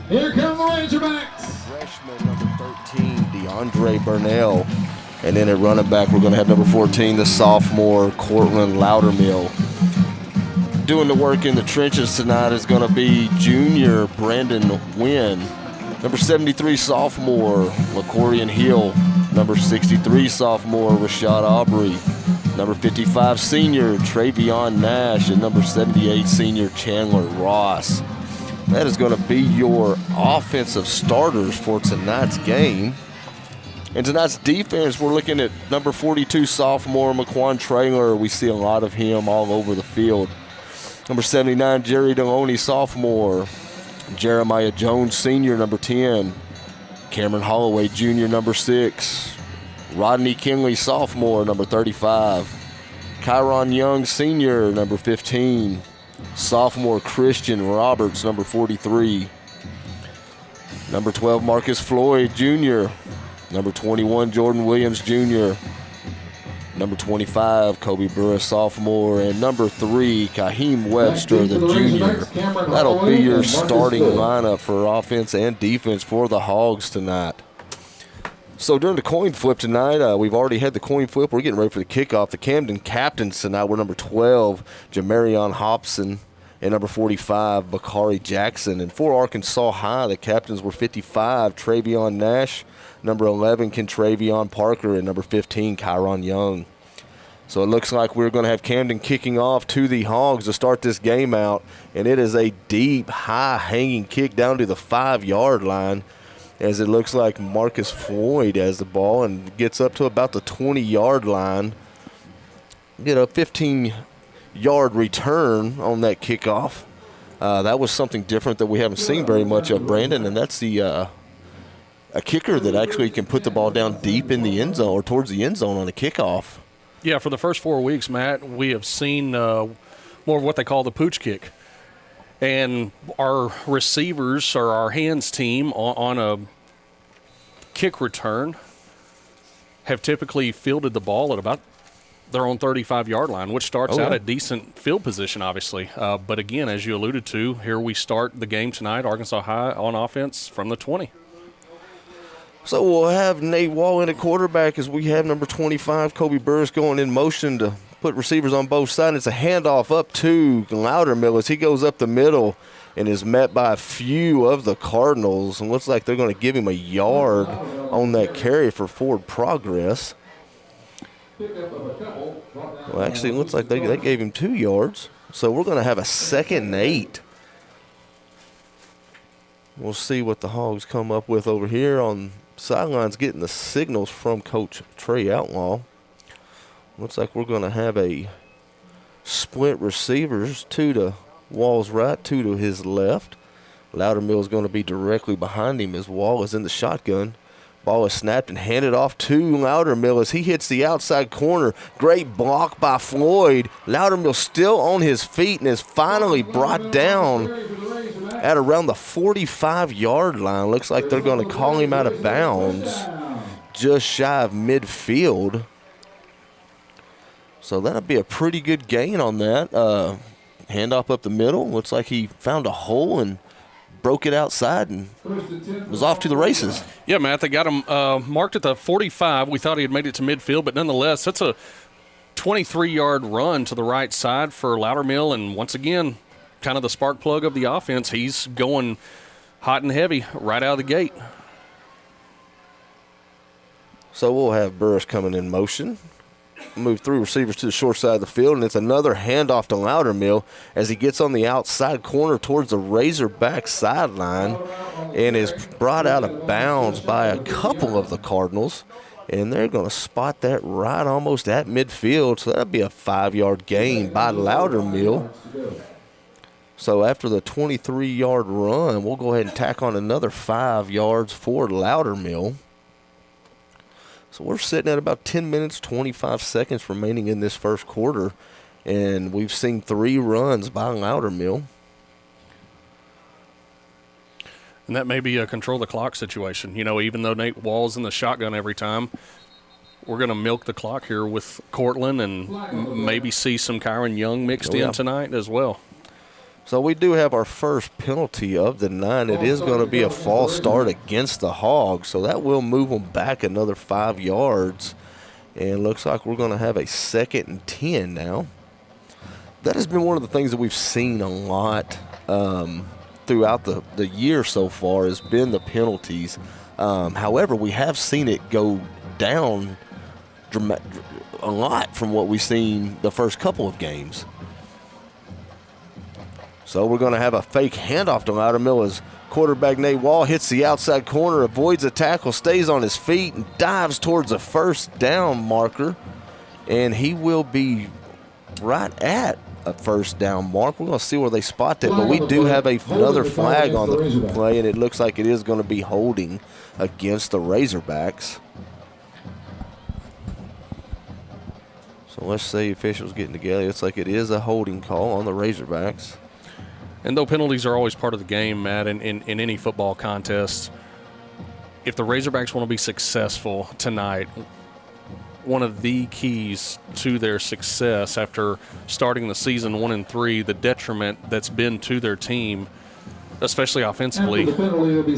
Here come the Razorbacks. Freshman number 13, DeAndre Burnell. And then at running back, we're going to have number 14, the sophomore, Cortland Loudermill. Doing the work in the trenches tonight is going to be junior Brandon Wynn. Number 73, sophomore, LaCorian Hill. Number 63, sophomore, Rashad Aubrey. Number 55, senior, Travion Nash. And number 78, senior, Chandler Ross. That is going to be your offensive starters for tonight's game. And tonight's defense, we're looking at number 42, sophomore, McQuan Traylor. We see a lot of him all over the field. Number 79, Jerry Deloney, sophomore. Jeremiah Jones, senior, number 10. Cameron Holloway, junior, number 6. Rodney Kinley, sophomore, number 35. Kyron Young, senior, number 15. Sophomore Christian Roberts, number 43. Number 12, Marcus Floyd, Jr. Number 21, Jordan Williams, Jr. Number 25, Kobe Burris, sophomore. And number 3, Kaheem Webster, the junior. That'll be your starting lineup for offense and defense for the Hogs tonight. So during the coin flip tonight, we've already had the coin flip. We're getting ready for the kickoff. The Camden captains tonight were number 12, Jamarion Hobson, and number 45, Bakari Jackson. And for Arkansas High, the captains were 55, Travion Nash, number 11, Kentravion Parker, and number 15, Kyron Young. So it looks like we're going to have Camden kicking off to the Hogs to start this game out. And it is a deep, high-hanging kick down to the 5-yard line, as it looks like Marcus Floyd has the ball and gets up to about the 20-yard line. Get a 15-yard return on that kickoff. That was something different that we haven't seen very much of, Brandon, and that's the a kicker that actually can put the ball down deep in the end zone or towards the end zone on a kickoff. Yeah, for the first 4 weeks, Matt, we have seen more of what they call the pooch kick. And our receivers or our hands team on a kick return have typically fielded the ball at about their own 35-yard line, which starts out at decent field position, obviously. But again, as you alluded to, here we start the game tonight, Arkansas High on offense from the 20. So we'll have Nate Wall in at quarterback as we have number 25, Kobe Burris, going in motion to put receivers on both sides. It's a handoff up to Loudermill as he goes up the middle and is met by a few of the Cardinals. And looks like they're going to give him a yard on that carry for forward progress. Well, actually, it looks like they gave him 2 yards. So we're going to have a 2nd and 8. We'll see what the Hogs come up with over here on sidelines, getting the signals from Coach Trey Outlaw. Looks like we're going to have a split receivers, 2 to Wall's right, 2 to his left. Loudermill is going to be directly behind him as Wall is in the shotgun. Ball is snapped and handed off to Loudermill as he hits the outside corner. Great block by Floyd. Loudermill still on his feet and is finally brought down at around the 45-yard line. Looks like they're going to call him out of bounds just shy of midfield. So that'll be a pretty good gain on that. Handoff up the middle. Looks like he found a hole and broke it outside and was off to the races. Yeah, Matt, they got him marked at the 45. We thought he had made it to midfield, but nonetheless, that's a 23-yard run to the right side for Loudermill. And once again, kind of the spark plug of the offense. He's going hot and heavy right out of the gate. So we'll have Burris coming in motion. Move 3 receivers to the short side of the field, and it's another handoff to Loudermill as he gets on the outside corner towards the Razorback sideline and is brought out of bounds by a couple of the Cardinals, and they're going to spot that right almost at midfield, so that'll be a 5-yard gain by Loudermill. So after the 23-yard run, we'll go ahead and tack on another 5 yards for Loudermill. So we're sitting at about 10 minutes, 25 seconds remaining in this first quarter, and we've seen 3 runs by Loudermill. And that may be a control the clock situation. You know, even though Nate Wall's in the shotgun every time, we're going to milk the clock here with Cortland and maybe see some Kyron Young mixed in tonight as well. So we do have our first penalty of the 9. It is going to be a false start against the Hogs, so that will move them back another 5 yards. And looks like we're going to have a 2nd and 10 now. That has been one of the things that we've seen a lot throughout the year so far has been the penalties. However, we have seen it go down a lot from what we've seen the first couple of games. So we're going to have a fake handoff to Loudermill as quarterback Nate Wall hits the outside corner, avoids a tackle, stays on his feet, and dives towards a first down marker. And he will be right at a first down mark. We're going to see where they spot that, but we do have another flag on the play, and it looks like it is going to be holding against the Razorbacks. So let's see, officials getting together. It's like it is a holding call on the Razorbacks. And though penalties are always part of the game, Matt, in any football contest, if the Razorbacks want to be successful tonight, one of the keys to their success after starting the season 1-3, the detriment that's been to their team, especially offensively,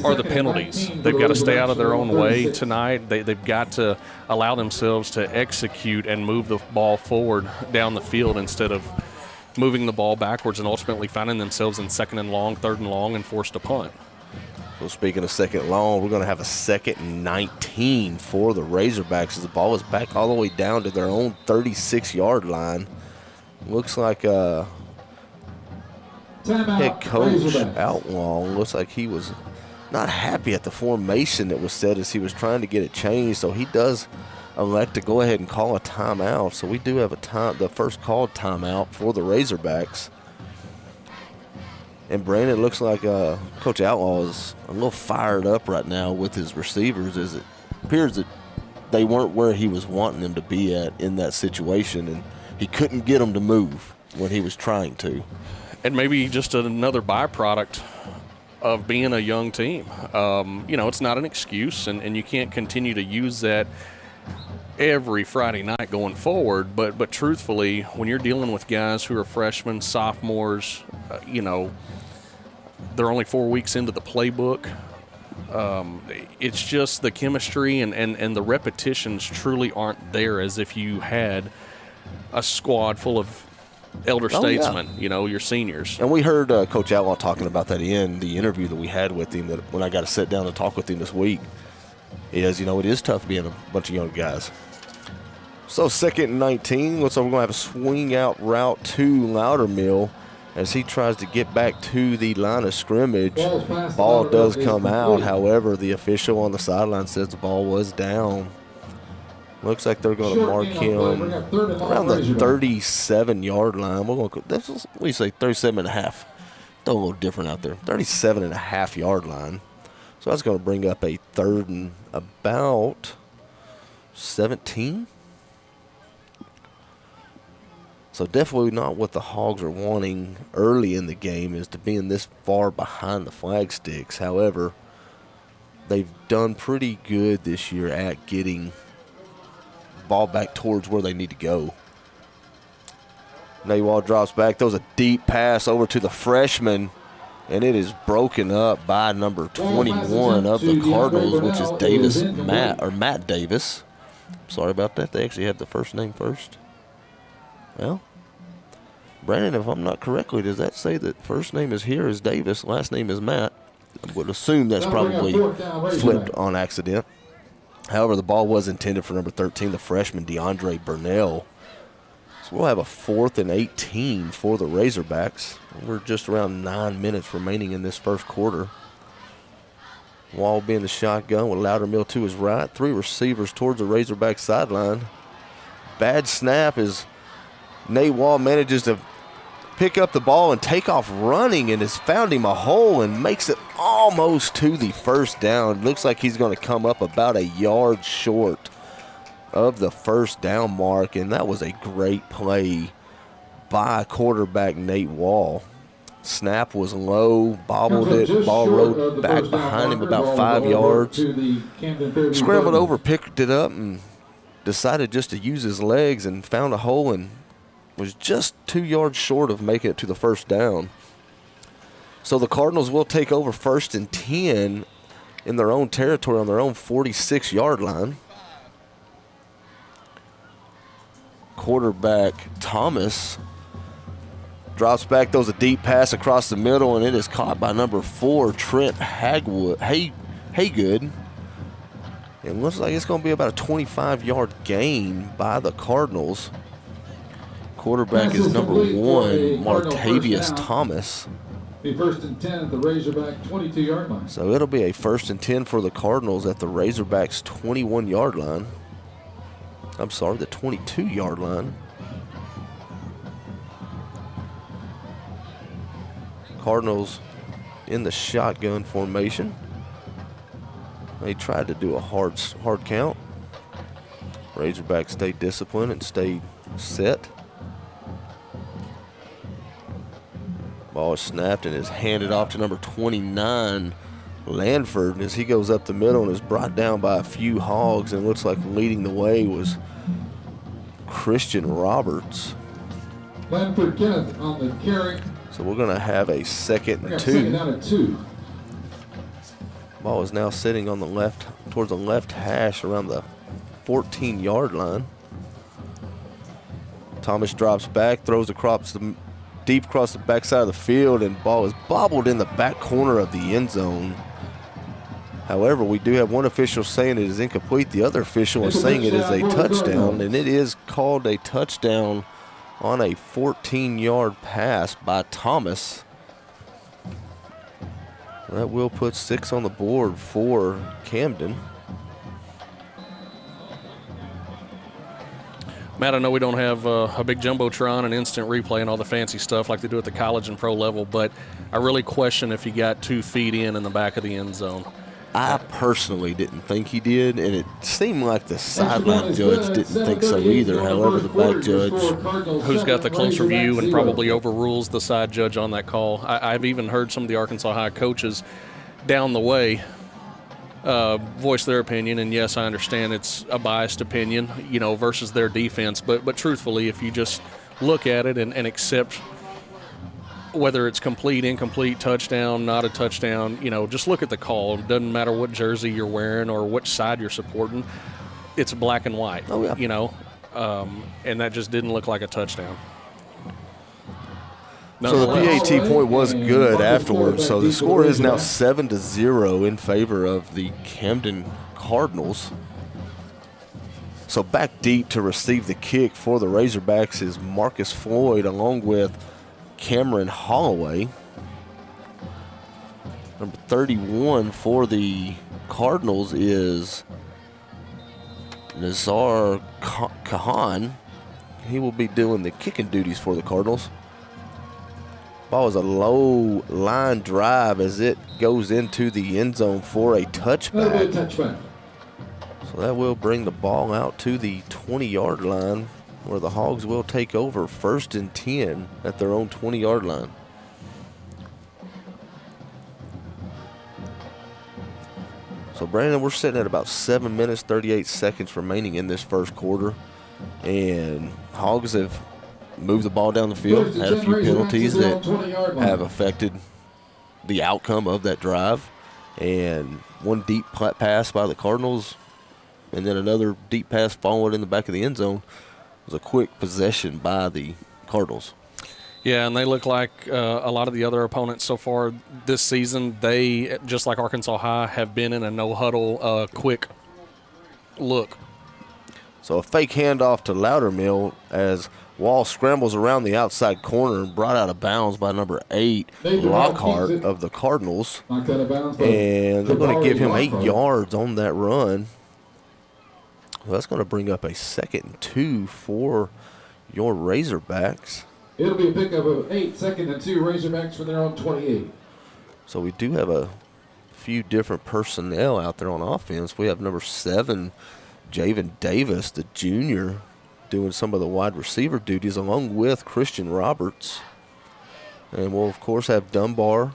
are the penalties. They've got to stay out of their own way tonight. They've got to allow themselves to execute and move the ball forward down the field instead of moving the ball backwards and ultimately finding themselves in 2nd and long, 3rd and long, and forced to punt. So speaking of 2nd and long, we're going to have a 2nd and 19 for the Razorbacks as the ball is back all the way down to their own 36-yard line. Looks like head coach Outlaw looks like he was not happy at the formation that was set as he was trying to get it changed, so he does elect to go ahead and call a timeout. So we do have the first called timeout for the Razorbacks. And Brandon, looks like Coach Outlaw is a little fired up right now with his receivers as it appears that they weren't where he was wanting them to be at in that situation, and he couldn't get them to move when he was trying to. And maybe just another byproduct of being a young team. It's not an excuse, and you can't continue to use that every Friday night going forward, but truthfully, when you're dealing with guys who are freshmen, sophomores, they're only 4 weeks into the playbook. It's just the chemistry and the repetitions truly aren't there as if you had a squad full of elder statesmen, your seniors. And we heard Coach Outlaw talking about that in the interview that we had with him, that when I got to sit down and talk with him this week, is, it is tough being a bunch of young guys. So 2nd and 19, looks like we're going to have a swing out route to Loudermill as he tries to get back to the line of scrimmage. Ball does come out. However, the official on the sideline says the ball was down. Looks like they're going to mark him around the 37-yard line. We're going to, we say 37 and a half. Throw a little different out there. 37 and a half yard line. So that's going to bring up a 3rd and about 17. So definitely not what the Hogs are wanting early in the game, is to being this far behind the flag sticks. However, they've done pretty good this year at getting the ball back towards where they need to go. Naywall drops back, throws a deep pass over to the freshman, and it is broken up by number 21 of the Cardinals, which is Matt Davis. Sorry about that. They actually had the first name first. Well, Brandon, if I'm not correctly, does that say that first name is here is Davis, last name is Matt? I would assume that's probably flipped on accident. However, the ball was intended for number 13, the freshman DeAndre Burnell. So we'll have a 4th and 18 for the Razorbacks. We're just around 9 minutes remaining in this first quarter. Wall being the shotgun with Loudermill to his right. 3 receivers towards the Razorback sideline. Bad snap as Nate Wall manages to pick up the ball and take off running and has found him a hole and makes it almost to the first down. Looks like he's going to come up about a yard short of the first down mark, and that was a great play by quarterback Nate Wall. Snap was low, bobbled it, ball rolled back behind him about 5 yards. Scrambled over, picked it up, and decided just to use his legs and found a hole and was just 2 yards short of making it to the first down. So the Cardinals will take over 1st and 10 in their own territory on their own 46-yard line. Quarterback Thomas drops back, throws a deep pass across the middle, and it is caught by number 4, Trent Haygood. It looks like it's going to be about a 25-yard gain by the Cardinals. Quarterback is number 1, Martavius Thomas. Be 1st and 10 at the Razorback 22-yard line. So it'll be a 1st and 10 for the Cardinals at the Razorbacks 21-yard line. I'm sorry, the 22-yard line. Cardinals in the shotgun formation. They tried to do a hard count. Razorbacks stayed disciplined and stayed set. Ball is snapped and is handed off to number 29, Lanford, as he goes up the middle and is brought down by a few Hogs, and looks like leading the way was Christian Roberts. Lanford Kenneth on the carry. So we're going to have a 2nd and 2. Second down and 2. Ball is now sitting on the left, towards the left hash around the 14-yard line. Thomas drops back, throws across deep across the backside of the field, and ball is bobbled in the back corner of the end zone. However, we do have one official saying it is incomplete. The other official is saying it is a touchdown, and it is called a touchdown on a 14-yard pass by Thomas. That will put 6 on the board for Camden. Matt, I know we don't have a big jumbotron and instant replay and all the fancy stuff like they do at the college and pro level, but I really question if he got 2 feet in the back of the end zone. I personally didn't think he did, and it seemed like the sideline judge didn't think so either. However, the back judge, who's got the closer view and probably overrules the side judge on that call. I've even heard some of the Arkansas High coaches down the way voice their opinion, and yes, I understand it's a biased opinion, versus their defense. But truthfully, if you just look at it and accept whether it's complete, incomplete, touchdown, not a touchdown, just look at the call. It doesn't matter what jersey you're wearing or which side you're supporting. It's black and white, and that just didn't look like a touchdown. So the PAT point was good afterwards. So the score is now 7-0 in favor of the Camden Cardinals. So back deep to receive the kick for the Razorbacks is Marcus Floyd along with Cameron Holloway. Number 31 for the Cardinals is Nazar Kahan. He will be doing the kicking duties for the Cardinals. Ball is a low line drive as it goes into the end zone for a touchback. So that will bring the ball out to the 20-yard line, where the Hogs will take over 1st and 10 at their own 20-yard line. So, Brandon, we're sitting at about 7 minutes, 38 seconds remaining in this first quarter. And Hogs have moved the ball down the field, had a few penalties that have affected the outcome of that drive. And one deep pass by the Cardinals, and then another deep pass followed in the back of the end zone. It was a quick possession by the Cardinals. Yeah, and they look like a lot of the other opponents so far this season. They, just like Arkansas High, have been in a no-huddle, quick look. So a fake handoff to Loudermill as Wall scrambles around the outside corner and brought out of bounds by number 8, Lockhart of the Cardinals. And they're going to give him 8 yards on that run. Well, that's going to bring up a 2nd and 2 for your Razorbacks. It'll be a pickup of 8, 2nd and 2 Razorbacks for their own 28. So we do have a few different personnel out there on offense. We have number 7, Javen Davis, the junior, doing some of the wide receiver duties along with Christian Roberts. And we'll, of course, have Dunbar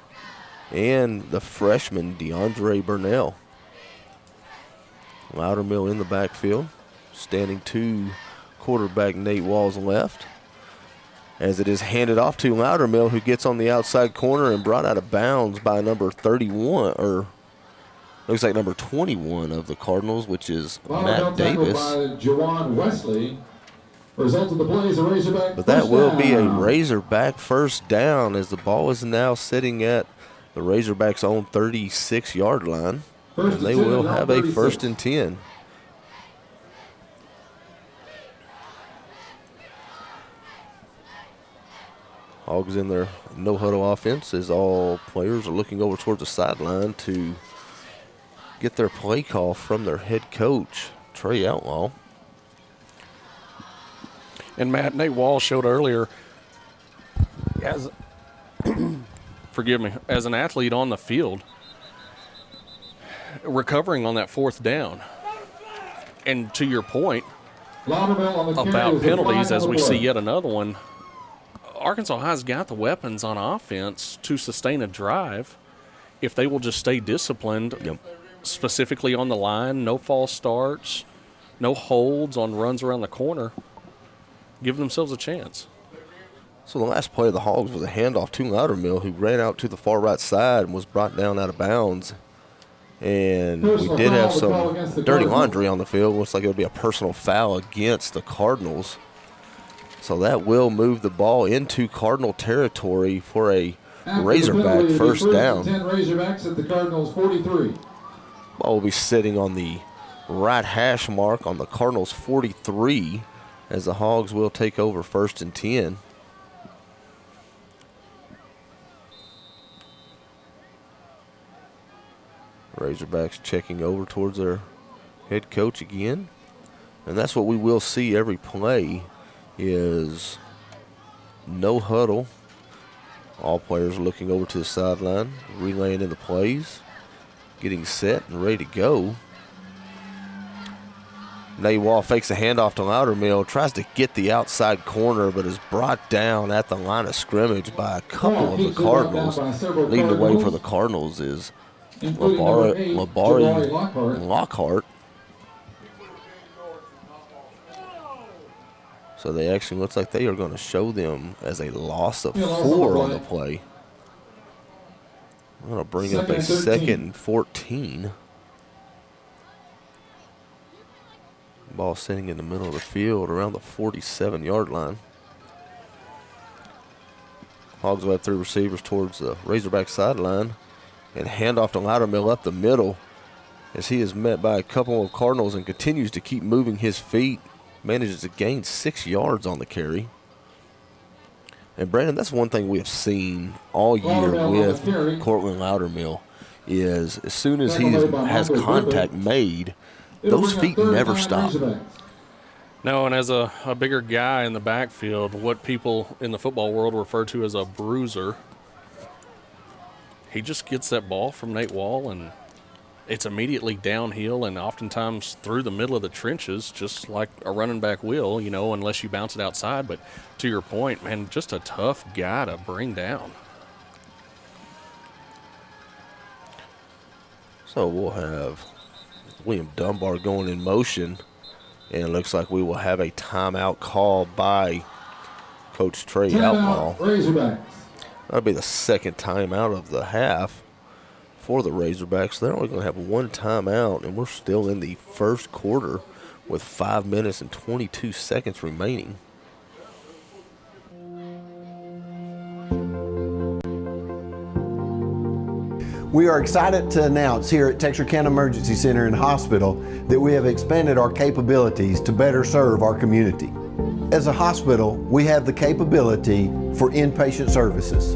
and the freshman DeAndre Burnell. Loudermill in the backfield, standing to quarterback Nate Wall's left. as it is handed off to Loudermill, who gets on the outside corner and brought out of bounds by number 31, or looks like number 21 of the Cardinals, which is Matt Davis. By Jawan Wesley. Result of the play is a Razorback. But that will be a Razorback first down, as the ball is now sitting at the Razorbacks' own 36-yard line. And they will have a 1st and 10. Hogs in their no-huddle offense as all players are looking over towards the sideline to get their play call from their head coach, Trey Outlaw. And Matt, Nate Wall showed earlier, as forgive me, as an athlete on the field, recovering on that 4th down. And to your point about penalties, as we see yet another one, Arkansas has got the weapons on offense to sustain a drive if they will just stay disciplined, specifically on the line, no false starts, no holds on runs around the corner. Give themselves a chance. So the last play of the Hogs was a handoff to Loudermill, who ran out to the far right side and was brought down out of bounds. And we did have some dirty laundry on the field. Looks like it'll be a personal foul against the Cardinals. So that will move the ball into Cardinal territory for a Razorback first down. 10 Razorbacks at the Cardinals 43. Ball will be sitting on the right hash mark on the Cardinals 43, as the Hogs will take over 1st and 10. Razorbacks checking over towards their head coach again. And that's what we will see every play, is no huddle. All players looking over to the sideline, relaying in the plays, getting set and ready to go. Nate Wall fakes a handoff to Loudermill, tries to get the outside corner, but is brought down at the line of scrimmage by a couple of the Cardinals. Leading the way for the Cardinals is Labari Lockhart. So they actually looks like they are going to show them as a loss of 4 on the play. I'm going to bring up a 2nd and 14. Ball sitting in the middle of the field around the 47-yard line. Hogs will have 3 receivers towards the Razorback sideline, and handoff to Loudermill up the middle, as he is met by a couple of Cardinals and continues to keep moving his feet. Manages to gain 6 yards on the carry. And Brandon, that's one thing we have seen all year with Cortland Loudermill, is as soon as he has contact made, those feet never stop. No, and as a bigger guy in the backfield, what people in the football world refer to as a bruiser, he just gets that ball from Nate Wall, and it's immediately downhill and oftentimes through the middle of the trenches, just like a running back will, unless you bounce it outside. But to your point, man, just a tough guy to bring down. So we'll have William Dunbar going in motion, and it looks like we will have a timeout called by Coach Trey Outlaw. That'll be the 2nd timeout of the half for the Razorbacks. They're only going to have 1 timeout, and we're still in the 1st quarter with 5 minutes and 22 seconds remaining. We are excited to announce here at Texarkana Emergency Center and Hospital that we have expanded our capabilities to better serve our community. As a hospital, we have the capability for inpatient services.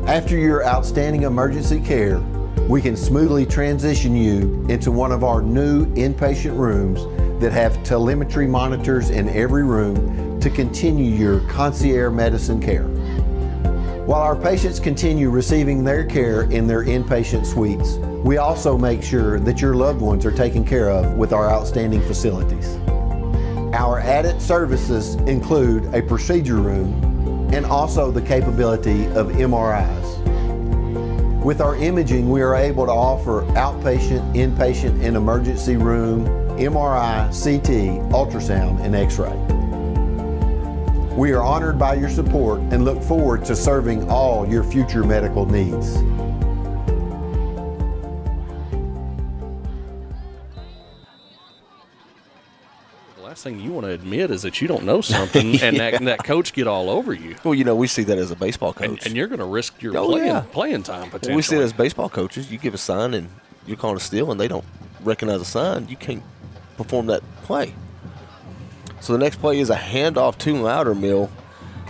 After your outstanding emergency care, we can smoothly transition you into one of our new inpatient rooms that have telemetry monitors in every room to continue your concierge medicine care. While our patients continue receiving their care in their inpatient suites, we also make sure that your loved ones are taken care of with our outstanding facilities. Our added services include a procedure room and also the capability of MRIs. With our imaging, we are able to offer outpatient, inpatient, and emergency room, MRI, CT, ultrasound, and X-ray. We are honored by your support and look forward to serving all your future medical needs. The last thing you want to admit is that you don't know something and that coach get all over you. Well, we see that as a baseball coach. And you're going to risk your Oh, playing time potentially. We see it as baseball coaches. You give a sign and you're calling a steal and they don't recognize a sign. You can't perform that play. So the next play is a handoff to Loudermill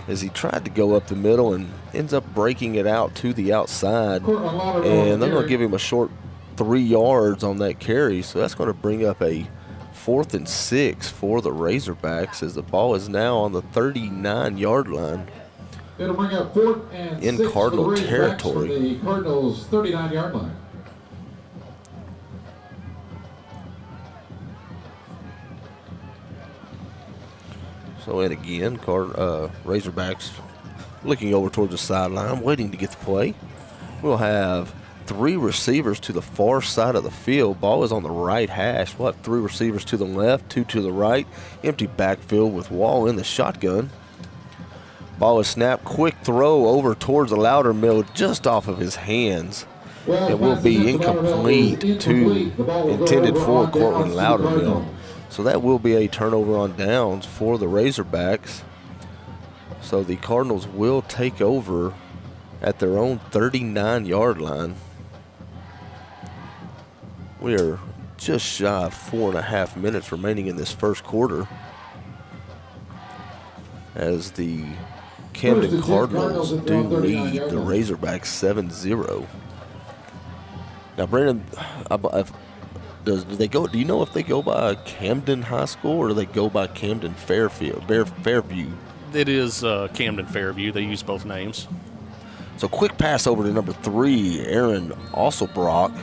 as he tried to go up the middle and ends up breaking it out to the outside. And they're going to give him a short 3 yards on that carry. So that's going to bring up a 4th and 6 for the Razorbacks as the ball is now on the 39-yard line. It'll bring up 4th and in 6 Cardinal for the Razorbacks territory. from the Cardinals' 39-yard line. So, and again, Razorbacks looking over towards the sideline, waiting to get the play. We'll have 3 receivers to the far side of the field. Ball is on the right hash. We'll have 3 receivers to the left, 2 to the right. Empty backfield with Wall in the shotgun. Ball is snapped. Quick throw over towards the Loudermill just off of his hands. It will be incomplete intended for Cortland Loudermill. So that will be a turnover on downs for the Razorbacks. So the Cardinals will take over at their own 39-yard line. We are just shy of 4.5 minutes remaining in this first quarter as the Camden Cardinals do lead the Razorbacks 7-0. Now, Brandon, do they go? Do you know if they go by Camden High School or do they go by Camden-Fairview? It is Camden-Fairview. They use both names. So quick pass over to number 3, Aaron Osselbrock,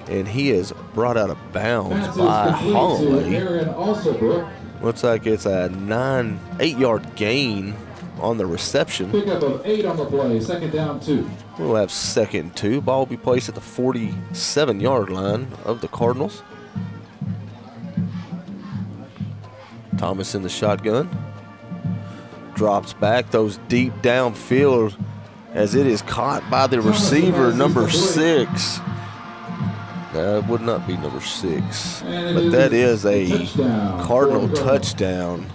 and he is brought out of bounds by Holloway. Looks like it's a 8-yard gain on the reception. Pick up of 8 on the play, 2nd down 2. We'll have 2nd and 2. Ball will be placed at the 47-yard line of the Cardinals. Thomas in the shotgun. Drops back, throws deep downfield as it is caught by the receiver, number 6. That would not be number 6, but that is a Cardinal touchdown.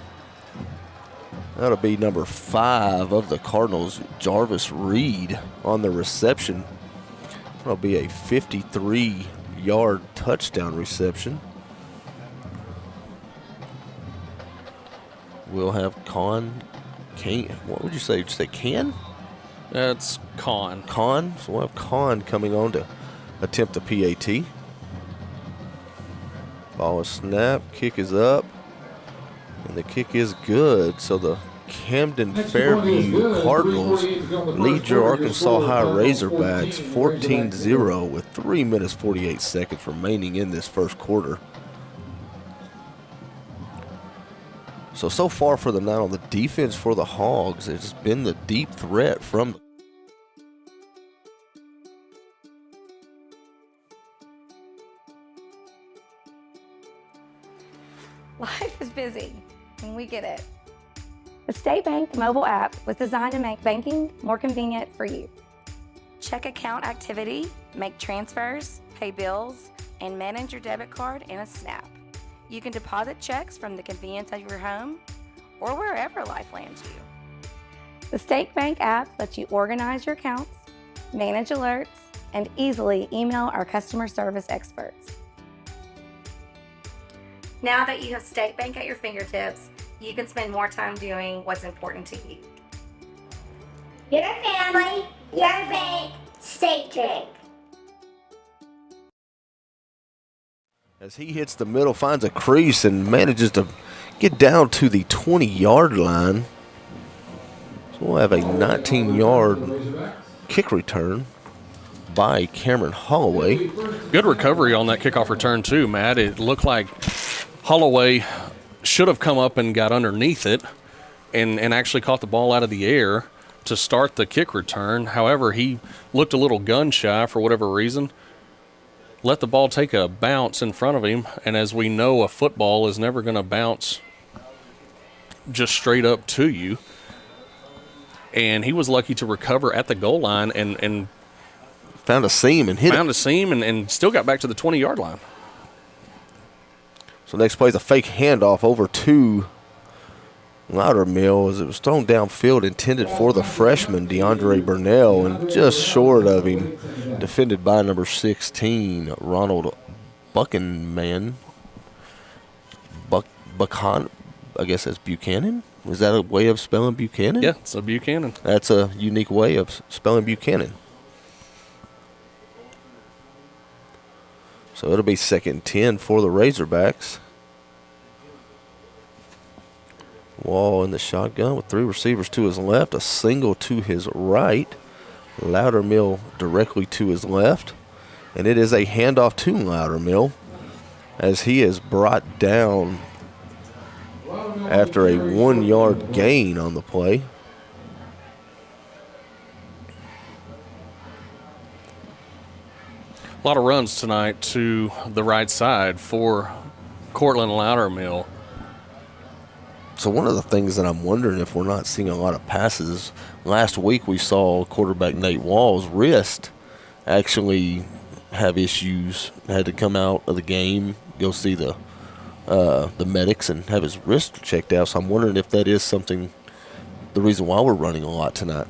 That'll be number 5 of the Cardinals, Jarvis Reed, on the reception. That'll be a 53-yard touchdown reception. We'll have what would you say? Did you say Can? That's Con. Con? So we'll have Con coming on to attempt the PAT. Ball is snapped, kick is up, and the kick is good. So the Camden-Fairview Cardinals lead your Arkansas High Razorbacks 14-0 with 3 minutes 48 seconds remaining in this first quarter. So far for the night on the defense for the Hogs, it's been the deep threat from the Life is busy, and we get it. The State Bank mobile app was designed to make banking more convenient for you. Check account activity, make transfers, pay bills, and manage your debit card in a snap. You can deposit checks from the convenience of your home or wherever life lands you. The State Bank app lets you organize your accounts, manage alerts, and easily email our customer service experts. Now that you have State Bank at your fingertips, you can spend more time doing what's important to you. Your family, your bank, State Bank. as he hits the middle, finds a crease and manages to get down to the 20-yard line. So we'll have a 19-yard kick return by Cameron Holloway. Good recovery on that kickoff return too, Matt. It looked like Holloway should have come up and got underneath it and actually caught the ball out of the air to start the kick return. However, he looked a little gun shy for whatever reason. Let the ball take a bounce in front of him, and as we know, a football is never going to bounce just straight up to you. And he was lucky to recover at the goal line and Found a seam and hit found it. a seam and still got back to the 20-yard line. So next play is a fake handoff over to Loudermill as it was thrown downfield, intended for the freshman DeAndre Burnell, and just short of him, defended by number 16, Ronald Buckenman. Buchan, I guess that's Buchanan? Is that a way of spelling Buchanan? Yeah, it's a Buchanan. That's a unique way of spelling Buchanan. So it'll be 2nd and 10 for the Razorbacks. Wall in the shotgun with 3 receivers to his left, a single to his right. Loudermill directly to his left. And it is a handoff to Loudermill as he is brought down after a 1-yard gain on the play. A lot of runs tonight to the right side for Cortland Loudermill. So one of the things that I'm wondering if we're not seeing a lot of passes, last week we saw quarterback Nate Wall's wrist actually have issues, had to come out of the game, go see the medics and have his wrist checked out. So I'm wondering if that is something, the reason why we're running a lot tonight.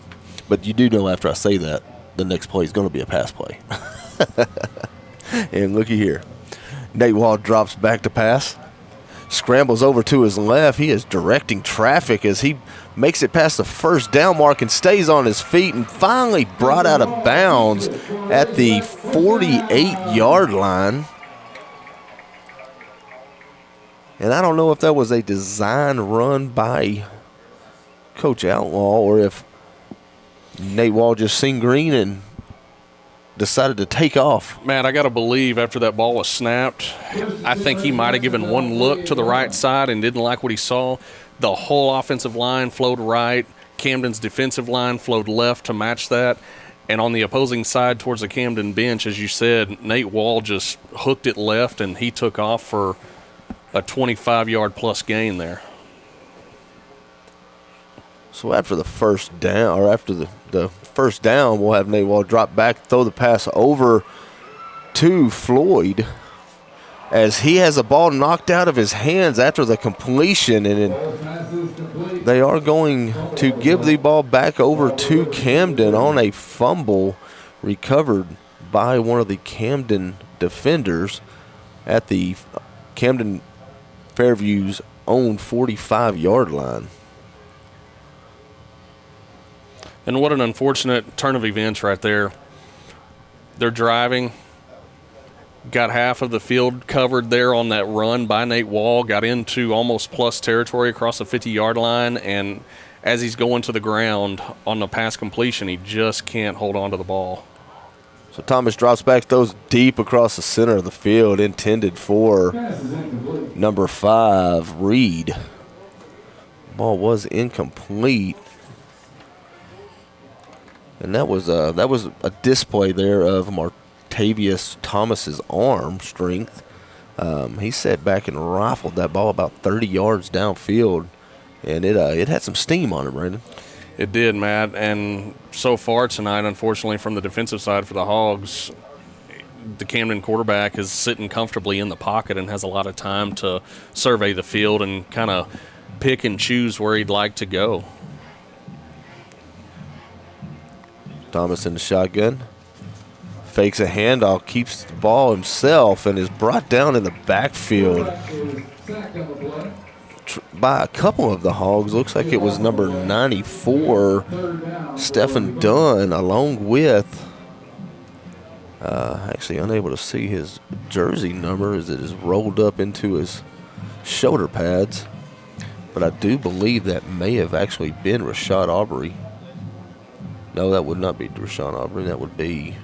But you do know after I say that, the next play is going to be a pass play. And looky here. Nate Wall drops back to pass. Scrambles over to his left. He is directing traffic as he makes it past the first down mark and stays on his feet and finally brought out of bounds at the 48-yard line. And I don't know if that was a design run by Coach Outlaw or if Nate Wall just seen green and decided to take off. Man, I got to believe after that ball was snapped, I think he might have given one look to the right side and didn't like what he saw. The whole offensive line flowed right. Camden's defensive line flowed left to match that. And on the opposing side towards the Camden bench, as you said, Nate Wall just hooked it left and he took off for a 25-yard plus gain there. So after the first down, or after the first down, we'll have Nate Wall drop back, throw the pass over to Floyd as he has a ball knocked out of his hands after the completion, and they are going to give the ball back over to Camden on a fumble recovered by one of the Camden defenders at the Camden-Fairview's own 45-yard line. And what an unfortunate turn of events right there. They're driving, got half of the field covered there on that run by Nate Wall, got into almost plus territory across the 50-yard line, and as he's going to the ground on the pass completion, he just can't hold on to the ball. So Thomas drops back, throws deep across the center of the field, intended for number 5, Reed. Ball was incomplete. And that was a display there of Martavius Thomas's arm strength. He sat back and rifled that ball about 30 yards downfield, and it had some steam on it, Brandon. It did, Matt. And so far tonight, unfortunately, from the defensive side for the Hogs, the Camden quarterback is sitting comfortably in the pocket and has a lot of time to survey the field and kind of pick and choose where he'd like to go. Thomas in the shotgun. Fakes a handoff, keeps the ball himself, and is brought down in the backfield by a couple of the Hogs. Looks like it was number 94, Stephen Dunn, along with, actually unable to see his jersey number as it is rolled up into his shoulder pads. But I do believe that may have actually been Rashad Aubrey. No, that would not be Rashawn Aubrey. That would be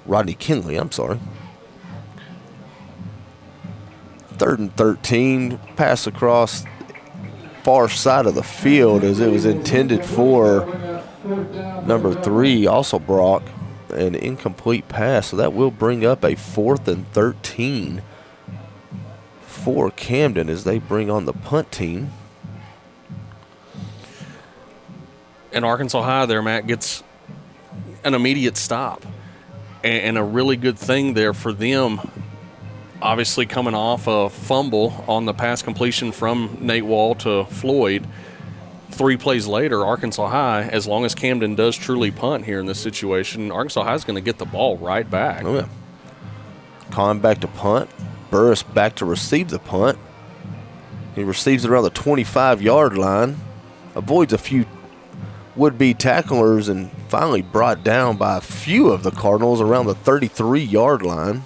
Rodney Kinley. I'm sorry. 3rd and 13. Pass across far side of the field as it was intended for number 3, also Brock. An incomplete pass. So that will bring up a 4th and 13 for Camden as they bring on the punt team. And Arkansas High there, Matt, gets an immediate stop. And a really good thing there for them, obviously coming off a fumble on the pass completion from Nate Wall to Floyd. 3 plays later, Arkansas High, as long as Camden does truly punt here in this situation, Arkansas High is going to get the ball right back. Oh, yeah. Kahn back to punt. Burris back to receive the punt. He receives it around the 25-yard line, avoids a few would-be tacklers, and finally brought down by a few of the Cardinals around the 33-yard line.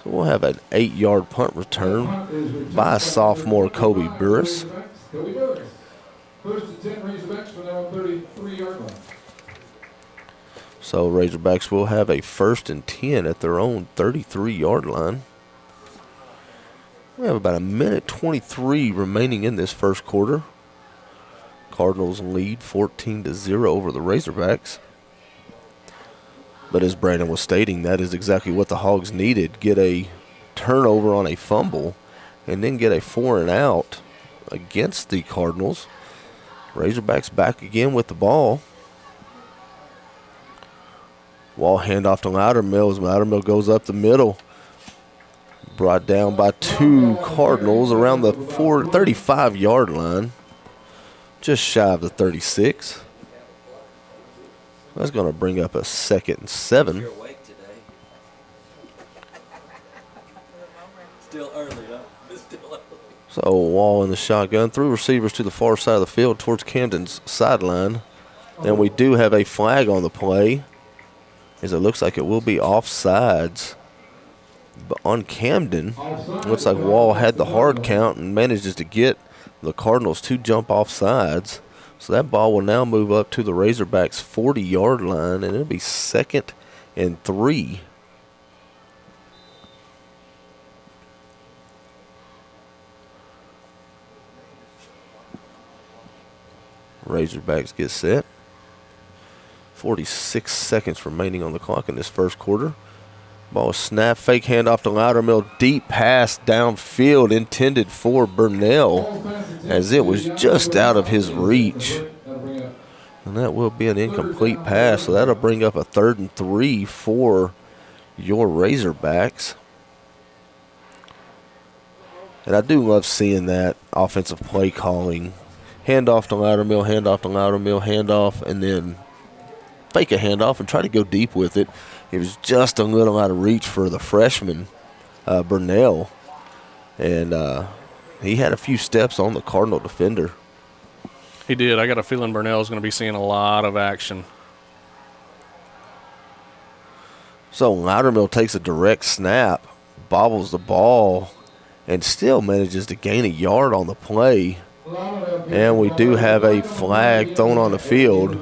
So we'll have an 8-yard punt return by sophomore Kobe Burris. First and 10 Razorbacks from their own 33-yard line. So Razorbacks will have a 1st and 10 at their own 33-yard line. We have about a minute 23 remaining in this first quarter. Cardinals lead 14-0 over the Razorbacks. But as Brandon was stating, that is exactly what the Hogs needed. Get a turnover on a fumble and then get a 4 and out against the Cardinals. Razorbacks back again with the ball. Wall handoff to Loudermill as Loudermill goes up the middle. Brought down by 2 Cardinals around the 35-yard line. Just shy of the 36. That's going to bring up a 2nd and 7. Still early, huh? Still early. So Wall in the shotgun, 3 receivers to the far side of the field towards Camden's sideline. And we do have a flag on the play, as it looks like it will be offsides. But on Camden, looks like Wall had the hard count and manages to get the Cardinals to jump off sides. So that ball will now move up to the Razorbacks' 40-yard line, and it'll be 2nd and 3. Razorbacks get set. 46 seconds remaining on the clock in this first quarter. Ball snap, fake handoff to Loudermill, deep pass downfield intended for Burnell, as it was just out of his reach. And that will be an incomplete pass, so that'll bring up a 3rd and 3 for your Razorbacks. And I do love seeing that offensive play calling. Handoff to Loudermill, handoff to Loudermill, handoff, and then fake a handoff and try to go deep with it. It was just a little out of reach for the freshman, Burnell. And he had a few steps on the Cardinal defender. He did. I got a feeling Burnell's going to be seeing a lot of action. So Loudermill takes a direct snap, bobbles the ball, and still manages to gain a yard on the play. And we do have a flag thrown on the field.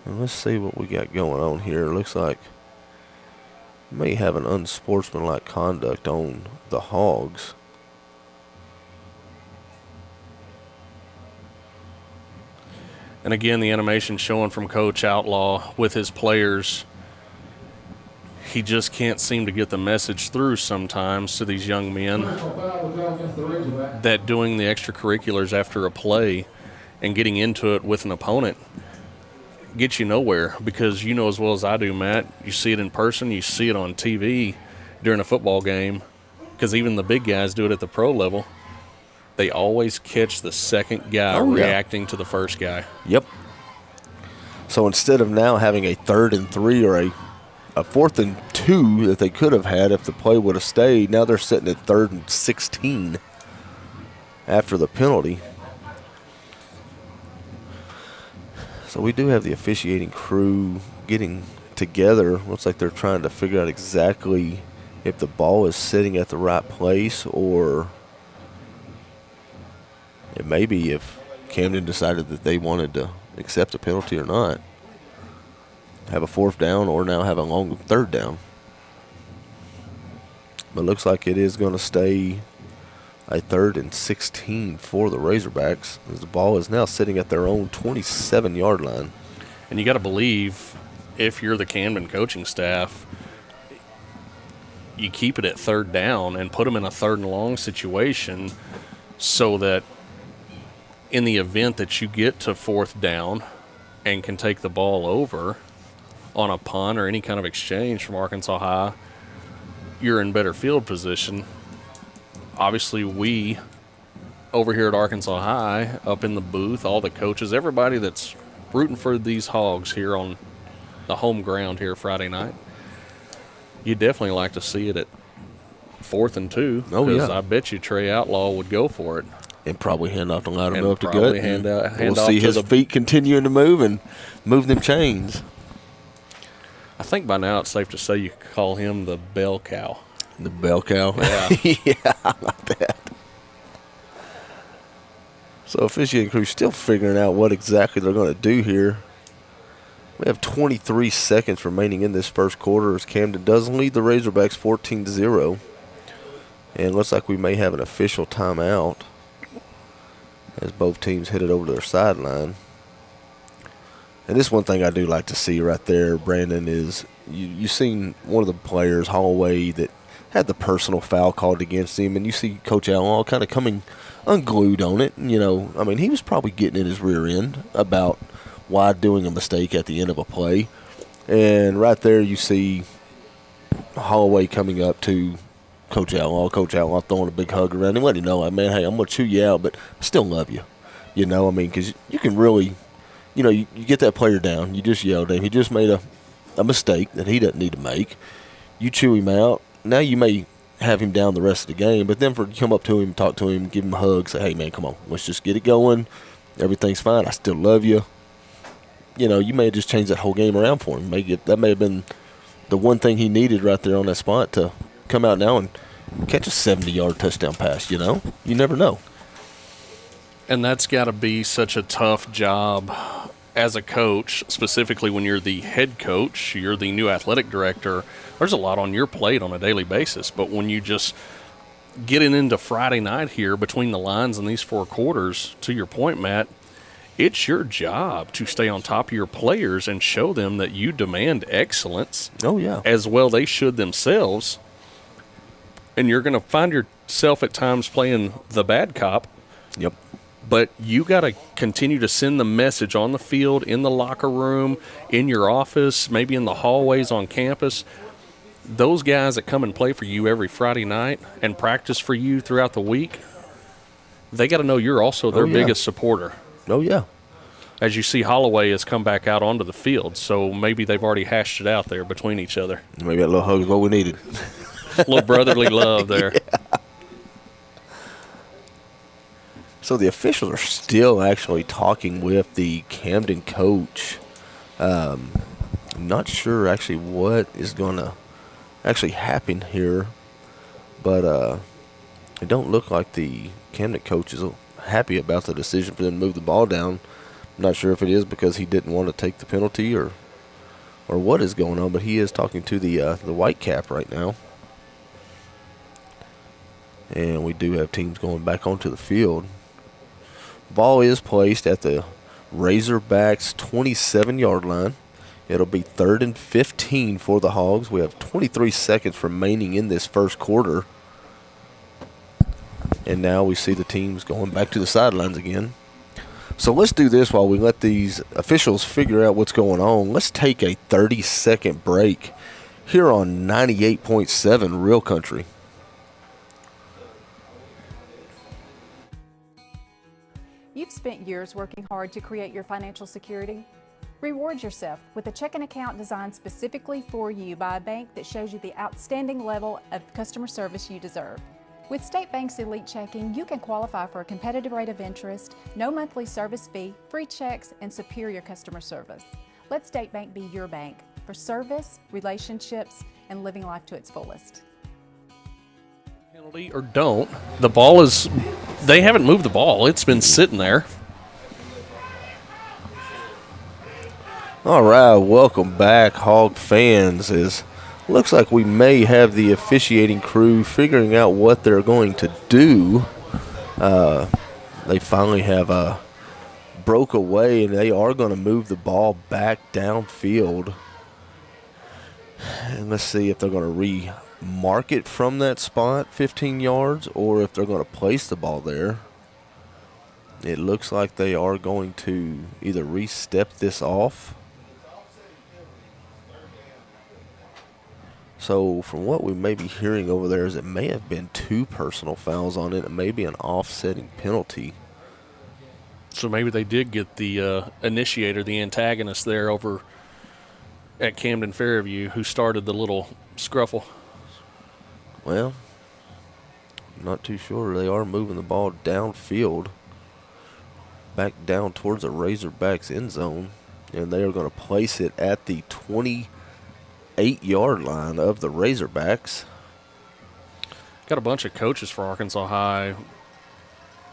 And let's see what we got going on here. It looks like we may have an unsportsmanlike conduct on the Hogs. And again, the animation showing from Coach Outlaw with his players. He just can't seem to get the message through sometimes to these young men that doing the extracurriculars after a play and getting into it with an opponent gets you nowhere, because you know as well as I do, Matt, you see it in person, you see it on TV during a football game, because even the big guys do it at the pro level. They always catch the second guy reacting to the first guy. Yep. So instead of now having a 3rd and 3 or a 4th and 2 that they could have had if the play would have stayed, now they're sitting at 3rd and 16 after the penalty. So we do have the officiating crew getting together. Looks like they're trying to figure out exactly if the ball is sitting at the right place, or it may be if Camden decided that they wanted to accept the penalty or not. Have a 4th down or now have a long 3rd down. But it looks like it is going to stay a 3rd and 16 for the Razorbacks, as the ball is now sitting at their own 27-yard line. And you got to believe, if you're the Camden coaching staff, you keep it at 3rd down and put them in a 3rd and long situation so that in the event that you get to 4th down and can take the ball over on a punt or any kind of exchange from Arkansas High, you're in better field position. Obviously, we over here at Arkansas High, up in the booth, all the coaches, everybody that's rooting for these Hogs here on the home ground here Friday night, you definitely like to see it at 4th and 2. Oh, yeah. I bet you Trey Outlaw would go for it. And probably hand off the ladder And up to probably gut. hand We'll off see to his the- feet continuing to move and move them chains. I think by now it's safe to say you could call him the bell cow. The bell cow. Yeah. Yeah, I like that. So officiating crew still figuring out what exactly they're going to do here. We have 23 seconds remaining in this first quarter as Camden does lead the Razorbacks 14-0. And looks like we may have an official timeout as both teams headed over to their sideline. And this one thing I do like to see right there, Brandon, is you seen one of the players, Holloway, that had the personal foul called against him, and you see Coach Outlaw kind of coming unglued on it. And, I mean, he was probably getting in his rear end about why doing a mistake at the end of a play. And right there you see Holloway coming up to Coach Outlaw throwing a big hug around him, letting him know, like, man, hey, I'm going to chew you out, but I still love you. I mean, because you can really, you get that player down. You just yelled at him. He just made a mistake that he doesn't need to make. You chew him out. Now you may have him down the rest of the game, but then for you to come up to him, talk to him, give him a hug, say, hey, man, come on, let's just get it going. Everything's fine. I still love you. You may have just changed that whole game around for him. That may have been the one thing he needed right there on that spot to come out now and catch a 70-yard touchdown pass, You never know. And that's got to be such a tough job as a coach, specifically when you're the head coach, you're the new athletic director. There's a lot on your plate on a daily basis. But when you just getting into Friday night here between the lines in these 4 quarters, to your point, Matt, it's your job to stay on top of your players and show them that you demand excellence. Oh, yeah. As well they should themselves. And you're going to find yourself at times playing the bad cop. Yep. But you got to continue to send the message on the field, in the locker room, in your office, maybe in the hallways on campus. Those guys that come and play for you every Friday night and practice for you throughout the week, they got to know you're also their biggest supporter. Oh, yeah. As you see, Holloway has come back out onto the field, so maybe they've already hashed it out there between each other. Maybe that little hug is what we needed. A little brotherly love there. Yeah. So the officials are still actually talking with the Camden coach. I'm not sure actually what is going to actually happen here, but it don't look like the Camden coach is happy about the decision for them to move the ball down. I'm not sure if it is because he didn't want to take the penalty or what is going on, but he is talking to the white cap right now. And we do have teams going back onto the field. Ball is placed at the Razorbacks 27-yard line. It'll be 3rd and 15 for the Hogs. We have 23 seconds remaining in this first quarter. And now we see the teams going back to the sidelines again. So let's do this while we let these officials figure out what's going on. Let's take a 30-second break here on 98.7 Real Country. You've spent years working hard to create your financial security. Reward yourself with a checking account designed specifically for you by a bank that shows you the outstanding level of customer service you deserve. With State Bank's Elite Checking, you can qualify for a competitive rate of interest, no monthly service fee, free checks, and superior customer service. Let State Bank be your bank for service, relationships, and living life to its fullest. Penalty or don't, the ball is, they haven't moved the ball. It's been sitting there. All right, welcome back, Hog fans. Looks like we may have the officiating crew figuring out what they're going to do. They finally have broke away, and they are going to move the ball back downfield. And let's see if they're going to remark it from that spot, 15 yards, or if they're going to place the ball there. It looks like they are going to either re-step this off. So from what we may be hearing over there is it may have been 2 personal fouls on it. It may be an offsetting penalty. So maybe they did get the initiator, the antagonist there over at Camden-Fairview who started the little scruffle. Well, I'm not too sure. They are moving the ball downfield, back down towards the Razorbacks end zone, and they are going to place it at the 28-yard line of the Razorbacks. Got a bunch of coaches for Arkansas High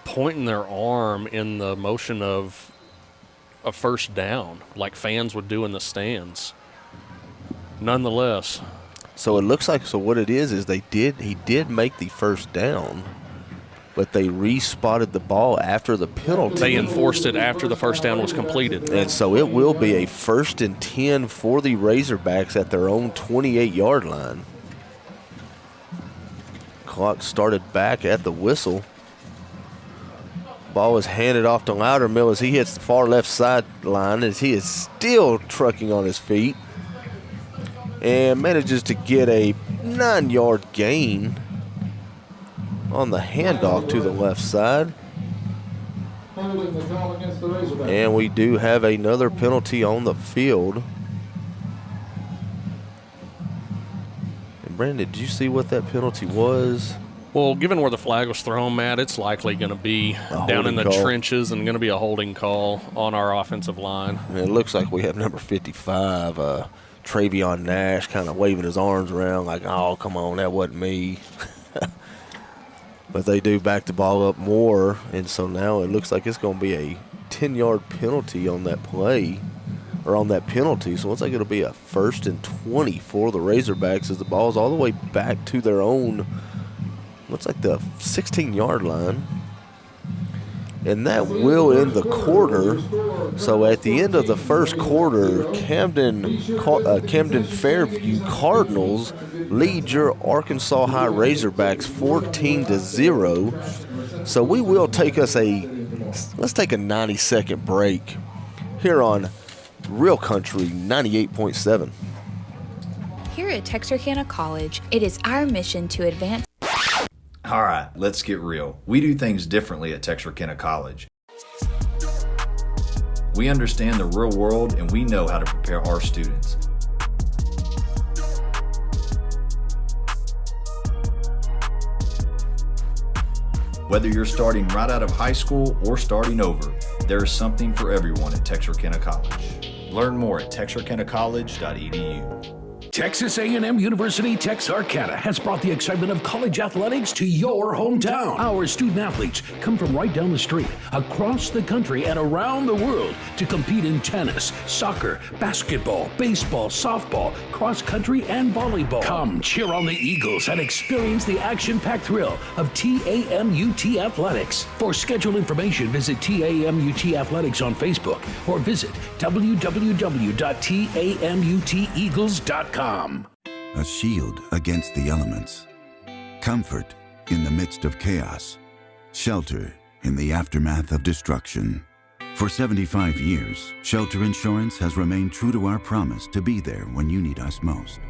pointing their arm in the motion of a first down, like fans would do in the stands. Nonetheless. So it looks like, so what it is he did make the first down, but they re-spotted the ball after the penalty. They enforced it after the first down was completed. And so it will be a 1st and 10 for the Razorbacks at their own 28-yard line. Clock started back at the whistle. Ball is handed off to Loudermill as he hits the far left sideline as he is still trucking on his feet and manages to get a 9-yard gain on the handoff to the left side. Holding the call against the Razorbacks. And we do have another penalty on the field. And Brandon, did you see what that penalty was? Well, given where the flag was thrown, Matt, it's likely going to be down in the trenches and going to be a holding call on our offensive line. And it looks like we have number 55, Travion Nash, kind of waving his arms around like, oh, come on, that wasn't me. But they do back the ball up more, and so now it looks like it's going to be a 10-yard penalty on that play, or on that penalty. So it looks like it'll be a 1st and 20 for the Razorbacks as the ball's all the way back to their own, looks like the 16-yard line. And that will end the quarter. So at the end of the first quarter, Camden-Fairview Cardinals lead your Arkansas High Razorbacks 14-0. So we will take let's take a 90-second break here on Real Country 98.7. Here at Texarkana College, it is our mission to advance. All right, let's get real. We do things differently at Texarkana College. We understand the real world and we know how to prepare our students. Whether you're starting right out of high school or starting over, there is something for everyone at Texarkana College. Learn more at texarkanacollege.edu. Texas A&M University Texarkana has brought the excitement of college athletics to your hometown. Our student athletes come from right down the street, across the country, and around the world to compete in tennis, soccer, basketball, baseball, softball, cross country, and volleyball. Come cheer on the Eagles and experience the action-packed thrill of TAMUT Athletics. For scheduled information, visit TAMUT Athletics on Facebook or visit www.tamuteagles.com. A shield against the elements. Comfort in the midst of chaos. Shelter in the aftermath of destruction. For 75 years, Shelter Insurance has remained true to our promise to be there when you need us most.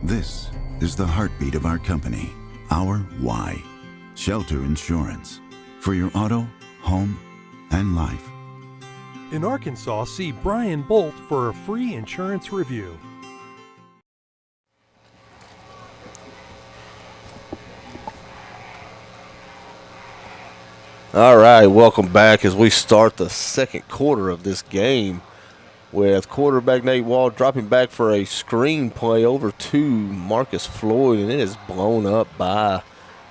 This is the heartbeat of our company, our why. Shelter Insurance. For your auto, home, and life. In Arkansas, see Brian Bolt for a free insurance review. All right, welcome back as we start the second quarter of this game with quarterback Nate Wall dropping back for a screen play over to Marcus Floyd, and it is blown up by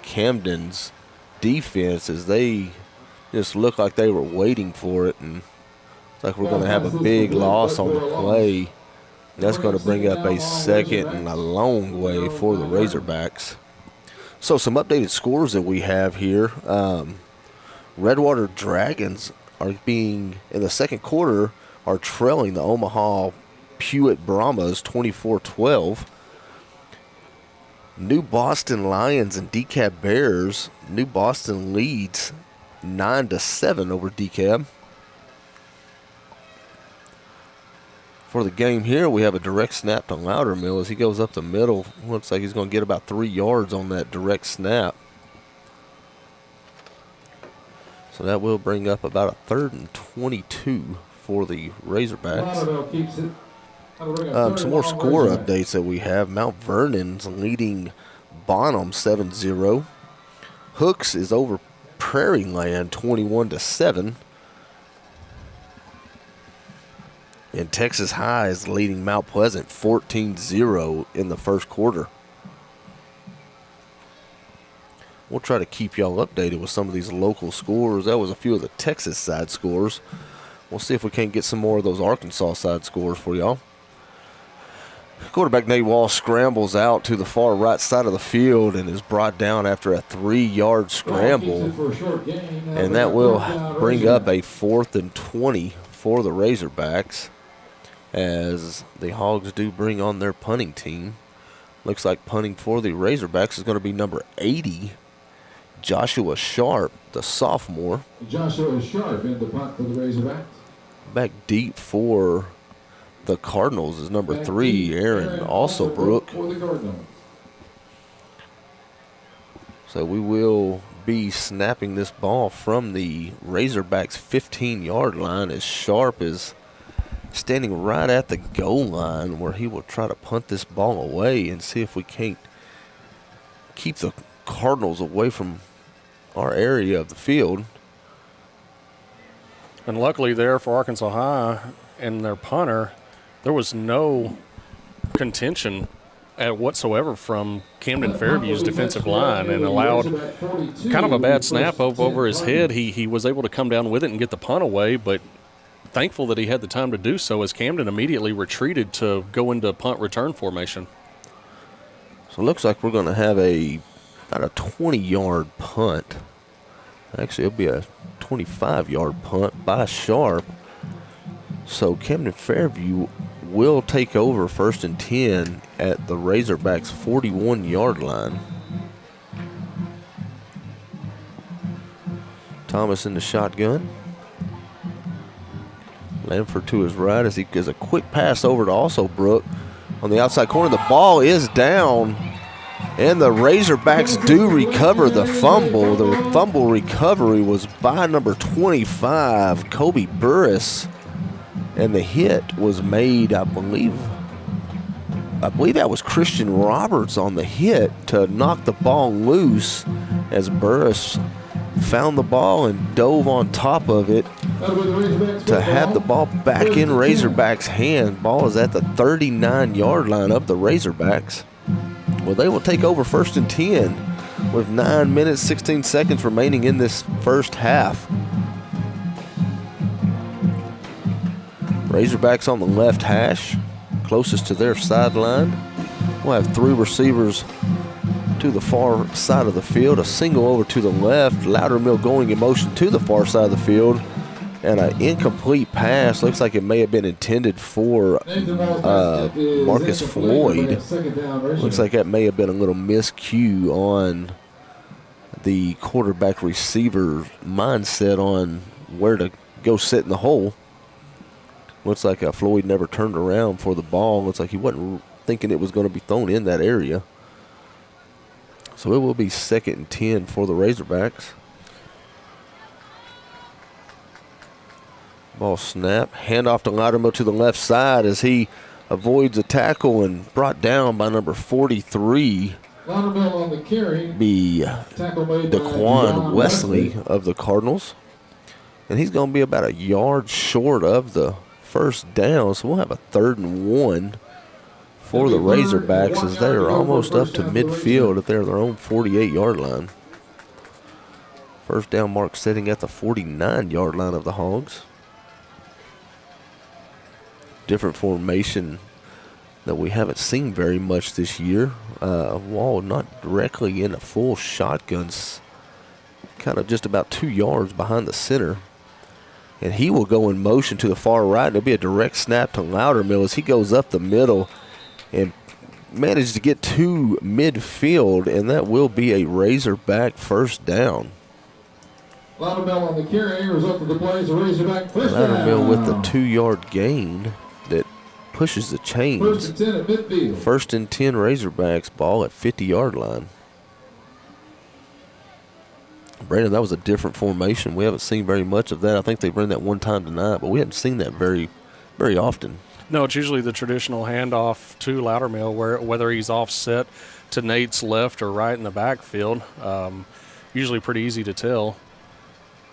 Camden's defense as they just look like they were waiting for it, and it's like we're going to have a big loss on the play. That's going to bring up a second and a long way for the Razorbacks. So some updated scores that we have here. Redwater Dragons are in the second quarter, are trailing the Omaha Pewitt Brahmas 24-12. New Boston Lions and DeKalb Bears. New Boston leads 9-7 over DeKalb. For the game here, we have a direct snap to Loudermill as he goes up the middle. Looks like he's going to get about 3 yards on that direct snap. So that will bring up about a 3rd and 22 for the Razorbacks. Keeps it. Some more score updates that we have. Mount Vernon's leading Bonham 7-0. Hooks is over Prairie Land 21-7. And Texas High is leading Mount Pleasant 14-0 in the first quarter. We'll try to keep y'all updated with some of these local scores. That was a few of the Texas side scores. We'll see if we can't get some more of those Arkansas side scores for y'all. Quarterback Nate Wall scrambles out to the far right side of the field and is brought down after a 3-yard scramble. And that will bring up a 4th and 20 for the Razorbacks as the Hogs do bring on their punting team. Looks like punting for the Razorbacks is going to be number 80, Joshua Sharp, the sophomore. Joshua Sharp in the punt for the Razorbacks. Back deep for the Cardinals is number 3, Aaron Alsobrook. So we will be snapping this ball from the Razorbacks 15-yard line as Sharp is standing right at the goal line where he will try to punt this ball away and see if we can't keep the Cardinals away from our area of the field. And luckily there for Arkansas High and their punter, there was no contention whatsoever from Camden-Fairview's defensive line and allowed kind of a bad snap over his head. He was able to come down with it and get the punt away, but thankful that he had the time to do so as Camden immediately retreated to go into punt return formation. So it looks like we're going to have about a 20-yard punt. Actually, it'll be a 25-yard punt by Sharp. So Camden-Fairview will take over 1st and 10 at the Razorbacks' 41-yard line. Thomas in the shotgun. Lanford to his right as he gives a quick pass over to Alsobrook on the outside corner. The ball is down, and the Razorbacks do recover the fumble. The fumble recovery was by number 25, Kobe Burris, and the hit was made, I believe that was Christian Roberts on the hit to knock the ball loose as Burris found the ball and dove on top of it to have the ball back in Razorbacks' hand. Ball is at the 39-yard line of the Razorbacks. Well, they will take over 1st and 10 with 9 minutes, 16 seconds remaining in this first half. Razorbacks on the left hash, closest to their sideline. We'll have 3 receivers to the far side of the field, a single over to the left, Loudermill going in motion to the far side of the field, and an incomplete pass. Looks like it may have been intended for Marcus Floyd. Looks like that may have been a little miscue on the quarterback receiver mindset on where to go sit in the hole. Looks like Floyd never turned around for the ball. Looks like he wasn't thinking it was going to be thrown in that area. So it will be 2nd and 10 for the Razorbacks. Ball snap. Handoff to Loudermill to the left side as he avoids a tackle and brought down by number 43. Loudermill on the carry. Be Daquan Wesley of the Cardinals. And he's going to be about a yard short of the first down. So we'll have a 3rd and 1 for the Razorbacks as they are almost up to midfield if they're their own 48-yard line. First down mark sitting at the 49-yard line of the Hogs. Different formation that we haven't seen very much this year. Wall not directly in a full shotguns, kind of just about 2 yards behind the center. And he will go in motion to the far right. There'll be a direct snap to Loudermill as he goes up the middle and managed to get to midfield, and that will be a Razorback first down. Loudermill on the carry, result of the plays, a Razorback first Loudermill with the down. 2-yard gain that pushes the chains. First and 10 at midfield. First and 10 Razorbacks, ball at 50-yard line. Brandon, that was a different formation. We haven't seen very much of that. I think they've run that one time tonight, but we haven't seen that very, very often. No, it's usually the traditional handoff to Loudermill, where whether he's offset to Nate's left or right in the backfield. Usually pretty easy to tell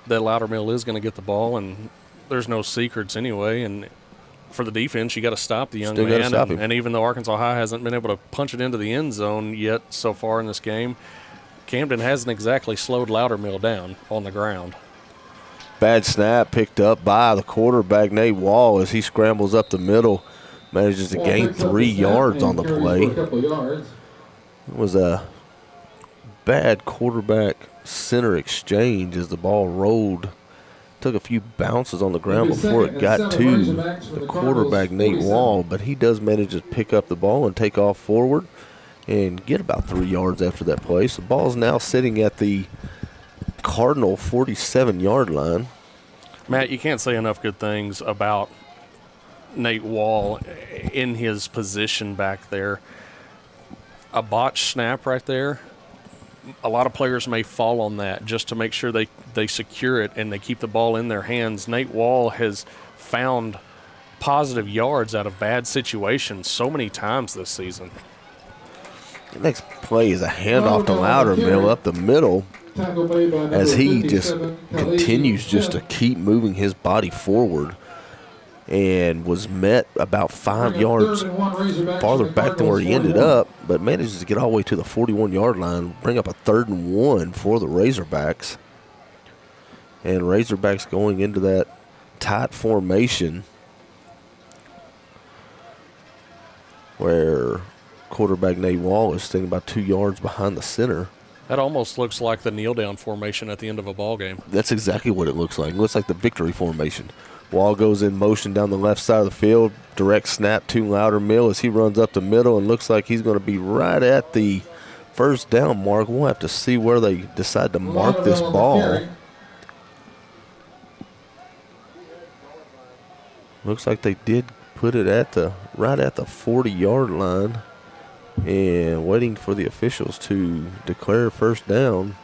that Loudermill is going to get the ball, and there's no secrets anyway. And for the defense, you got to stop the young Still gotta man. stop him. And even though Arkansas High hasn't been able to punch it into the end zone yet so far in this game, Camden hasn't exactly slowed Loudermill down on the ground. Bad snap picked up by the quarterback, Nate Wall, as he scrambles up the middle, manages to gain 3 yards on the play. It was a bad quarterback center exchange as the ball rolled. Took a few bounces on the ground before it got to the quarterback, Nate Wall, but he does manage to pick up the ball and take off forward and get about 3 yards after that play. So the ball is now sitting at the Cardinal 47-yard line. Matt, you can't say enough good things about Nate Wall in his position back there. A botched snap right there. A lot of players may fall on that just to make sure they secure it and they keep the ball in their hands. Nate Wall has found positive yards out of bad situations so many times this season. The next play is a handoff to Loudermill up the middle as he just continues just to keep moving his body forward and was met about 5 yards farther back than where he ended up, but manages to get all the way to the 41-yard line, bring up a 3rd and 1 for the Razorbacks. And Razorbacks going into that tight formation where quarterback Nate Wall is sitting about 2 yards behind the center. That almost looks like the kneel-down formation at the end of a ball game. That's exactly what it looks like. It looks like the victory formation. Wall goes in motion down the left side of the field. Direct snap to Loudermill as he runs up the middle and looks like he's going to be right at the first down mark. We'll have to see where they decide to mark this ball. Looks like they did put it at the right at the 40-yard line and waiting for the officials to declare first down.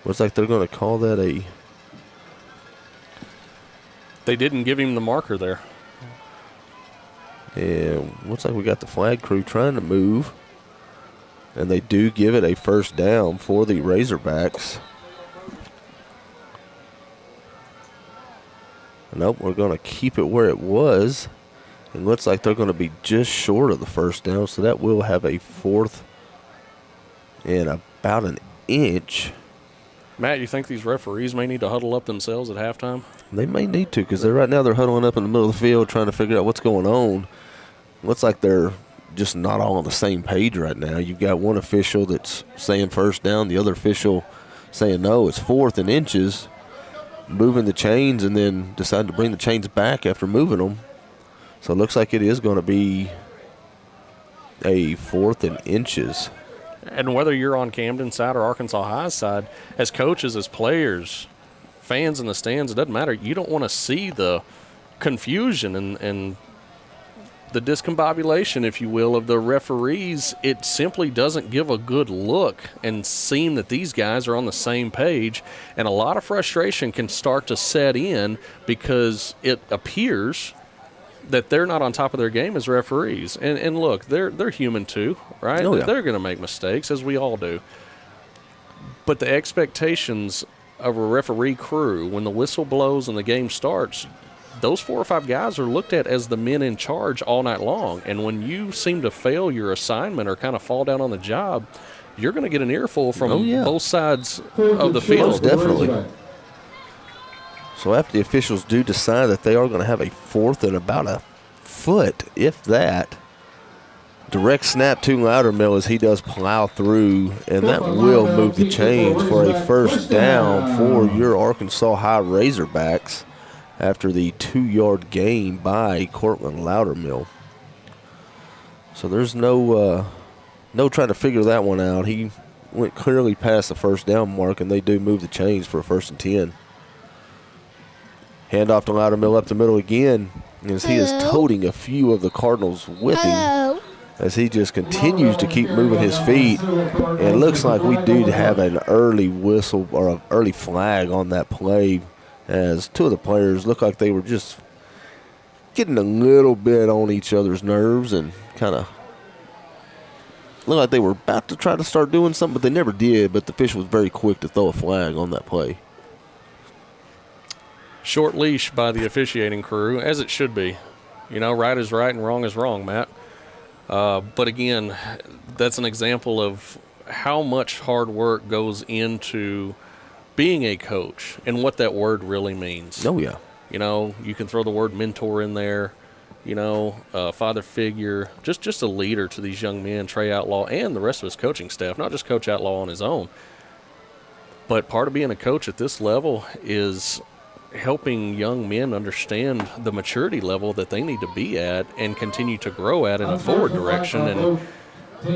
Looks like they're going to call that a... They didn't give him the marker there. And looks like we got the flag crew trying to move. And they do give it a first down for the Razorbacks. Nope, we're going to keep it where it was. It looks like they're going to be just short of the first down, so that will have a 4th and about an inch. Matt, you think these referees may need to huddle up themselves at halftime? They may need to, because right now they're huddling up in the middle of the field trying to figure out what's going on. Looks like they're just not all on the same page right now. You've got one official that's saying first down, the other official saying no, it's 4th and inches, moving the chains and then deciding to bring the chains back after moving them. So it looks like it is going to be a 4th and inches. And whether you're on Camden side or Arkansas High side, as coaches, as players, fans in the stands, it doesn't matter. You don't want to see the confusion and the discombobulation, if you will, of the referees. It simply doesn't give a good look and seem that these guys are on the same page. And a lot of frustration can start to set in because it appears that they're not on top of their game as referees. And look, they're human too, right? Oh, yeah. They're going to make mistakes, as we all do. But the expectations of a referee crew, when the whistle blows and the game starts, those 4 or 5 guys are looked at as the men in charge all night long. And when you seem to fail your assignment or kind of fall down on the job, you're going to get an earful from both sides of the field. Definitely. So after the officials do decide that they are going to have a 4th and about a foot, if that, direct snap to Loudermill as he does plow through, and that will move the chains for a first down for your Arkansas High Razorbacks after the 2-yard gain by Cortland Loudermill. So there's no trying to figure that one out. He went clearly past the first down mark, and they do move the chains for a 1st and 10. Handoff to Loudermill up the middle again, as he is toting a few of the Cardinals with him, as he just continues to keep moving his feet. And it looks like we do have an early whistle or an early flag on that play, as two of the players look like they were just getting a little bit on each other's nerves and kind of looked like they were about to try to start doing something, but they never did. But the official was very quick to throw a flag on that play. Short leash by the officiating crew, as it should be. You know, right is right and wrong is wrong, Matt. But again, that's an example of how much hard work goes into being a coach and what that word really means. Oh, yeah. You know, you can throw the word mentor in there, you know, father figure, just a leader to these young men, Trey Outlaw, and the rest of his coaching staff, not just Coach Outlaw on his own. But part of being a coach at this level is helping young men understand the maturity level that they need to be at and continue to grow at in a forward direction and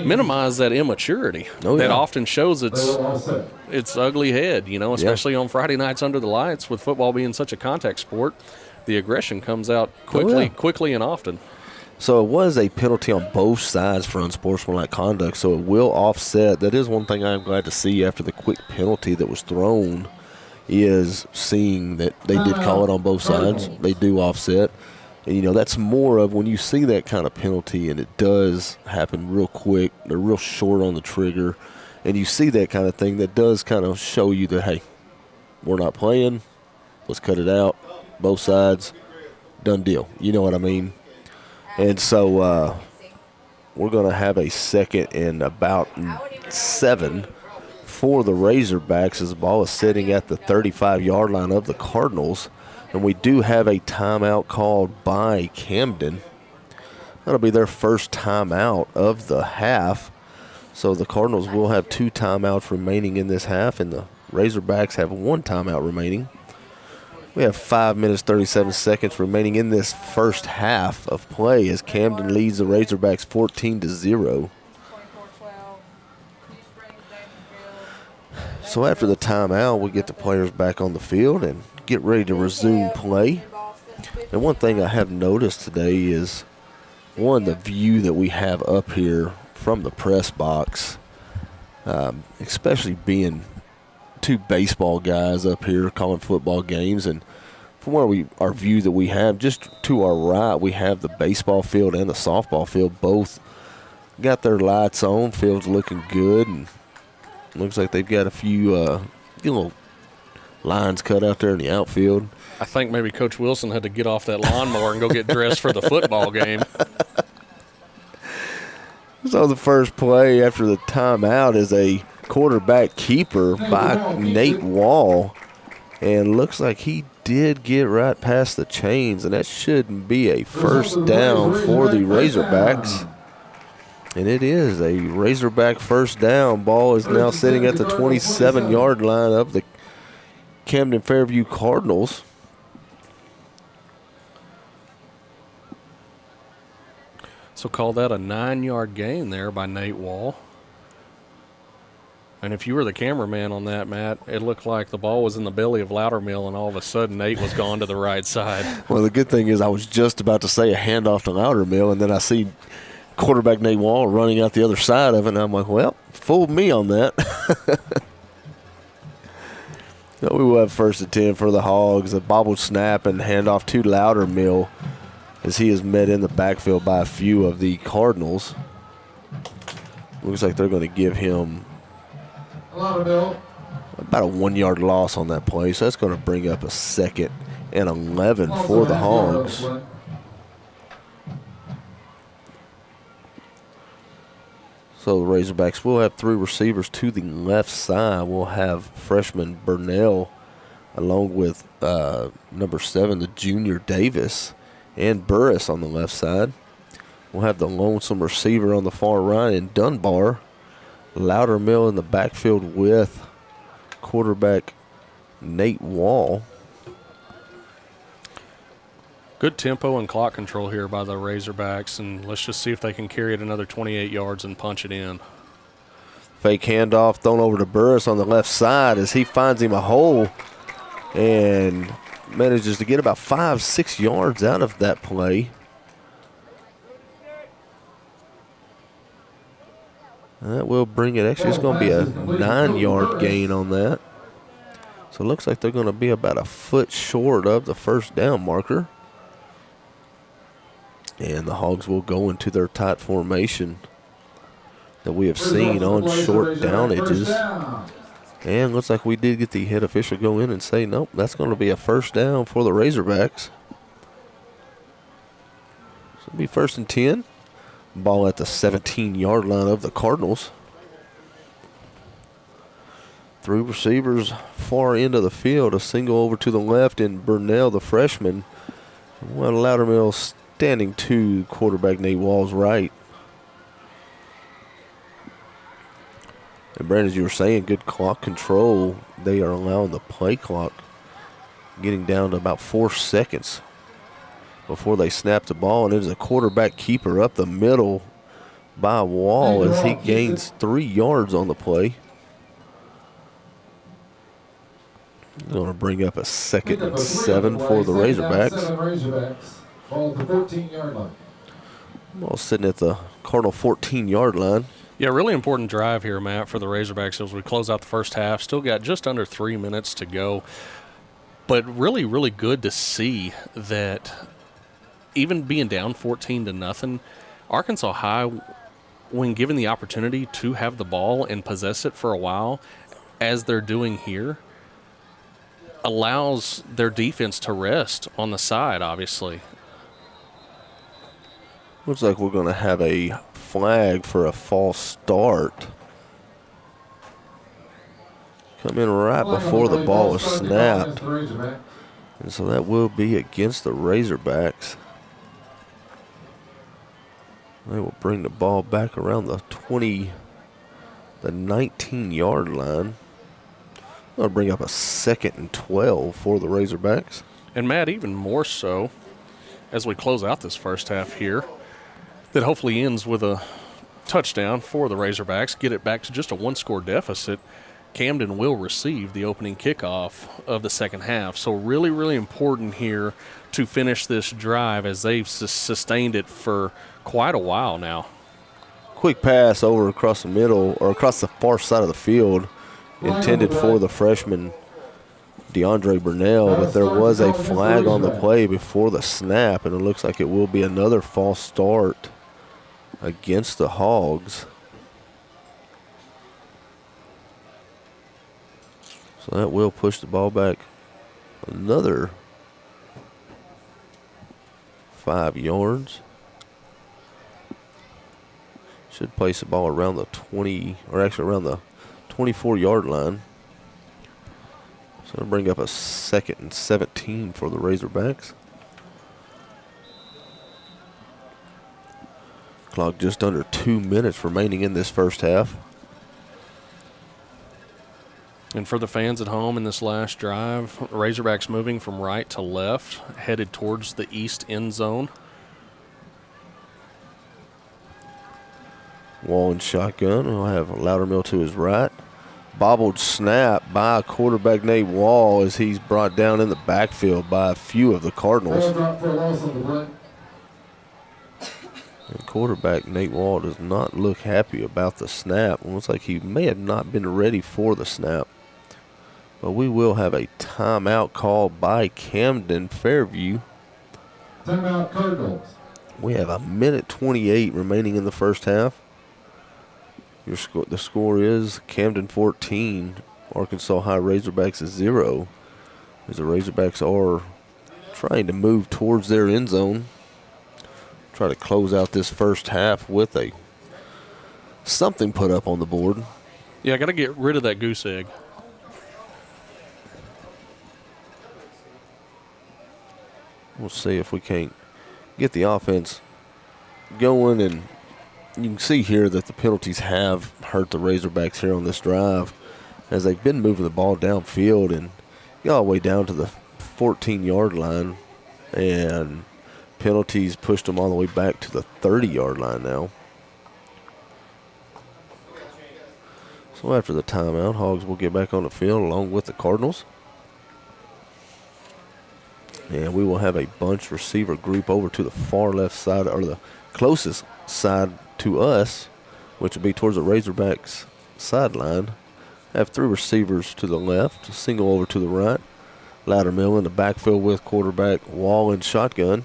minimize that immaturity that often shows its ugly head, you know, especially on Friday nights under the lights with football being such a contact sport. The aggression comes out quickly and often. So it was a penalty on both sides for unsportsmanlike conduct, so it will offset. That is one thing I'm glad to see after the quick penalty that was thrown, is seeing that they did call it on both sides. They do offset. And, you know, that's more of when you see that kind of penalty and it does happen real quick, they're real short on the trigger, and you see that kind of thing, that does kind of show you that, hey, we're not playing, let's cut it out, both sides, done deal. You know what I mean? And so we're going to have a second and about 7 for the Razorbacks, as the ball is sitting at the 35-yard line of the Cardinals. And we do have a timeout called by Camden. That'll be their first timeout of the half. So the Cardinals will have 2 timeouts remaining in this half, and the Razorbacks have 1 timeout remaining. We have 5 minutes, 37 seconds remaining in this first half of play as Camden leads the Razorbacks 14-0. So after the timeout, we get the players back on the field and get ready to resume play. And one thing I have noticed today is, one, the view that we have up here from the press box, especially being 2 baseball guys up here calling football games, and from where our view that we have, just to our right, we have the baseball field and the softball field both got their lights on. Field's looking good, and looks like they've got a few little lines cut out there in the outfield. I think maybe Coach Wilson had to get off that lawnmower and go get dressed for the football game. So the first play after the timeout is a quarterback keeper by Nate Wall, and looks like he did get right past the chains, and that shouldn't be a first down for the Razorbacks. And it is a Razorback first down. Ball is now sitting at the 27-yard line of the Camden-Fairview Cardinals. So call that a 9-yard gain there by Nate Wall. And if you were the cameraman on that, Matt, it looked like the ball was in the belly of Loudermill, and all of a sudden Nate was gone to the right side. Well, the good thing is I was just about to say a handoff to Loudermill, and then I see quarterback Nate Wall running out the other side of it, and I'm like, well, fooled me on that. So we will have first and 10 for the Hogs. A bobbled snap and handoff to Loudermill as he is met in the backfield by a few of the Cardinals. Looks like they're going to give him about a 1-yard loss on that play, so that's going to bring up a 2nd and 11 for the Hogs. So the Razorbacks will have 3 receivers to the left side. We'll have freshman Burnell along with number 7, the junior Davis, and Burris on the left side. We'll have the lonesome receiver on the far right in Dunbar. Loudermill in the backfield with quarterback Nate Wall. Good tempo and clock control here by the Razorbacks, and let's just see if they can carry it another 28 yards and punch it in. Fake handoff thrown over to Burris on the left side as he finds him a hole and manages to get about 5-6 yards out of that play. That will bring it. Actually, it's going to be a 9-yard gain on that. So it looks like they're going to be about a foot short of the first down marker. And the Hogs will go into their tight formation that we have seen on short downages. And looks like we did get the head official go in and say, nope, that's going to be a first down for the Razorbacks. So it'll be 1st and 10. Ball at the 17-yard line of the Cardinals. 3 receivers far into the field. A single over to the left in Burnell, the freshman. While Loudermill standing to quarterback Nate Wall's right. And Brandon, as you were saying, good clock control. They are allowing the play clock getting down to about 4 seconds before they snap the ball. And it is a quarterback keeper up the middle by Wall as he gains 3 yards on the play. Going to bring up a 2nd and 7 for the Razorbacks. Ball at the 14-yard line. Ball sitting at the Cardinal 14-yard line. Yeah, really important drive here, Matt, for the Razorbacks as we close out the first half. Still got just under 3 minutes to go. But really, really good to see that even being down 14-0, Arkansas High, when given the opportunity to have the ball and possess it for a while, as they're doing here, allows their defense to rest on the side, obviously. Looks like we're going to have a flag for a false start. Come in right before the ball was snapped. And so that will be against the Razorbacks. They will bring the ball back around the 19-yard line. I'll bring up a 2nd and 12 for the Razorbacks. And Matt, even more so, as we close out this first half here, that hopefully ends with a touchdown for the Razorbacks, get it back to just a 1-score deficit. Camden will receive the opening kickoff of the second half. So really, really important here to finish this drive as they've sustained it for quite a while now. Quick pass over across the middle, or across the far side of the field, intended for the freshman DeAndre Burnell, but there was a flag on the play before the snap, and it looks like it will be another false start against the Hogs. So that will push the ball back another 5 yards. Should place the ball around the 20, or actually around the 24-yard line. So it'll bring up a 2nd and 17 for the Razorbacks. Clock just under 2 minutes remaining in this first half. And for the fans at home in this last drive, Razorbacks moving from right to left, headed towards the east end zone. Wall and shotgun. We'll have Loudermill to his right. Bobbled snap by quarterback Nate Wall as he's brought down in the backfield by a few of the Cardinals. And quarterback Nate Wall does not look happy about the snap. It looks like he may have not been ready for the snap. But we will have a timeout called by Camden-Fairview. Timeout Cardinals. We have 1:28 remaining in the first half. The score is Camden 14, Arkansas High Razorbacks 0. As the Razorbacks are trying to move towards their end zone. Try to close out this first half with something put up on the board. Yeah, I got to get rid of that goose egg. We'll see if we can't get the offense going, and you can see here that the penalties have hurt the Razorbacks here on this drive as they've been moving the ball downfield and got all the way down to the 14-yard line, and penalties pushed them all the way back to the 30-yard line now. So after the timeout, Hogs will get back on the field along with the Cardinals. And we will have a bunch receiver group over to the far left side, or the closest side to us, which will be towards the Razorbacks sideline. Have 3 receivers to the left, a single over to the right. Loudermill in the backfield with quarterback Wall and shotgun.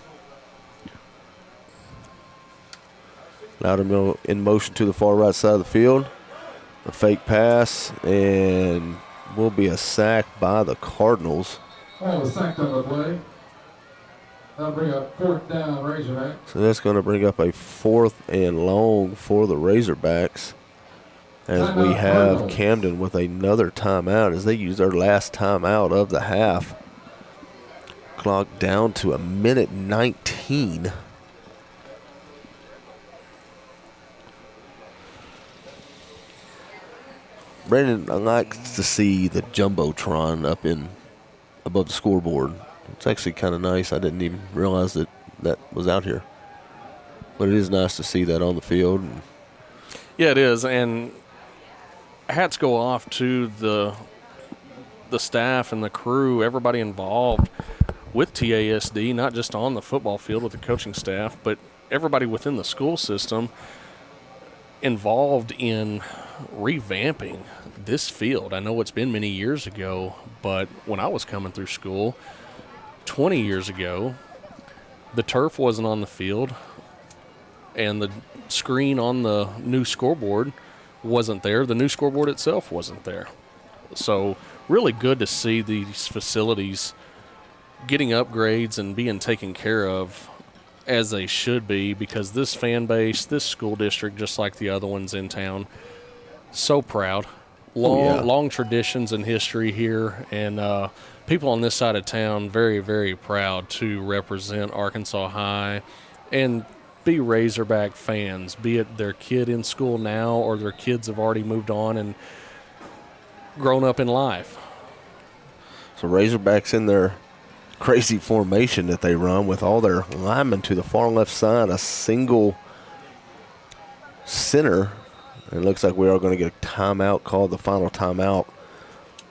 Loudermill in motion to the far right side of the field. A fake pass, and will be a sack by the Cardinals. All was sacked on the play. That'll bring up 4th down Razorbacks. So that's going to bring up a 4th and long for the Razorbacks, as we have Camden with another timeout as they use their last timeout of the half. Clock down to 1:19. Brandon, I like to see the Jumbotron up in above the scoreboard. It's actually kind of nice. I didn't even realize that that was out here. But it is nice to see that on the field. Yeah, it is. And hats go off to the staff and the crew, everybody involved with TASD, not just on the football field with the coaching staff, but everybody within the school system involved in revamping this field. I know it's been many years ago, but when I was coming through school 20 years ago, the turf wasn't on the field and the screen on the new scoreboard wasn't there. The new scoreboard itself wasn't there. So really good to see these facilities getting upgrades and being taken care of as they should be, because this fan base, this school district, just like the other ones in town, so proud. Long traditions and history here, and people on this side of town very, very proud to represent Arkansas High and be Razorback fans, be it their kid in school now or their kids have already moved on and grown up in life. So Razorbacks in their crazy formation that they run with all their linemen to the far left side, a single center. It looks like we are going to get a timeout called, the final timeout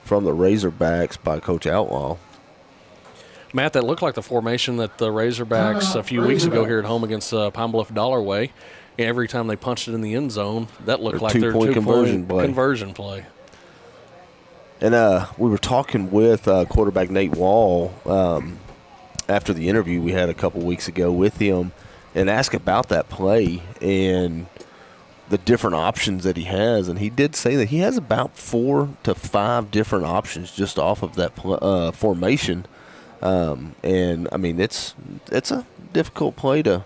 from the Razorbacks by Coach Outlaw. Matt, that looked like the formation that the Razorbacks a few weeks ago here at home against Pine Bluff Dollarway. Every time they punched it in the end zone, that looked like their two-point conversion play. And we were talking with quarterback Nate Wall after the interview we had a couple weeks ago with him, and asked about that play and the different options that he has. And he did say that he has about 4 to 5 different options just off of that formation. And, I mean, it's a difficult play to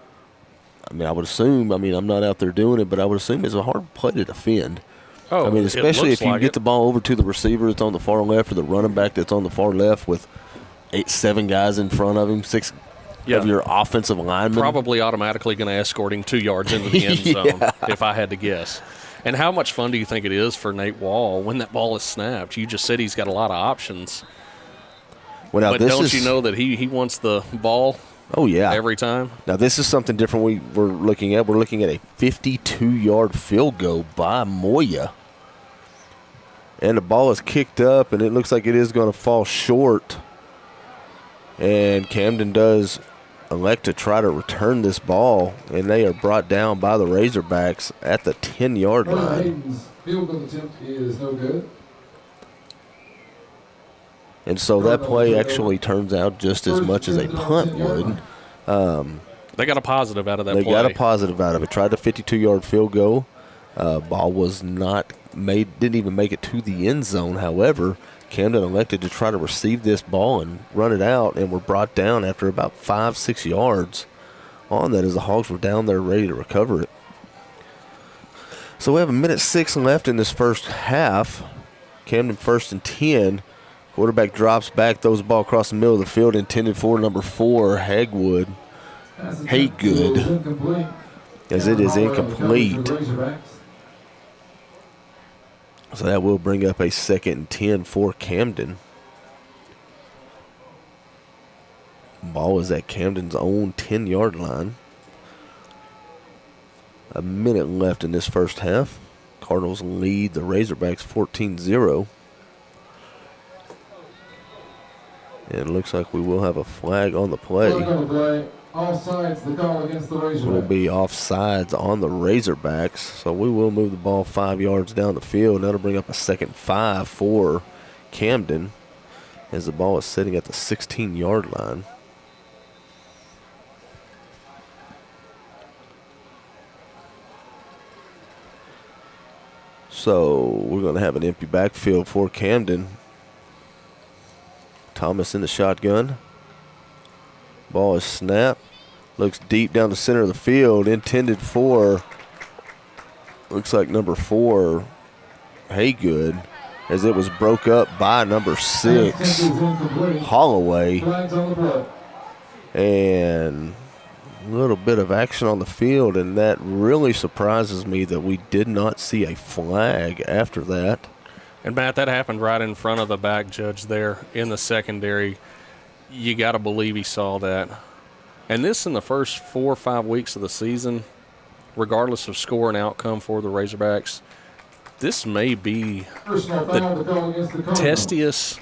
– I mean, I would assume – I mean, I'm not out there doing it, but I would assume it's a hard play to defend. Oh, I mean, especially if you get the ball over to the receiver that's on the far left or the running back that's on the far left with 7 guys in front of him, 6 of your offensive linemen. Probably automatically going to escort him 2 yards into the end zone, if I had to guess. And how much fun do you think it is for Nate Wall when that ball is snapped? You just said he's got a lot of options. Well, now but don't you know that he wants the ball? Oh, yeah. Every time? Now, this is something different we're looking at. We're looking at a 52-yard field goal by Moya. And the ball is kicked up, and it looks like it is going to fall short. And Camden does elect to try to return this ball, and they are brought down by the Razorbacks at the 10-yard line. Hayden's field goal attempt is no good. And so that play actually turns out just as much as a punt would. They got a positive out of that play. They got a positive out of it. Tried a 52-yard field goal. Ball was not made, didn't even make it to the end zone. However, Camden elected to try to receive this ball and run it out, and were brought down after about 5-6 yards on that as the Hogs were down there ready to recover it. So we have 1:06 left in this first half. Camden 1st and 10. Quarterback drops back, throws the ball across the middle of the field, intended for number 4, Haygood, as it is incomplete. So that will bring up a 2nd and 10 for Camden. Ball is at Camden's own 10-yard line. A minute left in this first half. Cardinals lead the Razorbacks 14-0. And it looks like we will have a flag on the play. Flag on the play. All sides the call against the Razorbacks. Will be offsides on the Razorbacks. So we will move the ball 5 yards down the field. That'll bring up a 2nd 5 for Camden as the ball is sitting at the 16-yard line. So we're going to have an empty backfield for Camden. Thomas in the shotgun. Ball is snapped. Looks deep down the center of the field. Intended for, looks like number 4, Haygood, as it was broke up by number 6, Holloway. And a little bit of action on the field, and that really surprises me that we did not see a flag after that. And, Matt, that happened right in front of the back judge there in the secondary. You got to believe he saw that. And this in the first 4 or 5 weeks of the season, regardless of score and outcome for the Razorbacks, this may be the testiest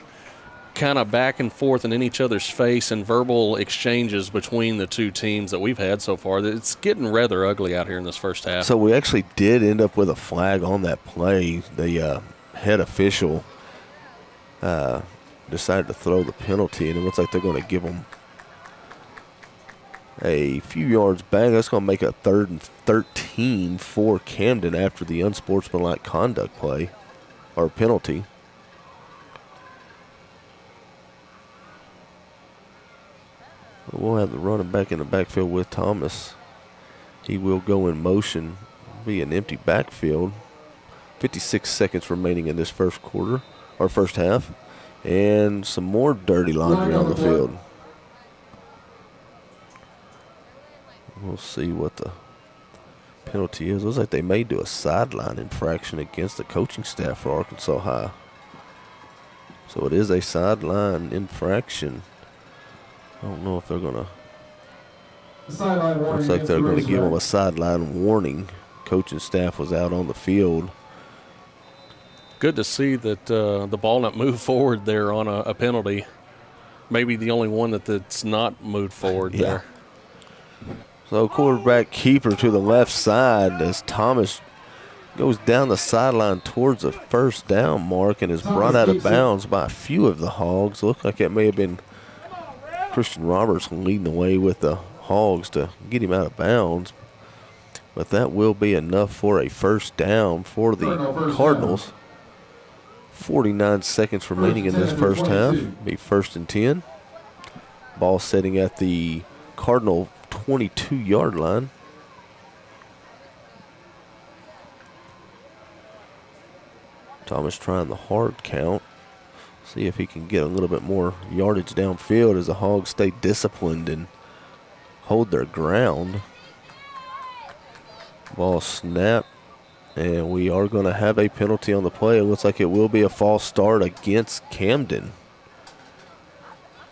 kind of back and forth and in each other's face and verbal exchanges between the two teams that we've had so far. It's getting rather ugly out here in this first half. So we actually did end up with a flag on that play. The head official decided to throw the penalty, and it looks like they're going to give them a few yards back. That's going to make a 3rd and 13 for Camden after the unsportsmanlike conduct play or penalty. We'll have the running back in the backfield with Thomas. He will go in motion. Be an empty backfield. 56 seconds remaining in this first quarter or first half. And some more dirty laundry on the field. We'll see what the penalty is. Looks like they may do a sideline infraction against the coaching staff for Arkansas High. So it is a sideline infraction. I don't know if they're going to. Looks like they're going to give them a sideline warning. Coaching staff was out on the field. Good to see that the ball not moved forward there on a penalty. Maybe the only one that's not moved forward there. So quarterback keeper to the left side as Thomas goes down the sideline towards the first down mark and is brought out of bounds by a few of the Hogs. Looked like it may have been Christian Roberts leading the way with the Hogs to get him out of bounds. But that will be enough for a first down for the Cardinals. 49 seconds remaining in this first half. Be 1st and 10. Ball sitting at the Cardinal 22-yard line. Thomas trying the hard count. See if he can get a little bit more yardage downfield as the Hogs stay disciplined and hold their ground. Ball snapped, and we are going to have a penalty on the play. It looks like it will be a false start against Camden.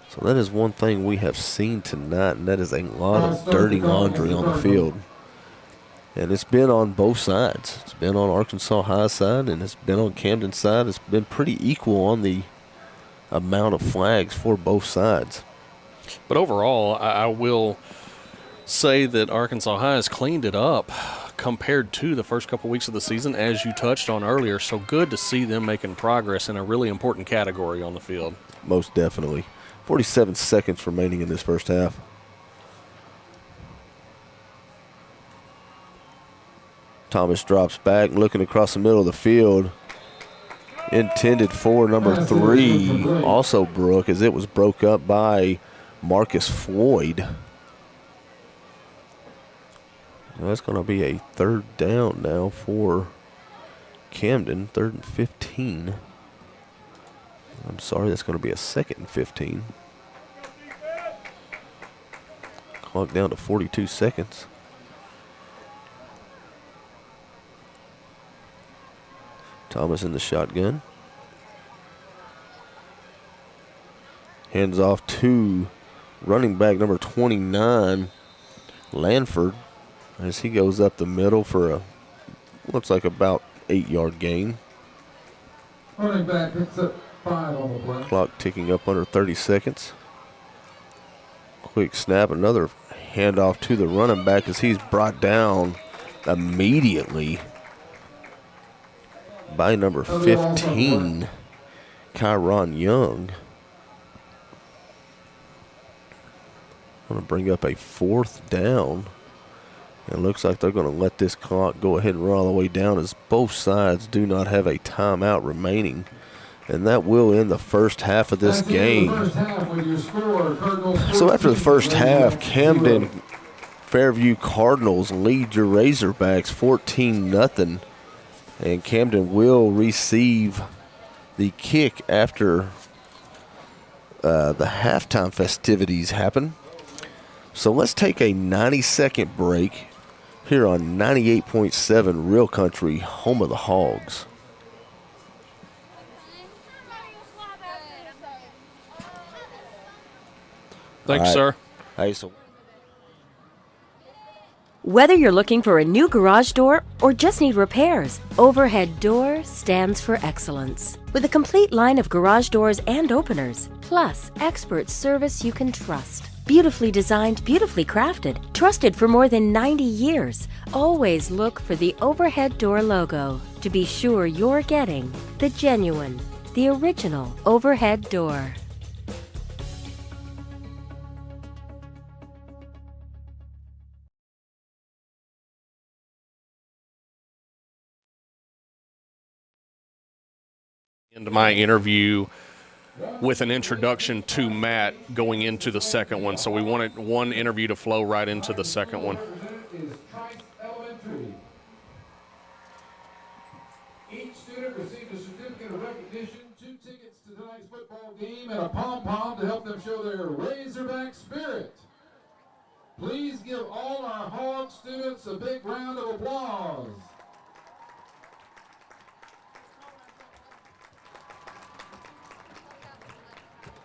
So that is one thing we have seen tonight, and that is a lot of dirty laundry on the field. And it's been on both sides. It's been on Arkansas High side, and it's been on Camden side. It's been pretty equal on the amount of flags for both sides. But overall, I will say that Arkansas High has cleaned it up compared to the first couple weeks of the season, as you touched on earlier. So good to see them making progress in a really important category on the field. Most definitely. 47 seconds remaining in this first half. Thomas drops back, looking across the middle of the field. Intended for number 3, also Brooke, as it was broke up by Marcus Floyd. That's going to be a 3rd down now for Camden, 3rd and 15. I'm sorry, that's going to be a 2nd and 15. Clock down to 42 seconds. Thomas in the shotgun. Hands off to running back number 29, Lanford, as he goes up the middle for a, looks like about 8-yard gain. Running back picks up 5 on the play. Clock ticking up under 30 seconds. Quick snap, another handoff to the running back as he's brought down immediately by number 15, Kyron Young. Going to bring up a 4th down. It looks like they're going to let this clock go ahead and run all the way down as both sides do not have a timeout remaining. And that will end the first half of this game. So after the first half, Camden-Fairview Cardinals lead your Razorbacks 14-0. And Camden will receive the kick after the halftime festivities happen. So let's take a 90-second break here on 98.7 Real Country, home of the Hogs. Thanks, sir. Hey, so whether you're looking for a new garage door or just need repairs, Overhead Door stands for excellence. With a complete line of garage doors and openers, plus expert service you can trust. Beautifully designed, beautifully crafted, trusted for more than 90 years. Always look for the Overhead Door logo to be sure you're getting the genuine, the original Overhead Door. Into my interview with an introduction to Matt going into the second one. So we wanted one interview to flow right into the second one. Each student received a certificate of recognition, 2 tickets to tonight's football game, and a pom-pom to help them show their Razorback spirit. Please give all our Hog students a big round of applause.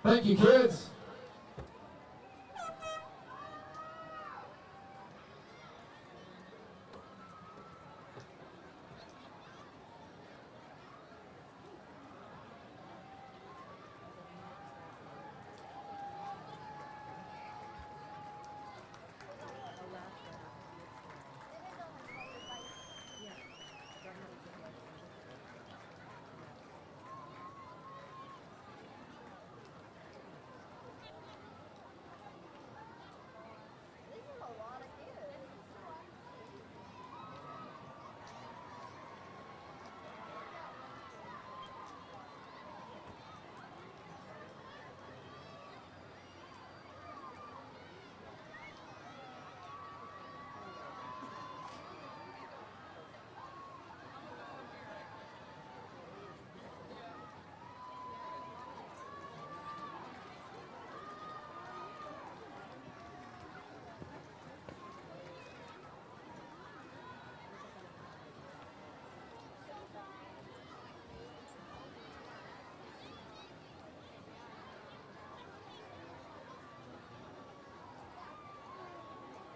Thank you, kids.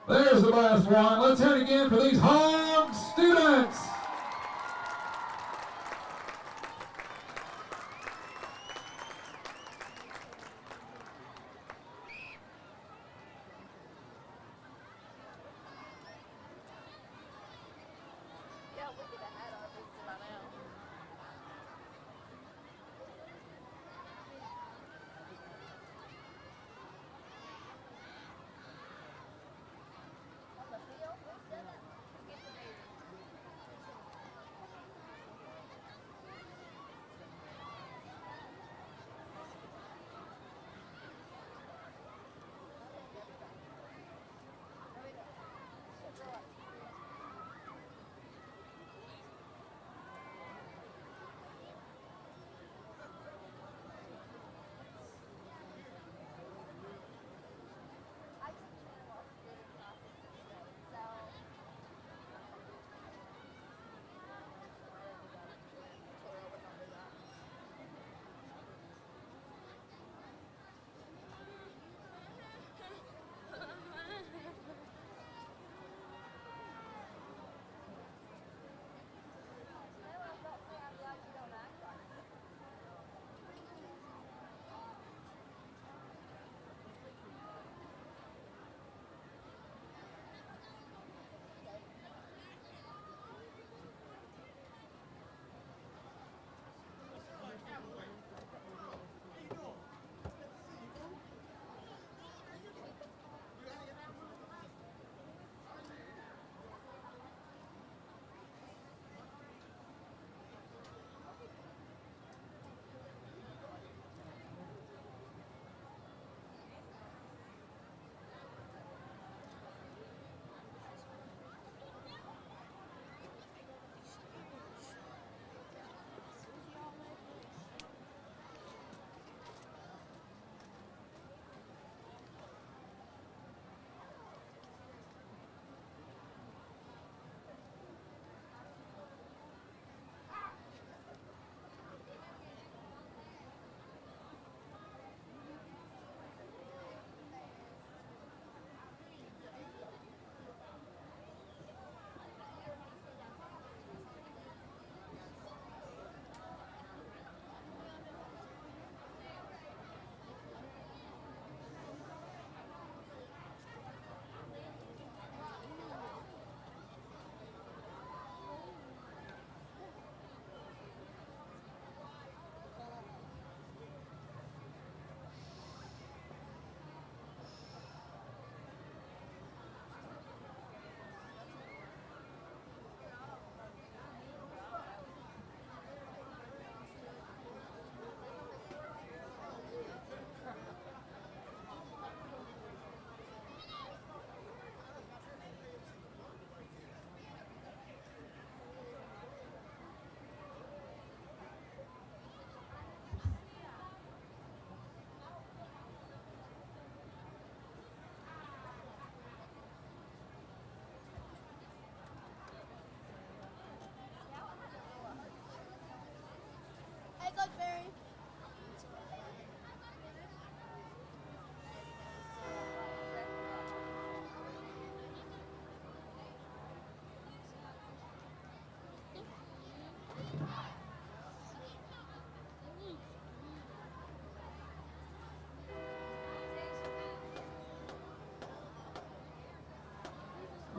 There's the last one. Let's hear it again for these Hog students.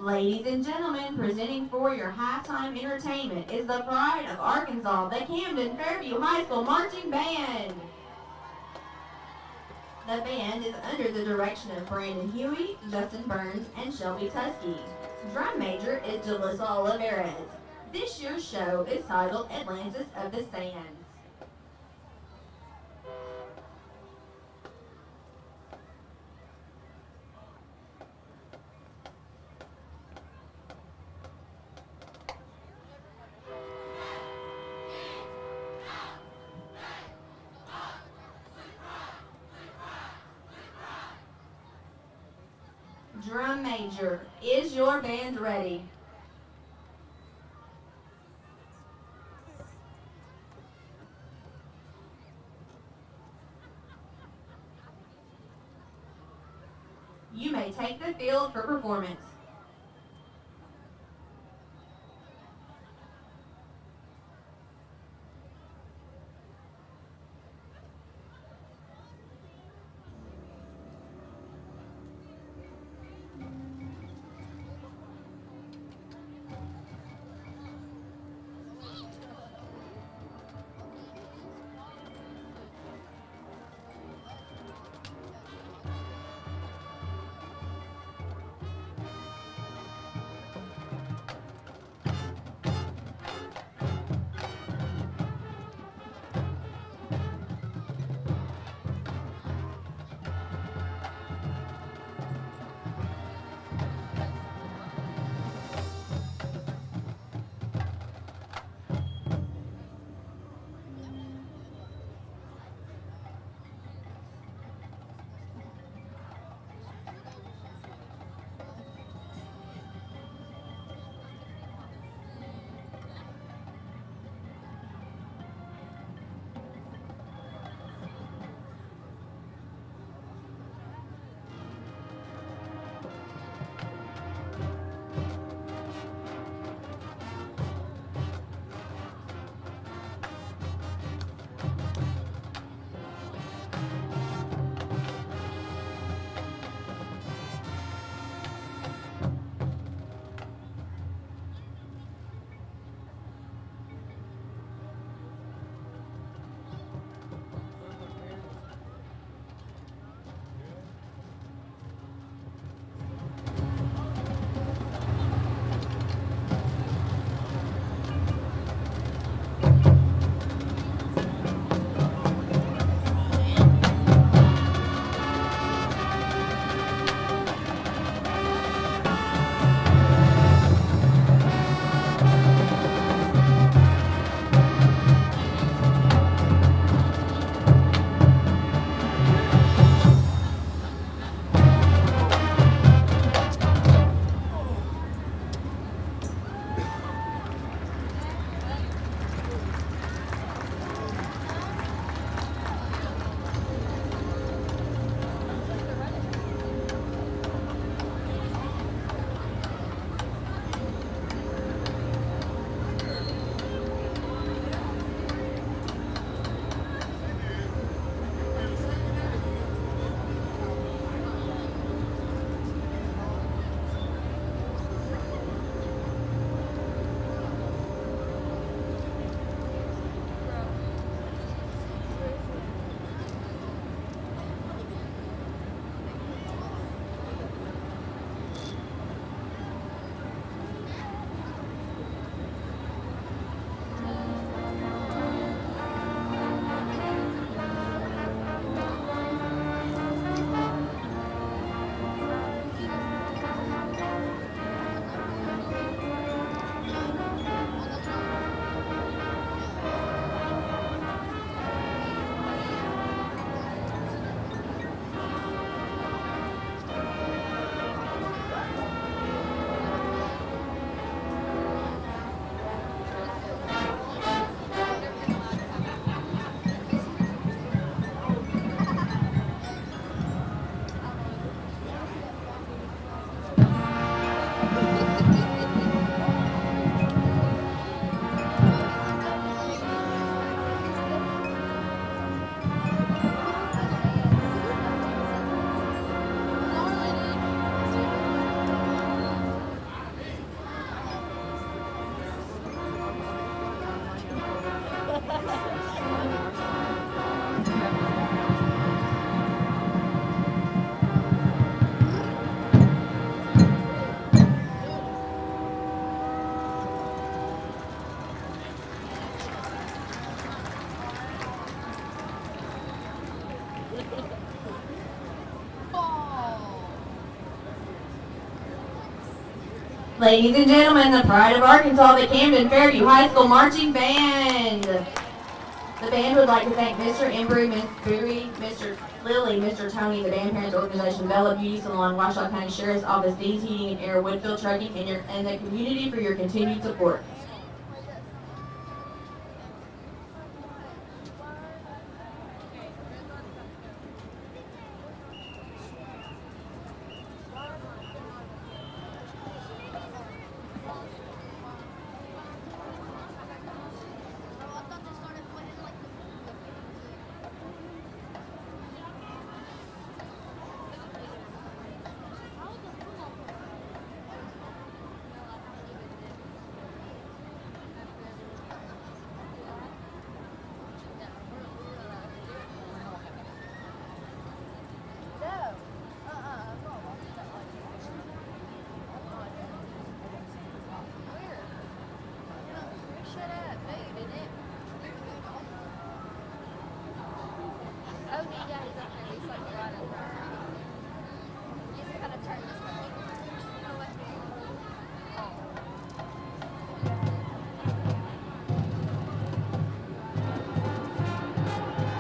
Ladies and gentlemen, presenting for your halftime entertainment is the pride of Arkansas, the Camden-Fairview High School Marching Band. The band is under the direction of Brandon Huey, Justin Burns, and Shelby Tusky. Drum major is Jalissa Olivares. This year's show is titled Atlantis of the Sands. Drum major, is your band ready? You may take the field for performance. Ladies and gentlemen, the pride of Arkansas, the Camden-Fairview High School Marching Band. The band would like to thank Mr. Embry, Ms. Bowie, Mr. Lily, Mr. Tony, the band parents organization, Bella Beauty Salon, Washoe County Sheriff's Office, Dean's Heating and Air, Woodfield Trucking, and the community for your continued support.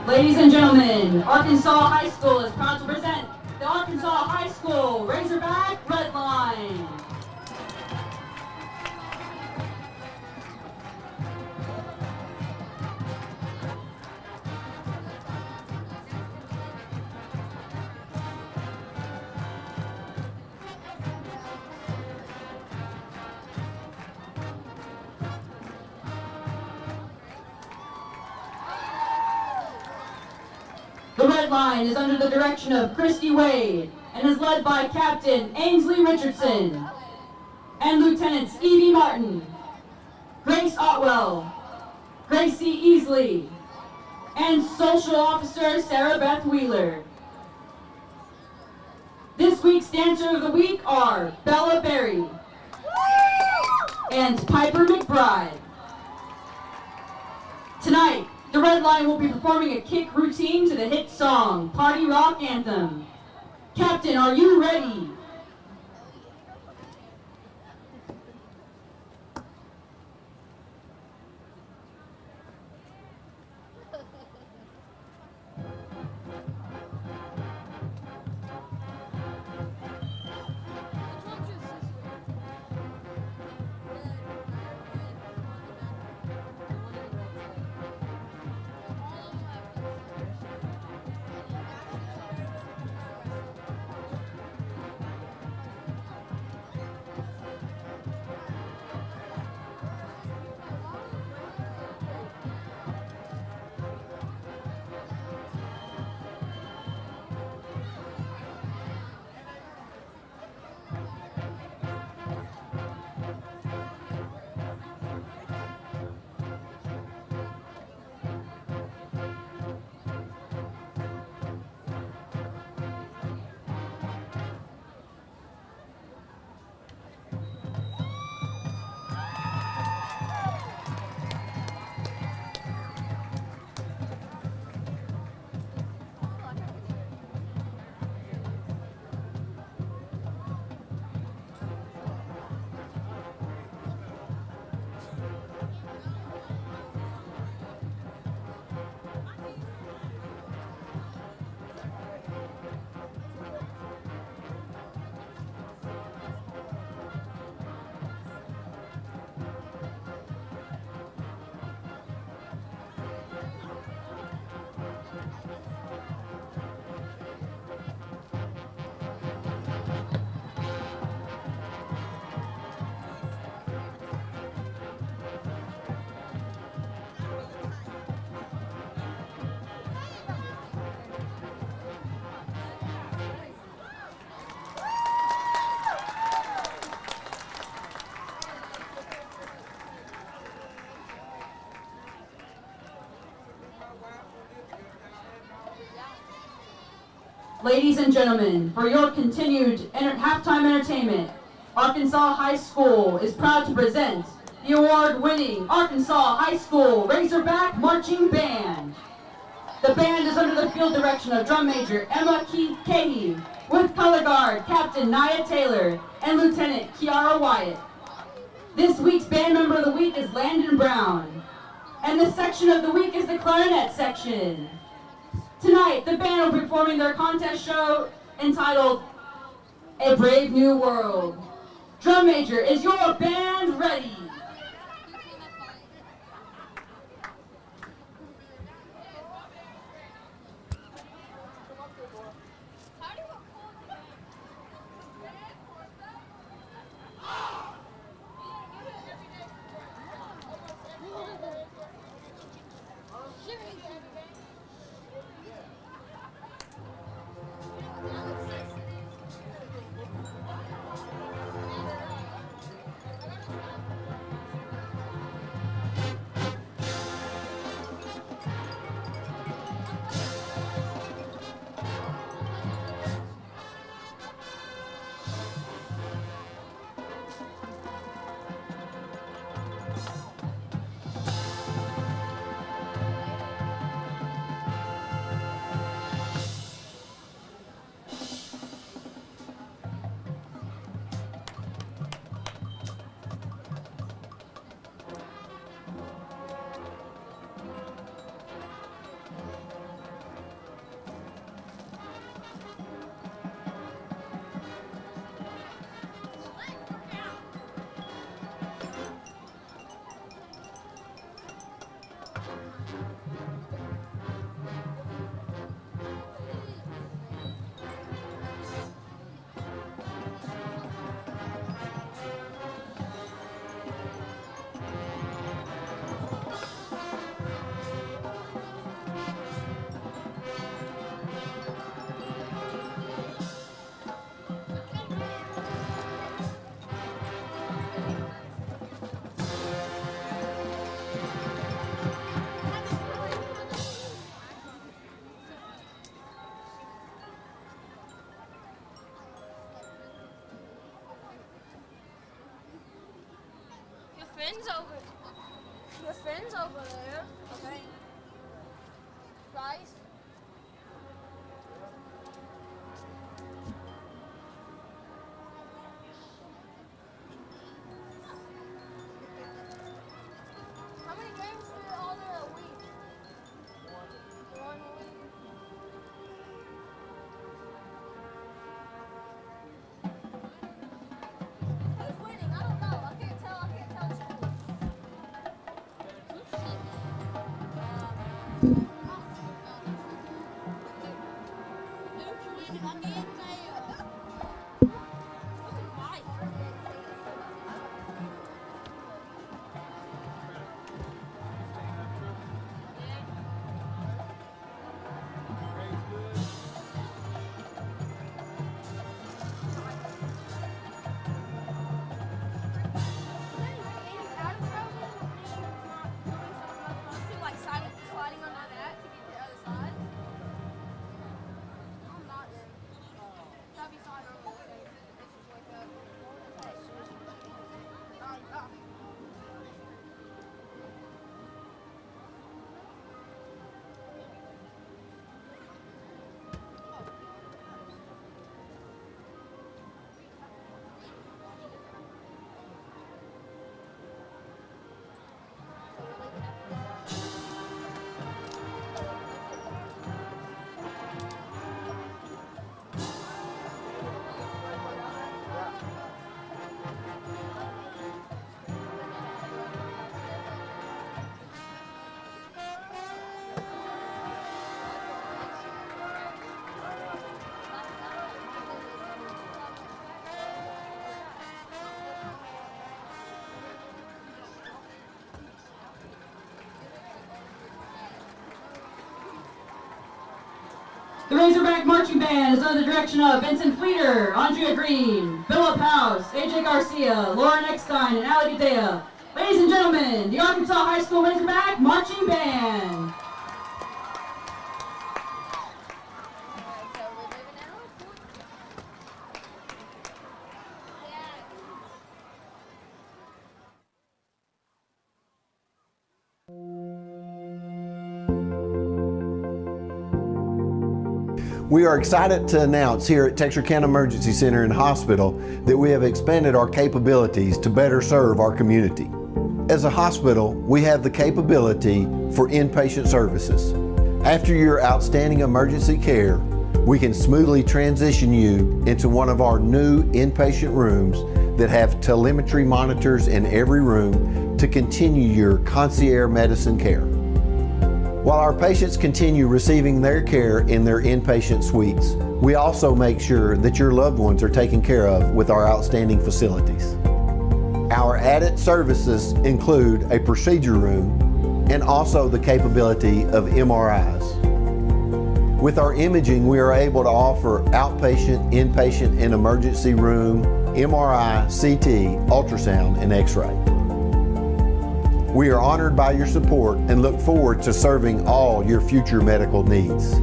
Ladies and gentlemen, Arkansas High School is proud to present the Arkansas High School Razorback Red Line. The Red Line is under the direction of Christy Wade and is led by Captain Ainsley Richardson and Lieutenants Evie Martin, Grace Otwell, Gracie Easley, and Social Officer Sarah Beth Wheeler. This week's Dancer of the Week are Bella Berry and Piper McBride. Tonight, the Red Line will be performing a kick routine to the hit song, Party Rock Anthem. Captain, are you ready? Ladies and gentlemen, for your continued halftime entertainment, Arkansas High School is proud to present the award-winning Arkansas High School Razorback Marching Band. The band is under the field direction of Drum Major Emma Cahey, with color guard Captain Nia Taylor and Lieutenant Kiara Wyatt. This week's band member of the week is Landon Brown. And this section of the week is the clarinet section. Tonight, the band will be performing their contest show entitled A Brave New World. Drum major, is your band ready? Your friend's over there. Okay. Rice. How many games are there a week? One week. Who's winning? I don't know. I can't tell. The Razorback Marching Band is under the direction of Vincent Fleeter, Andrea Green, Philip House, AJ Garcia, Lauren Eckstein, and Ali Gadea. Ladies and gentlemen, the Arkansas High School Razorback Marching Band. We are excited to announce here at Texarkana Emergency Center and Hospital that we have expanded our capabilities to better serve our community. As a hospital, we have the capability for inpatient services. After your outstanding emergency care, we can smoothly transition you into one of our new inpatient rooms that have telemetry monitors in every room to continue your concierge medicine care. While our patients continue receiving their care in their inpatient suites, we also make sure that your loved ones are taken care of with our outstanding facilities. Our added services include a procedure room and also the capability of MRIs. With our imaging, we are able to offer outpatient, inpatient, and emergency room, MRI, CT, ultrasound, and X-ray. We are honored by your support and look forward to serving all your future medical needs.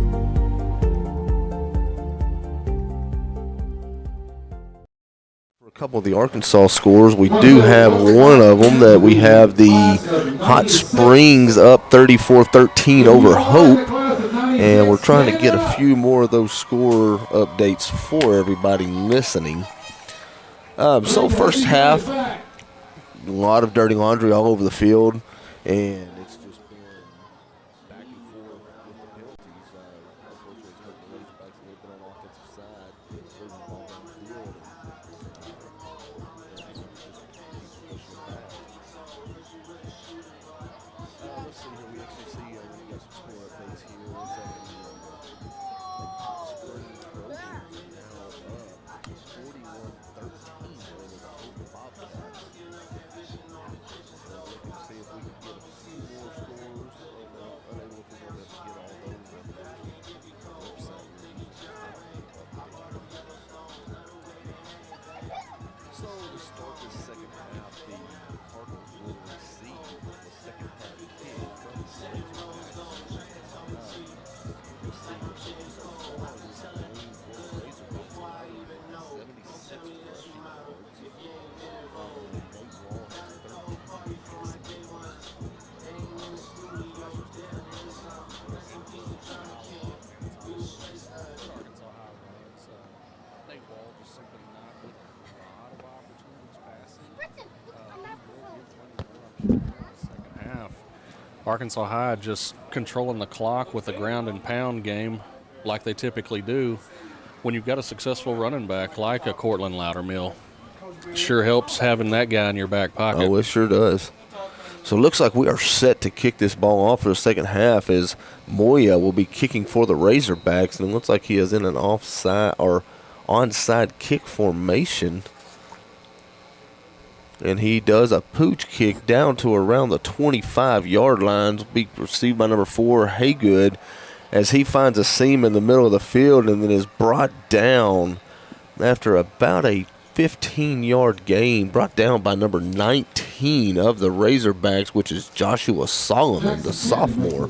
For a couple of the Arkansas scores, we do have one of them that we have the Hot Springs up 34-13 over Hope. And we're trying to get a few more of those score updates for everybody listening. So first half, a lot of dirty laundry all over the field, and it's just been back and forth with the penalties. Unfortunately, it's hurt the Razorbacks a little bit on the offensive side, moving the ball down the field. Let's see here. We actually see we got some score updates here. Looks like Spring Trojans are now up 41-13 over the Hope Bobcats. Looking to see if we can get a few more scores. Unable if we're going to get all those on the website. So to start this second half, the Cardinals will receive the second half kick from the Razorbacks. Receivers so far this game for the Razorbacks, 76 rushing yards. Nate Wall has 13 passing yards. Arkansas High runs. Nate Wall just simply not with a lot of opportunities passing. Second half. Arkansas High just controlling the clock with the ground and pound game like they typically do. When you've got a successful running back like a Cortland Loudermill, sure helps having that guy in your back pocket. Oh, it sure does. So it looks like we are set to kick this ball off for the second half as Moya will be kicking for the Razorbacks, and it looks like he is in an offside or onside kick formation. And he does a pooch kick down to around the 25-yard line. Will be received by number 4, Haygood, as he finds a seam in the middle of the field and then is brought down after about a 15-yard gain, brought down by number 19 of the Razorbacks, which is Joshua Solomon, the sophomore.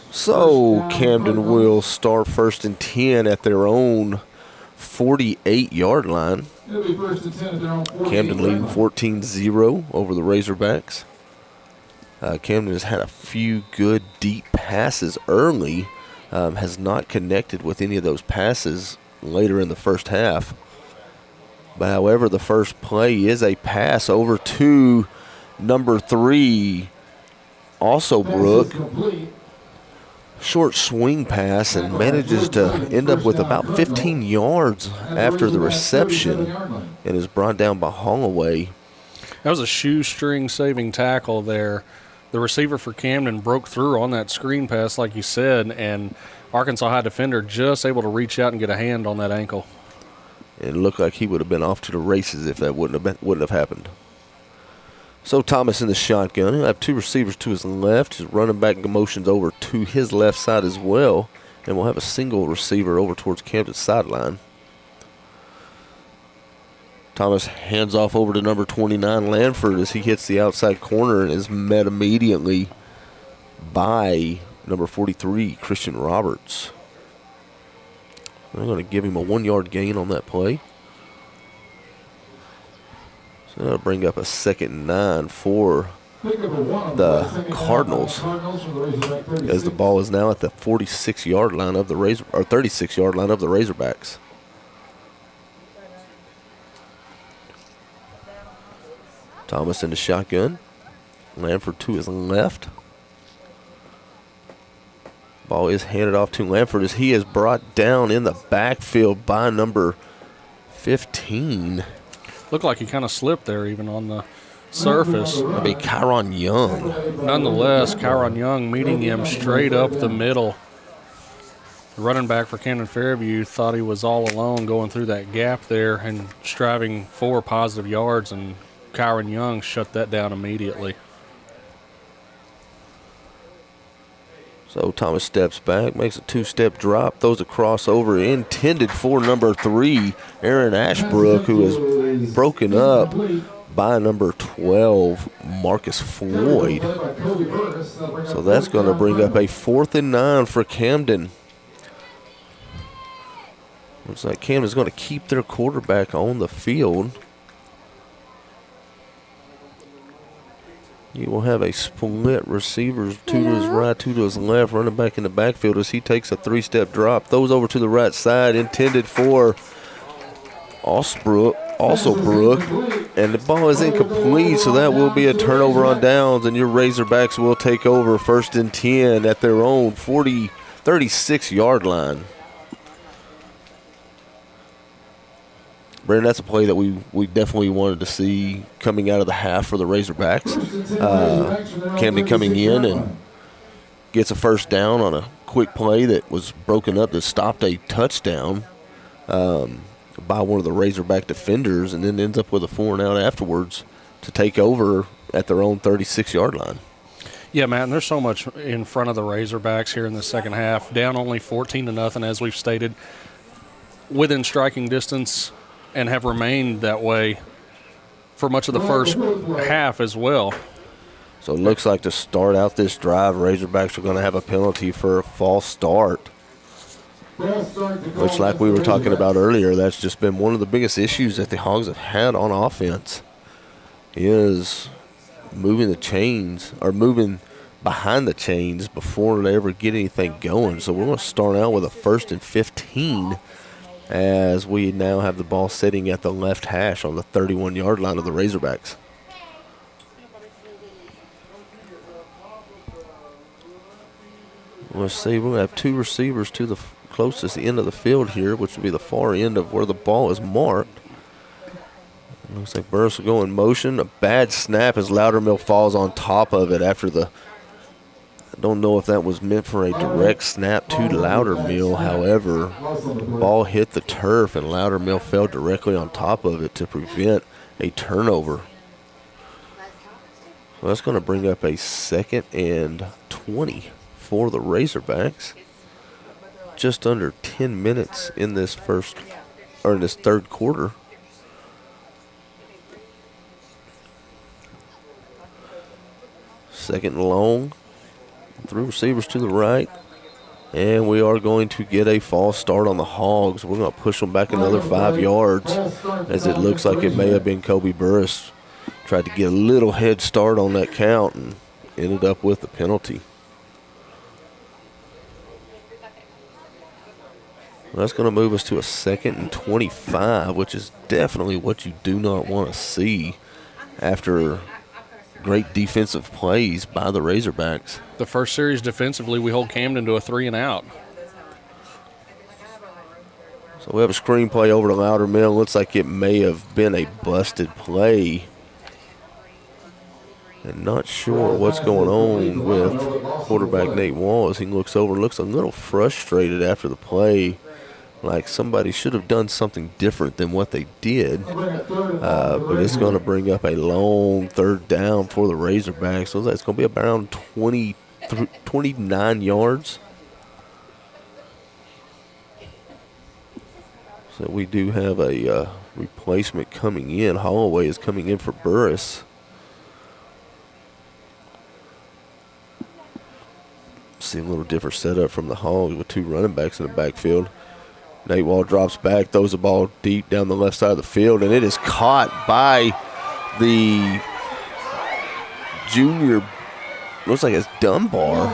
So Camden will start 1st and 10 at their own 48-yard line. Camden leading 14-0 over the Razorbacks. Camden has had a few good deep passes early, has not connected with any of those passes later in the first half. But however, the first play is a pass over to number 3, also Brooke. Short swing pass and manages to end up with about 15 yards after the reception and is brought down by Holloway. That was a shoestring saving tackle there. The receiver for Camden broke through on that screen pass, like you said, and Arkansas High defender just able to reach out and get a hand on that ankle. It looked like he would have been off to the races if that wouldn't have happened. So Thomas in the shotgun. He'll have 2 receivers to his left. His running back motions over to his left side as well. And we'll have a single receiver over towards Camden's sideline. Thomas hands off over to number 29, Lanford, as he hits the outside corner and is met immediately by number 43, Christian Roberts. They're going to give him a 1-yard gain on that play. So that'll bring up a 2nd and 9 for the Cardinals, as the ball is now at the 46-yard line of the 36-yard line of the Razorbacks. Thomas in the shotgun. Lanford to his left. Ball is handed off to Lanford as he is brought down in the backfield by number 15. Looked like he kind of slipped there even on the surface. That'd be Kyron Young. Nonetheless, Kyron Young meeting him straight up the middle. The running back for Camden-Fairview thought he was all alone going through that gap there and striving for positive yards, and Kyron Young shut that down immediately. So Thomas steps back, makes a two-step drop, throws a crossover intended for number 3, Aaron Ashbrook, who is broken up by number 12, Marcus Floyd. So that's going to bring up a 4th and 9 for Camden. Looks like Camden's going to keep their quarterback on the field. You will have a split receivers, 2 to his right, 2 to his left, running back in the backfield as he takes a 3-step drop. Throws over to the right side, intended for Osbrook, and the ball is incomplete, so that will be a turnover on downs, and your Razorbacks will take over 1st and 10 at their own 36-yard line. Brandon, that's a play that we definitely wanted to see coming out of the half for the Razorbacks. Camden coming in and gets a first down on a quick play that was broken up that stopped a touchdown by one of the Razorback defenders, and then ends up with a 4-and-out afterwards to take over at their own 36-yard line. Yeah, Matt, and there's so much in front of the Razorbacks here in the second half. Down only 14-0, as we've stated, within striking distance, and have remained that way for much of the first half as well. So it looks like to start out this drive, Razorbacks are going to have a penalty for a false start. Which, like we were talking about earlier, that's just been one of the biggest issues that the Hogs have had on offense, is moving the chains, or moving behind the chains before they ever get anything going. So we're going to start out with a 1st and 15 as we now have the ball sitting at the left hash on the 31-yard line of the Razorbacks. Let's see, we're going to have 2 receivers to the closest end of the field here, which would be the far end of where the ball is marked. Looks like Burris will go in motion. A bad snap as Loudermill falls on top of it after the, I don't know if that was meant for a direct snap to Loudermill. However, the ball hit the turf and Loudermill fell directly on top of it to prevent a turnover. So that's going to bring up a 2nd and 20 for the Razorbacks. Just under 10 minutes in this third quarter. Second and long. 3 receivers to the right. And we are going to get a false start on the Hogs. We're going to push them back another 5 yards, as it looks like it may have been Kobe Burris. Tried to get a little head start on that count and ended up with the penalty. Well, that's going to move us to a 2nd and 25, which is definitely what you do not want to see after great defensive plays by the Razorbacks. The first series defensively, we hold Camden to a 3-and-out. So we have a screen play over to Loudermill. Looks like it may have been a busted play. And not sure what's going on with quarterback Nate Walls. He looks over, looks a little frustrated after the play, like somebody should have done something different than what they did. But it's going to bring up a long 3rd down for the Razorbacks. So it's going to be around 29 yards. So we do have a replacement coming in. Holloway is coming in for Burris. See a little different setup from the Hogs with 2 running backs in the backfield. Nate Wall drops back, throws the ball deep down the left side of the field, and it is caught by the junior, looks like it's Dunbar.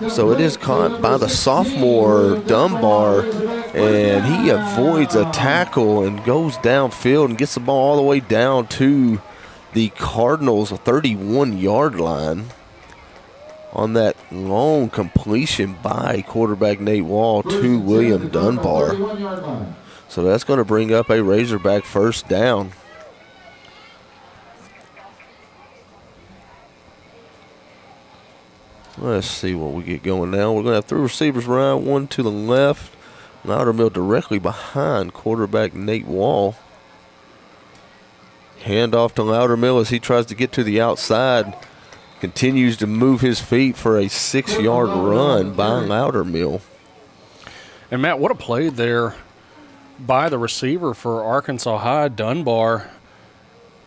So it is caught by the sophomore Dunbar, and he avoids a tackle and goes downfield and gets the ball all the way down to the Cardinals' 31-yard line on that long completion by quarterback Nate Wall to William Dunbar. So that's going to bring up a Razorback first down. Let's see what we get going now. We're going to have 3 receivers right, 1 to the left. Loudermill directly behind quarterback Nate Wall. Hand off to Loudermill as he tries to get to the outside. Continues to move his feet for a 6-yard run by Loudermill. And, Matt, what a play there by the receiver for Arkansas High, Dunbar.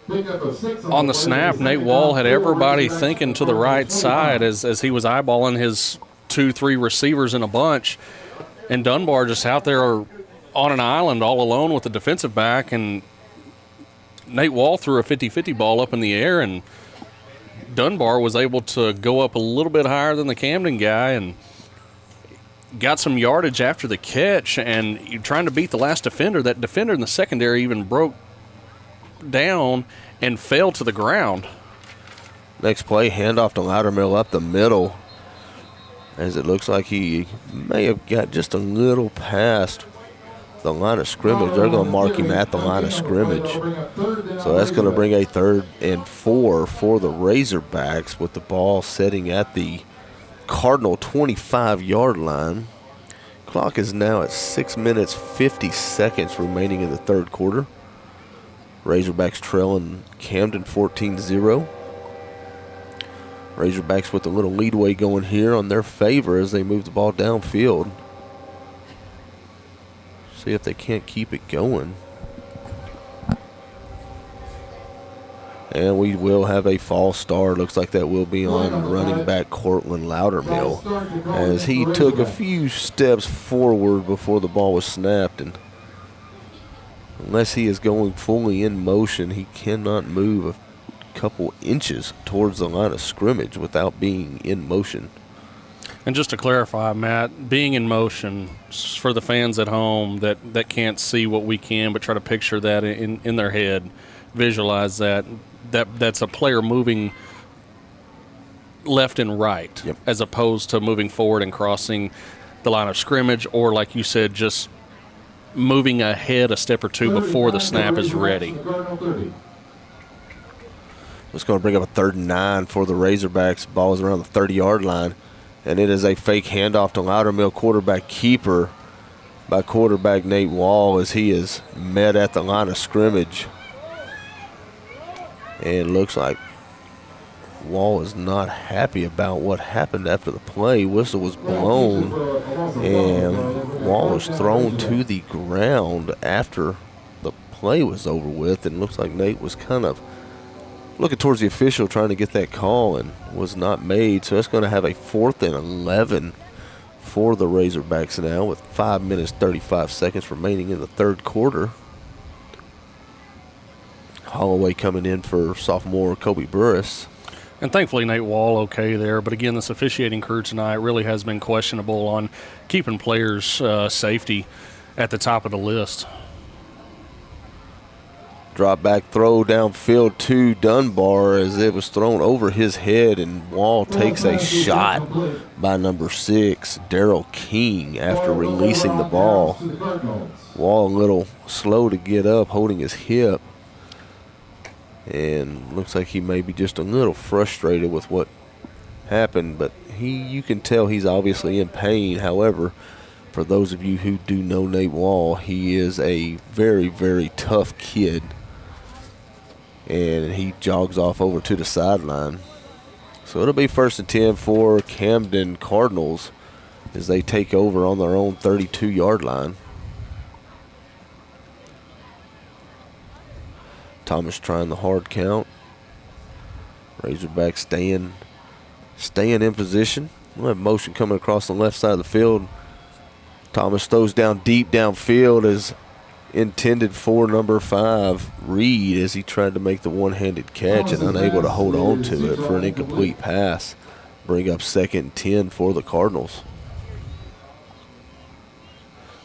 On the snap, Nate Wall had everybody thinking to the right side as he was eyeballing his 2-3 receivers in a bunch. And Dunbar just out there on an island all alone with the defensive back. And Nate Wall threw a 50-50 ball up in the air, and Dunbar was able to go up a little bit higher than the Camden guy and got some yardage after the catch. And you're trying to beat the last defender. That defender in the secondary even broke down and fell to the ground. Next play, handoff to Loudermill up the middle, as it looks like he may have got just a little past the line of scrimmage. They're going to mark him at the line of scrimmage. So that's going to bring a 3rd and 4 for the Razorbacks, with the ball sitting at the Cardinal 25-yard line. Clock is now at 6 minutes 50 seconds remaining in the 3rd quarter. Razorbacks trailing Camden 14-0. Razorbacks with a little leadway going here on their favor as they move the ball downfield. See if they can't keep it going. And we will have a false start. Looks like that will be on running back Cortland Loudermill, as he took a few steps forward before the ball was snapped. And unless he is going fully in motion, he cannot move a couple inches towards the line of scrimmage without being in motion. And just to clarify, Matt, being in motion, for the fans at home that can't see what we can but try to picture that in their head, visualize that's a player moving left and right, yep, as opposed to moving forward and crossing the line of scrimmage, or like you said, just moving ahead a step or two before the snap is ready. It's going to bring up a 3rd and 9 for the Razorbacks. Ball is around the 30-yard line, and it is a fake handoff to Loudermill, quarterback keeper by quarterback Nate Wall, as he is met at the line of scrimmage. And looks like Wall is not happy about what happened after the play. Whistle was blown, and Wall was thrown to the ground after the play was over with. And looks like Nate was kind of looking towards the official trying to get that call, and was not made. So that's going to have a 4th and 11 for the Razorbacks now, with 5 minutes 35 seconds remaining in the 3rd quarter. Holloway coming in for sophomore Kobe Burris. And thankfully Nate Wall okay there. But again, this officiating crew tonight really has been questionable on keeping players' safety at the top of the list. Drop back throw downfield to Dunbar as it was thrown over his head, and Wall takes a shot by number 6, Darrell King, after releasing the ball. Wall a little slow to get up, holding his hip. And looks like he may be just a little frustrated with what happened, but you can tell he's obviously in pain. However, for those of you who do know Nate Wall, he is a very, very tough kid. And he jogs off over to the sideline. So it'll be 1st and 10 for Camden Cardinals as they take over on their own 32-yard line. Thomas trying the hard count. Razorback staying in position. We'll have motion coming across the left side of the field. Thomas throws down deep downfield as intended for number 5, Reed, as he tried to make the one-handed catch and unable to hold on to it for an incomplete pass. Bring up 2nd and 10 for the Cardinals.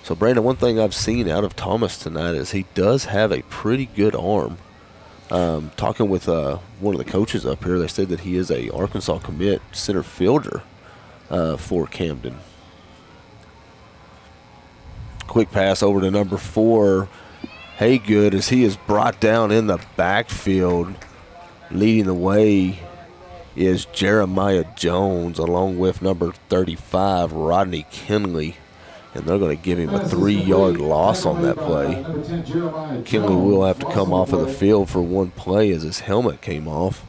So, Brandon, one thing I've seen out of Thomas tonight is he does have a pretty good arm. Talking with one of the coaches up here, they said that he is a Arkansas commit center fielder for Camden. Quick pass over to number 4, Haygood, as he is brought down in the backfield. Leading the way is Jeremiah Jones along with number 35, Rodney Kinley. And they're going to give him a 3-yard loss on that play. Kinley will have to come off of the field for one play as his helmet came off.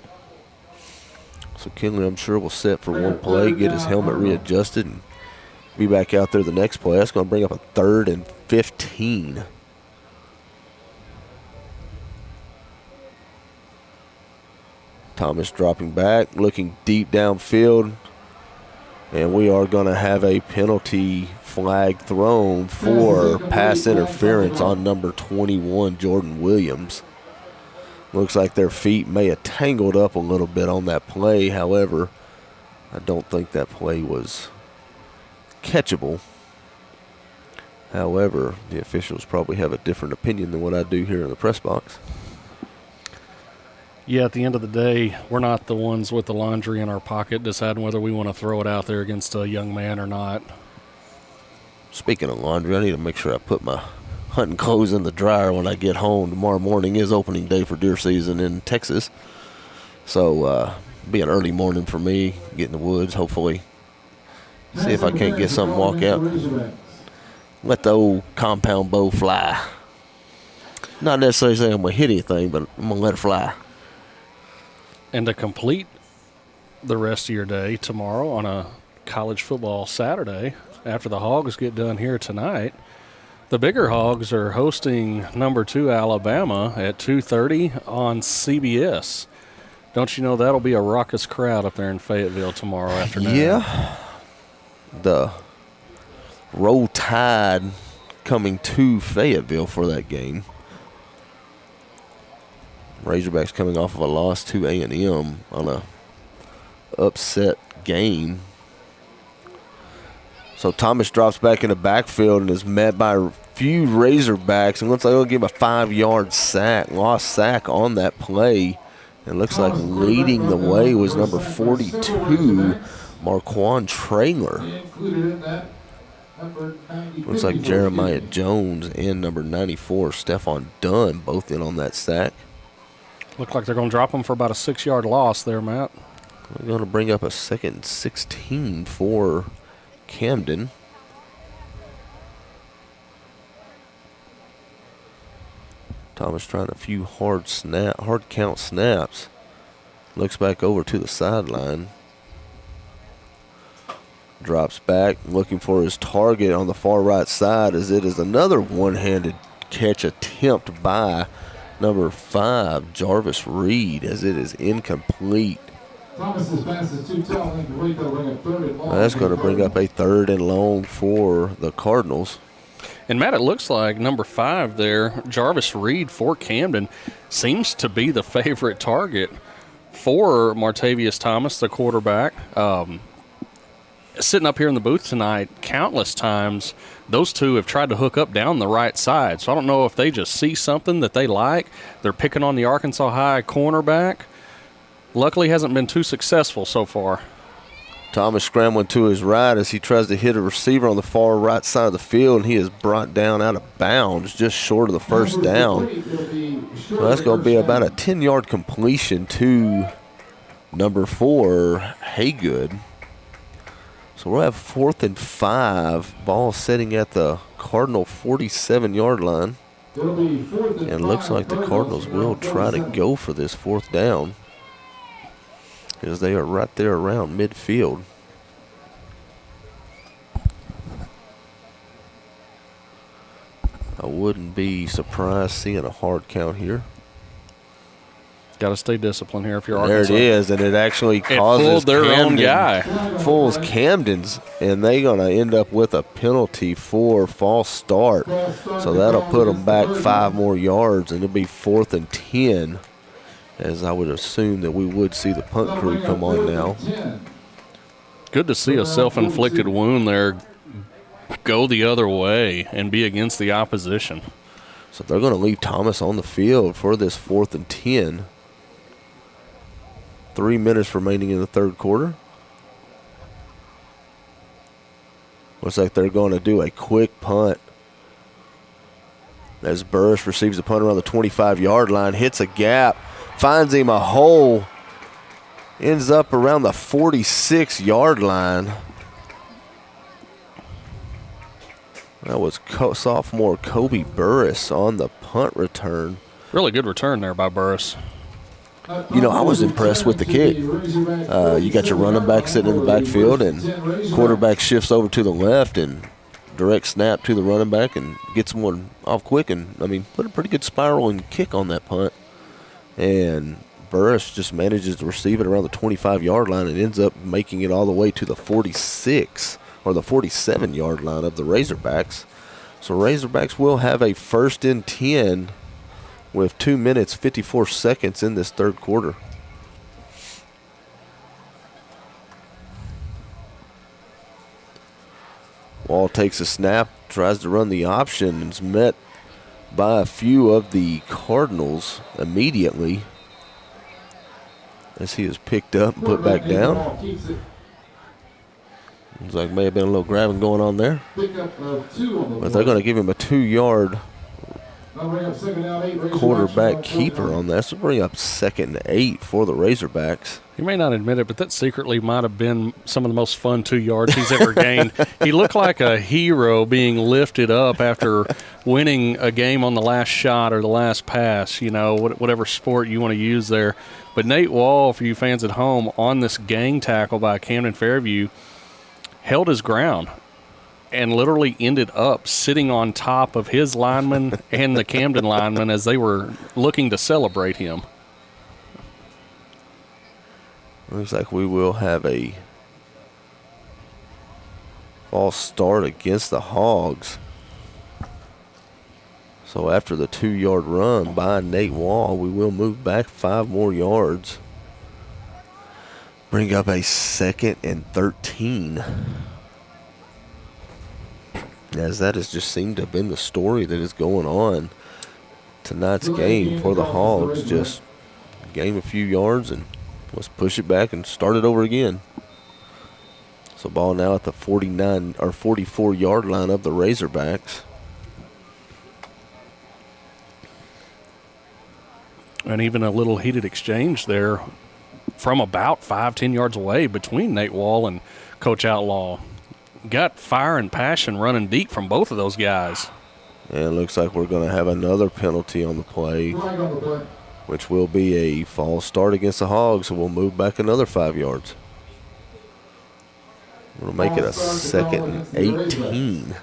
So Kinley, I'm sure, will sit for one play, get his helmet readjusted, and be back out there the next play. That's going to bring up a 3rd and 15. Thomas dropping back, looking deep downfield. And we are going to have a penalty flag thrown for pass interference on number 21, Jordan Williams. Looks like their feet may have tangled up a little bit on that play. However, I don't think that play was catchable. However, the officials probably have a different opinion than what I do here in the press box. Yeah, at the end of the day, we're not the ones with the laundry in our pocket deciding whether we want to throw it out there against a young man or not. Speaking of laundry, I need to make sure I put my hunting clothes in the dryer when I get home. Tomorrow morning is opening day for deer season in Texas. So, be an early morning for me, get in the woods, hopefully. See if I can't get something, walk out. Let the old compound bow fly. Not necessarily saying I'm going to hit anything, but I'm going to let it fly. And to complete the rest of your day tomorrow on a college football Saturday, after the Hogs get done here tonight, the bigger Hogs are hosting number 2 Alabama at 2:30 on CBS. Don't you know that'll be a raucous crowd up there in Fayetteville tomorrow afternoon? Yeah. The Roll Tide coming to Fayetteville for that game. Razorbacks coming off of a loss to A&M on a upset game. So Thomas drops back in the backfield and is met by a few Razorbacks. And looks like they'll give a 5-yard sack, lost sack on that play. And looks like leading the way was number 42, Marquand Traylor. Looks like Jeremiah Jones and number 94, Stephon Dunn, both in on that sack. Look like they're going to drop them for about a 6-yard loss there, Matt. We're going to bring up a 2nd and 16 for Camden. Thomas trying a few hard count snaps. Looks back over to the sideline. Drops back, looking for his target on the far right side, as it is another one-handed catch attempt by number 5, Jarvis Reed, as it is incomplete. Thomas's pass is too tall, incomplete. They'll bring up 3rd and long. That's going to bring up a 3rd and long for the Cardinals. And, Matt, it looks like number 5 there, Jarvis Reed for Camden, seems to be the favorite target for Martavius Thomas, the quarterback. Sitting up here in the booth tonight, countless times, those two have tried to hook up down the right side. So I don't know if they just see something that they like. They're picking on the Arkansas High cornerback. Luckily, hasn't been too successful so far. Thomas scrambling to his right as he tries to hit a receiver on the far right side of the field, and he is brought down out of bounds, just short of the first down. So that's going to be about a 10-yard completion to number 4, Haygood. So we'll have 4th and 5, ball sitting at the Cardinal 47-yard line. And looks like the Cardinals will try to go for this 4th down, because they are right there around midfield. I wouldn't be surprised seeing a hard count here. Got to stay disciplined here if you're There Arkansas. it is, and it actually causes fooled their own guy. Fools Camden's, and they're going to end up with a penalty for false start. So that'll put them back 5 more yards, and it'll be 4th and 10, as I would assume that we would see the punt crew come on now. Good to see a self-inflicted wound there go the other way and be against the opposition. So they're going to leave Thomas on the field for this 4th and 10. 3 minutes remaining in the third quarter. Looks like they're going to do a quick punt as Burris receives the punt around the 25-yard line, hits a gap, finds him a hole, ends up around the 46-yard line. That was sophomore Kobe Burris on the punt return. Really good return there by Burris. You know, I was impressed with the kick. You got your running back sitting in the backfield, and quarterback shifts over to the left and direct snap to the running back and gets one off quick. And, I mean, put a pretty good spiral and kick on that punt. And Burris just manages to receive it around the 25-yard line and ends up making it all the way to the 46 or the 47-yard line of the Razorbacks. So Razorbacks will have a 1st and 10 with 2 minutes, 54 seconds in this third quarter. Wall takes a snap, tries to run the option, and is met by a few of the Cardinals immediately as he is picked up and put back down. Looks like may have been a little grabbing going on there. But they're going to give him a 2-yard quarterback keeper on that. So bring up 2nd and 8 for the Razorbacks. He may not admit it, but that secretly might have been some of the most fun 2 yards he's ever gained. He looked like a hero being lifted up after winning a game on the last shot or the last pass, you know, whatever sport you want to use there. But Nate Wall, for you fans at home, on this gang tackle by Camden-Fairview, held his ground and literally ended up sitting on top of his lineman and the Camden lineman as they were looking to celebrate him. Looks like we will have a false start against the Hogs. So after the 2-yard run by Nate Wall, we will move back 5 more yards. Bring up a 2nd and 13. As that has just seemed to have been the story that is going on tonight's game for the Hogs. Just gain a few yards and let's push it back and start it over again. So ball now at the 49 or 44-yard line of the Razorbacks. And even a little heated exchange there from about 5-10 yards away between Nate Wall and Coach Outlaw. Got fire and passion running deep from both of those guys. And it looks like we're going to have another penalty on the play, which will be a false start against the Hogs, so we'll move back another 5 yards. We'll make it a 2nd and 18.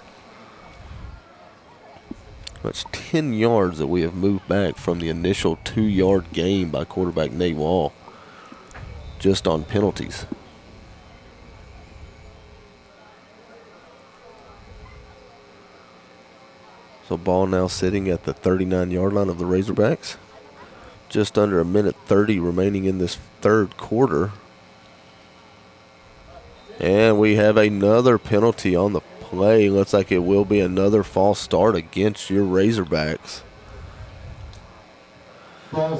That's 10 yards that we have moved back from the initial 2-yard gain by quarterback Nate Wall, just on penalties. So ball now sitting at the 39-yard line of the Razorbacks. Just under 1:30 remaining in this third quarter. And we have another penalty on the play. Looks like it will be another false start against your Razorbacks.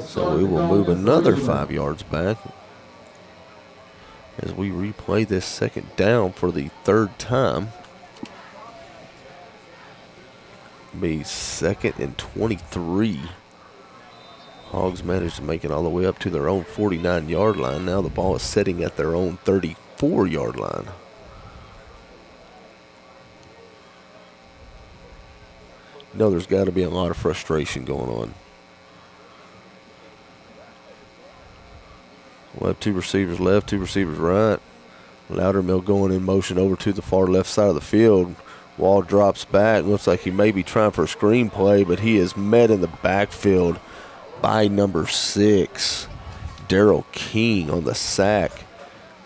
So we will move another 5 yards back as we replay this second down for the third time. Be 2nd and 23. Hogs managed to make it all the way up to their own 49-yard line. Now the ball is sitting at their own 34-yard line. You know, there's got to be a lot of frustration going on. We'll have 2 receivers left, 2 receivers right. Loudermill going in motion over to the far left side of the field. Wall drops back. Looks like he may be trying for a screen play, but he is met in the backfield by number 6, Daryl King on the sack.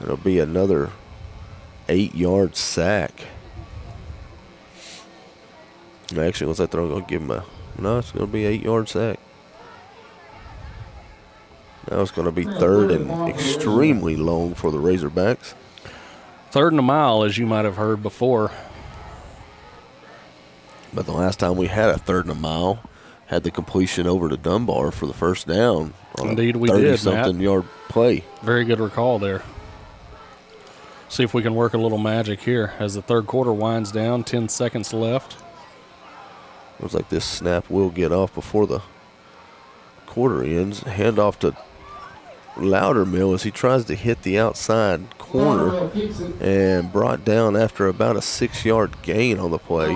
It'll be another 8-yard sack. Actually, once I throw, I'm going to give him no, it's going to be an 8-yard sack. Now it's going to be 3rd and extremely long for the Razorbacks. 3rd and a mile, as you might have heard before. But the last time we had a 3rd and a mile, had the completion over to Dunbar for the first down. Indeed we did, Matt. 30-something yard play. Very good recall there. See if we can work a little magic here as the 3rd quarter winds down, 10 seconds left. Looks like this snap will get off before the quarter ends. Handoff to Loudermill as he tries to hit the outside corner and brought down after about a 6-yard gain on the play.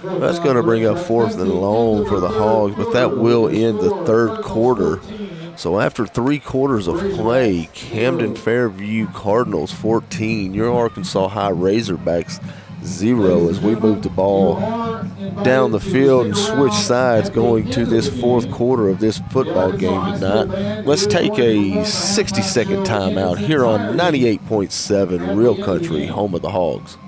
That's going to bring up 4th and long for the Hogs, but that will end the 3rd quarter. So after 3 quarters of play, Camden-Fairview Cardinals 14, your Arkansas High Razorbacks 0 as we move the ball down the field and switch sides going to this 4th quarter of this football game tonight. Let's take a 60-second timeout here on 98.7 Real Country, home of the Hogs.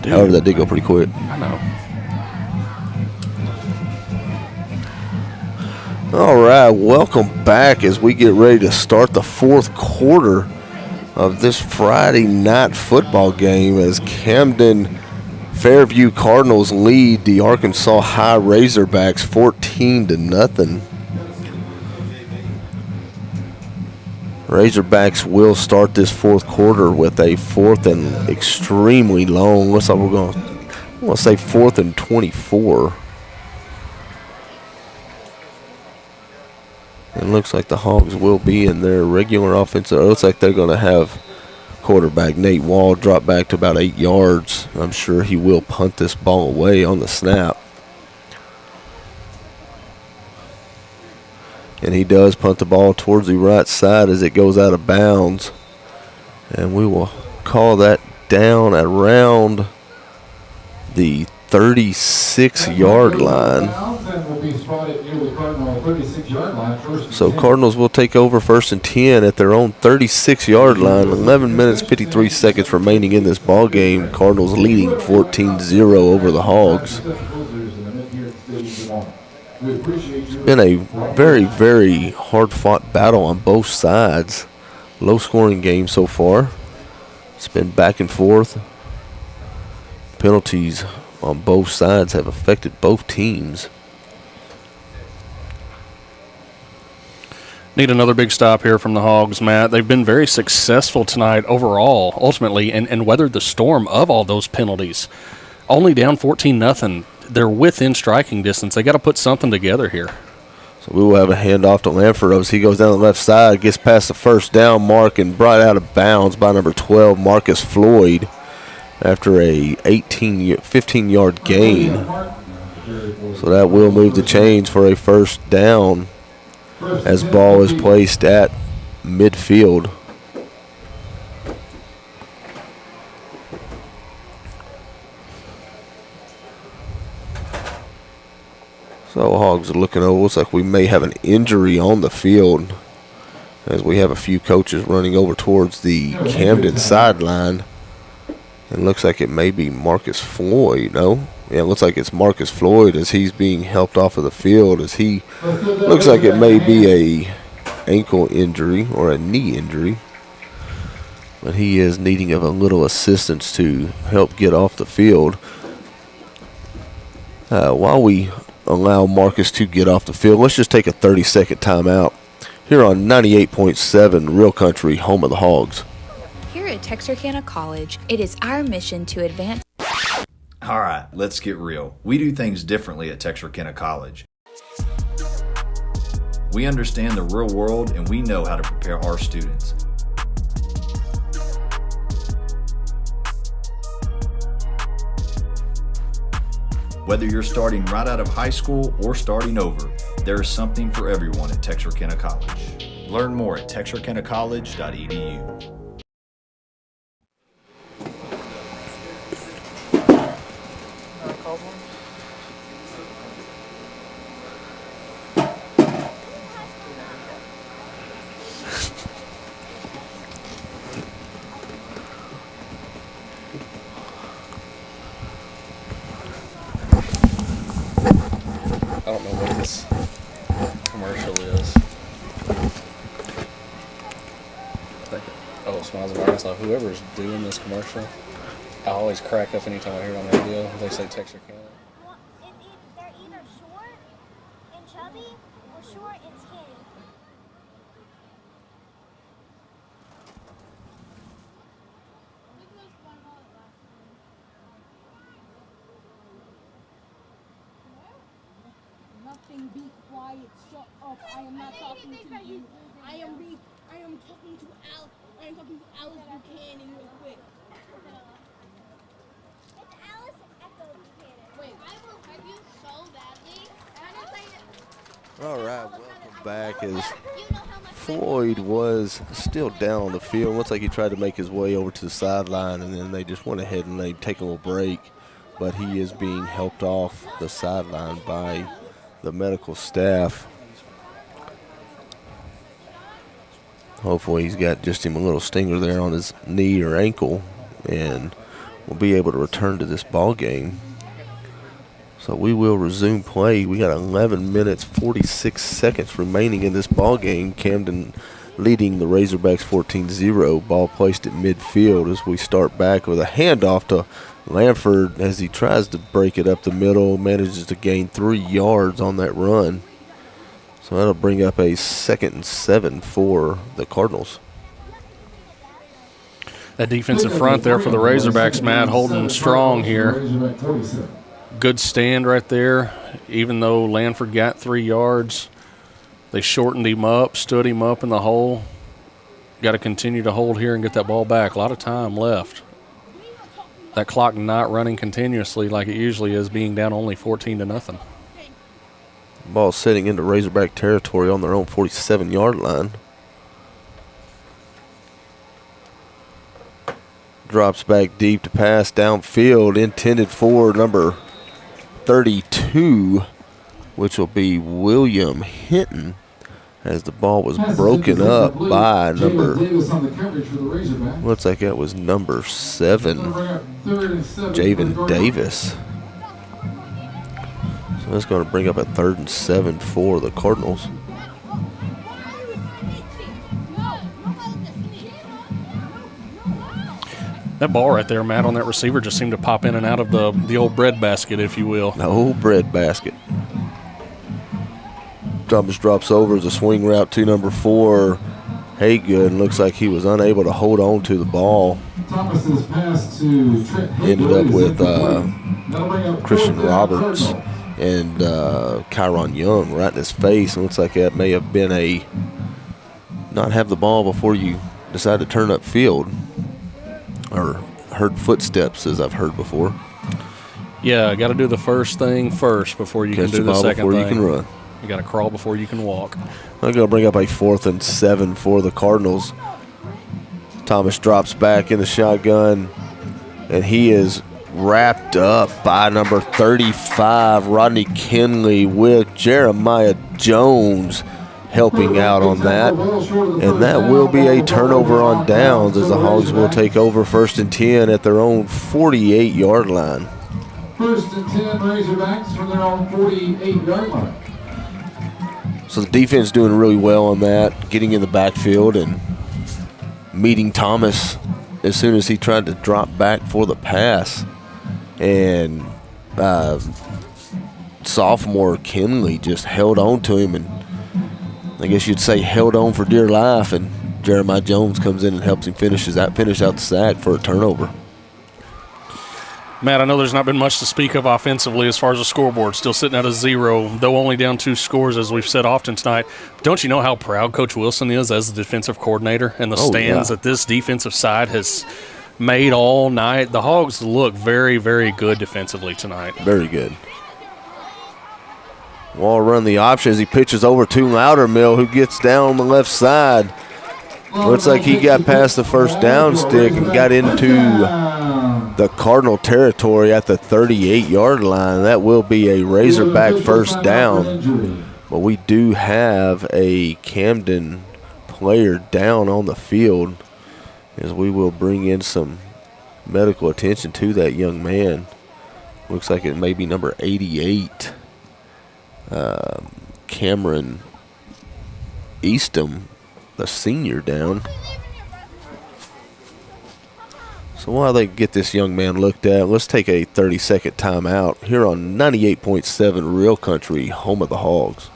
However, that did go pretty quick. I know. All right, welcome back as we get ready to start the 4th quarter of this Friday night football game as Camden-Fairview Cardinals lead the Arkansas High Razorbacks 14-0. Razorbacks will start this 4th quarter with a 4th and extremely long. Looks like we're going to say 4th and 24. It looks like the Hogs will be in their regular offensive. It looks like they're going to have quarterback Nate Wall drop back to about 8 yards. I'm sure he will punt this ball away on the snap. And he does punt the ball towards the right side as it goes out of bounds. And we will call that down at around the 36-yard line. So Cardinals will take over 1st and 10 at their own 36-yard line. 11 minutes, 53 seconds remaining in this ball game. Cardinals leading 14-0 over the Hogs. It's been a very, very hard-fought battle on both sides. Low-scoring game so far. It's been back and forth. Penalties on both sides have affected both teams. Need another big stop here from the Hogs, Matt. They've been very successful tonight overall, ultimately, and weathered the storm of all those penalties. Only down 14-0. They're within striking distance. They got to put something together here. So we will have a handoff to Lanford as he goes down the left side, gets past the 1st down mark and brought out of bounds by number 12, Marcus Floyd, after a 15-yard gain. So that will move the chains for a 1st down as ball is placed at midfield. So Hogs are looking over. Looks like we may have an injury on the field as we have a few coaches running over towards the Camden sideline. It looks like it may be Marcus Floyd. No, Yeah, it looks like it's Marcus Floyd as he's being helped off of the field as he looks like it may be a ankle injury or a knee injury. But he is needing of a little assistance to help get off the field. While we allow Marcus to get off the field, let's just take a 30-second timeout here on 98.7 Real Country, home of the Hogs. Here at Texarkana College, it is our mission to advance. All right, let's get real. We do things differently at Texarkana College. We understand the real world and we know how to prepare our students. Whether you're starting right out of high school or starting over, there is something for everyone at Texarkana College. Learn more at texarkanacollege.edu. I don't know what this commercial is. Oh, Smiles of Arkansas. Whoever's doing this commercial, I always crack up anytime I hear it on the radio. They say Texarkana. Well, they're either short and chubby or short and skinny. Nothing, be quiet, shut up. I am not talking to you. I am talking to Al. I am talking to Alice Buchanan real quick. It's Alice Echo Buchanan. Wait, I will hurt you so badly. All right, welcome back as Floyd was still down on the field. Looks like he tried to make his way over to the sideline, and then they just went ahead and they take a little break. But he is being helped off the sideline by the medical staff. Hopefully he's got just him a little stinger there on his knee or ankle, and we'll be able to return to this ball game. So we will resume play. We got 11 minutes, 46 seconds remaining in this ball game. Camden leading the Razorbacks 14-0. Ball placed at midfield as we start back with a handoff to Lanford as he tries to break it up the middle, manages to gain 3 yards on that run. So that'll bring up a 2nd and 7 for the Cardinals. That defensive front there for the Razorbacks, Matt, holding strong here. Good stand right there. Even though Lanford got 3 yards, they shortened him up, stood him up in the hole. Got to continue to hold here and get that ball back. A lot of time left. That clock not running continuously like it usually is, being down only 14-0. Ball sitting into Razorback territory on their own 47-yard line. Drops back deep to pass downfield, intended for number 32, which will be William Hinton, as the ball was broken up by number, looks like that was number 7, Javen Davis. So that's going to bring up a 3rd and 7 for the Cardinals. That ball right there, Matt, on that receiver just seemed to pop in and out of the old bread basket, if you will. The old bread basket. Thomas drops over as a swing route to number 4, Haygood. Looks like he was unable to hold on to the ball. Thomas's pass to Trent Ended up with Christian Roberts and Kyron Young right in his face. It looks like that may have been a not have the ball before you decide to turn up field, or heard footsteps, as I've heard before. Yeah, got to do the first thing first before you can do the second before thing. you can run. You got to crawl before you can walk. I'm going to bring up a 4th and 7 for the Cardinals. Thomas drops back in the shotgun, and he is wrapped up by number 35, Rodney Kinley, with Jeremiah Jones helping out on that. And that will be a turnover on downs as the Hogs will take over 1st and 10 at their own 48-yard line. First and 10 Razorbacks from their own 48-yard line. So the defense doing really well on that, getting in the backfield and meeting Thomas as soon as he tried to drop back for the pass. And sophomore Kinley just held on to him, and I guess you'd say held on for dear life, and Jeremiah Jones comes in and helps him finish out the sack for a turnover. Matt, I know there's not been much to speak of offensively as far as the scoreboard. Still sitting at a 0, though only down 2 scores, as we've said often tonight. But don't you know how proud Coach Wilson is as the defensive coordinator and the stands that this defensive side has made all night? The Hogs look very, very good defensively tonight. Very good. Wall run the option as he pitches over to Loudermill, who gets down on the left side. Looks like he got past the first down stick and got into the Cardinal territory at the 38-yard line. That will be a Razorback first down. But we do have a Camden player down on the field, as we will bring in some medical attention to that young man. Looks like it may be number 88, Cameron Eastham, the senior, down. So while they get this young man looked at, let's take a 30-second timeout here on 98.7 Real Country, home of the Hogs.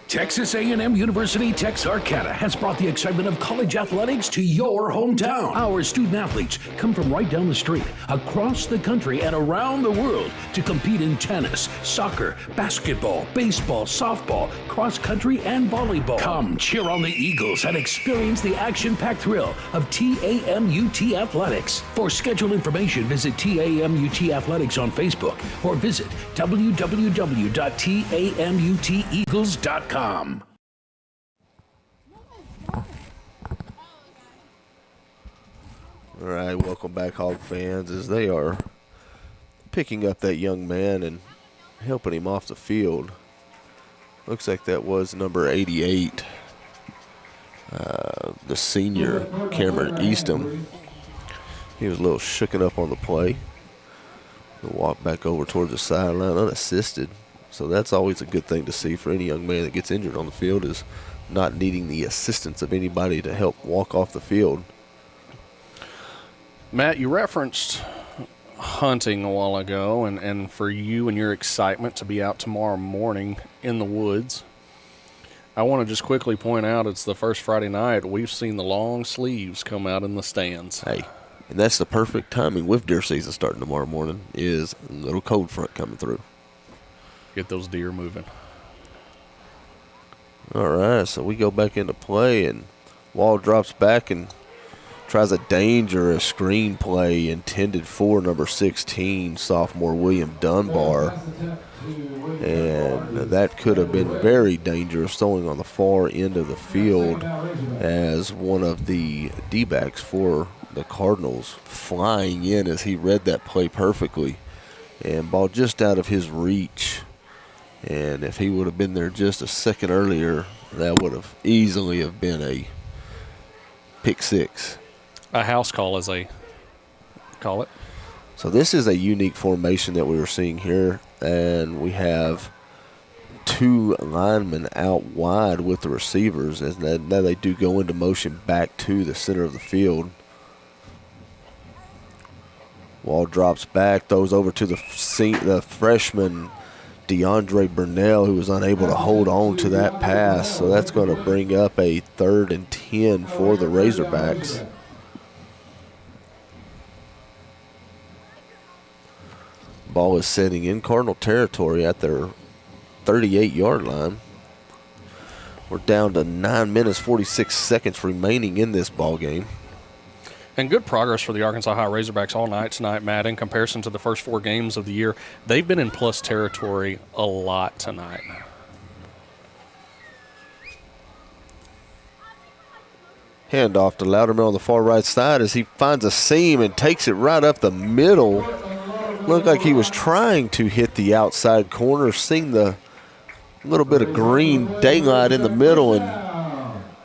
Texas A&M University Texarkana has brought the excitement of college athletics to your hometown. Our student athletes come from right down the street, across the country, and around the world to compete in tennis, soccer, basketball, baseball, softball, cross country, and volleyball. Come cheer on the Eagles and experience the action-packed thrill of TAMUT Athletics. For schedule information, visit TAMUT Athletics on Facebook or visit www.tamuteagles.com. All right, welcome back, Hog fans, as they are picking up that young man and helping him off the field. Looks like that was number 88, the senior, Cameron Eastham. He was a little shooken up on the play. He'll walk back over towards the sideline unassisted. So that's always a good thing to see for any young man that gets injured on the field, is not needing the assistance of anybody to help walk off the field. Matt, you referenced hunting a while ago, and for you and your excitement to be out tomorrow morning in the woods. I want to just quickly point out it's the first Friday night we've seen the long sleeves come out in the stands. Hey, and that's the perfect timing with deer season starting tomorrow morning, is a little cold front coming through. Get those deer moving. All right, so we go back into play, and Wall drops back and tries a dangerous screen play intended for number 16, sophomore William Dunbar. And that could have been very dangerous, throwing on the far end of the field, as one of the D-backs for the Cardinals flying in as he read that play perfectly. And ball just out of his reach. And if he would have been there just a second earlier, that would have easily have been a pick six. A house call, as they call it. So this is a unique formation that we were seeing here, and we have 2 linemen out wide with the receivers, as now they do go into motion back to the center of the field. Wall drops back, throws over to the freshman DeAndre Burnell, who was unable to hold on to that pass. So that's going to bring up a 3rd and 10 for the Razorbacks. Ball is setting in Cardinal territory at their 38-yard line. We're down to 9 minutes, 46 seconds remaining in this ball game. And good progress for the Arkansas High Razorbacks all night tonight, Matt, in comparison to the first 4 games of the year. They've been in plus territory a lot tonight. Handoff to Loudermill on the far right side as he finds a seam and takes it right up the middle. Looked like he was trying to hit the outside corner, seeing the little bit of green daylight in the middle, and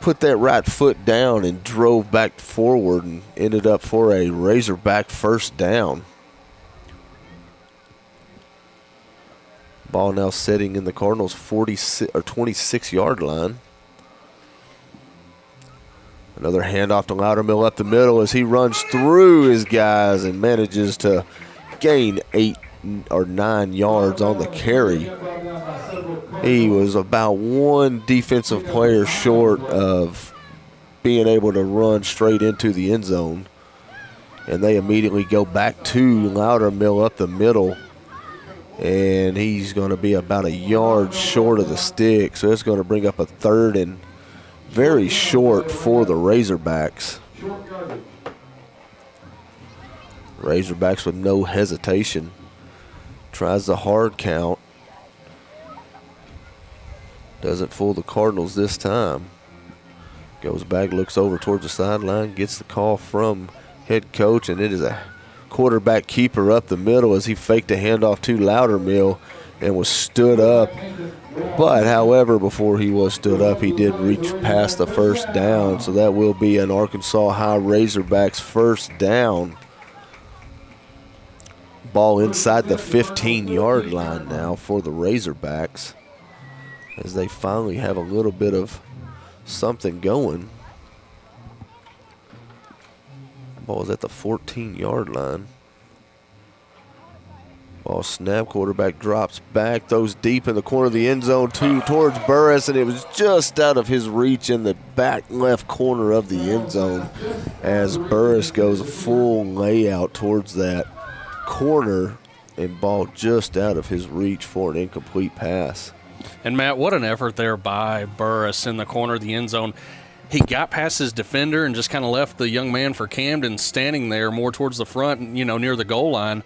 put that right foot down and drove back forward and ended up for a Razorback first down. Ball now sitting in the Cardinals' 26-yard line. Another handoff to Loudermill up the middle as he runs through his guys and manages to gain 8 or 9 yards on the carry. He was about one defensive player short of being able to run straight into the end zone. And they immediately go back to Loudermill up the middle. And he's going to be about a yard short of the stick. So it's going to bring up a 3rd and very short for the Razorbacks. Razorbacks with no hesitation. Tries the hard count. Doesn't fool the Cardinals this time. Goes back, looks over towards the sideline, gets the call from head coach, and it is a quarterback keeper up the middle as he faked a handoff to Loudermill and was stood up. But, however, before he was stood up, he did reach past the first down, so that will be an Arkansas High Razorbacks first down. Ball inside the 15-yard line now for the Razorbacks as they finally have a little bit of something going. Ball is at the 14-yard line. Ball snap, quarterback drops back, throws deep in the corner of the end zone towards Burris, and it was just out of his reach in the back left corner of the end zone as Burris goes full layout towards that corner, and ball just out of his reach for an incomplete pass. And, Matt, what an effort there by Burris in the corner of the end zone. He got past his defender and just kind of left the young man for Camden standing there more towards the front, near the goal line.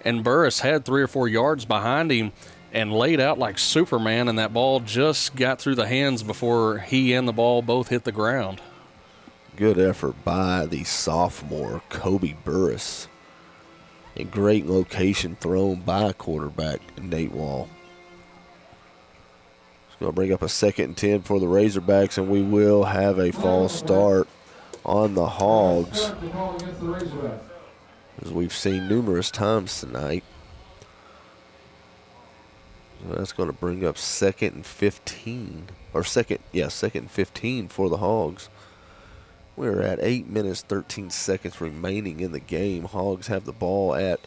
And Burris had 3 or 4 yards behind him and laid out like Superman, and that ball just got through the hands before he and the ball both hit the ground. Good effort by the sophomore, Kobe Burris. A great location thrown by quarterback Nate Wall. It's going to bring up a 2nd and 10 for the Razorbacks, and we will have a false start on the Hogs, as we've seen numerous times tonight. So that's going to bring up 2nd and 15, or 2nd and 15 for the Hogs. We're at 8 minutes, 13 seconds remaining in the game. Hogs have the ball at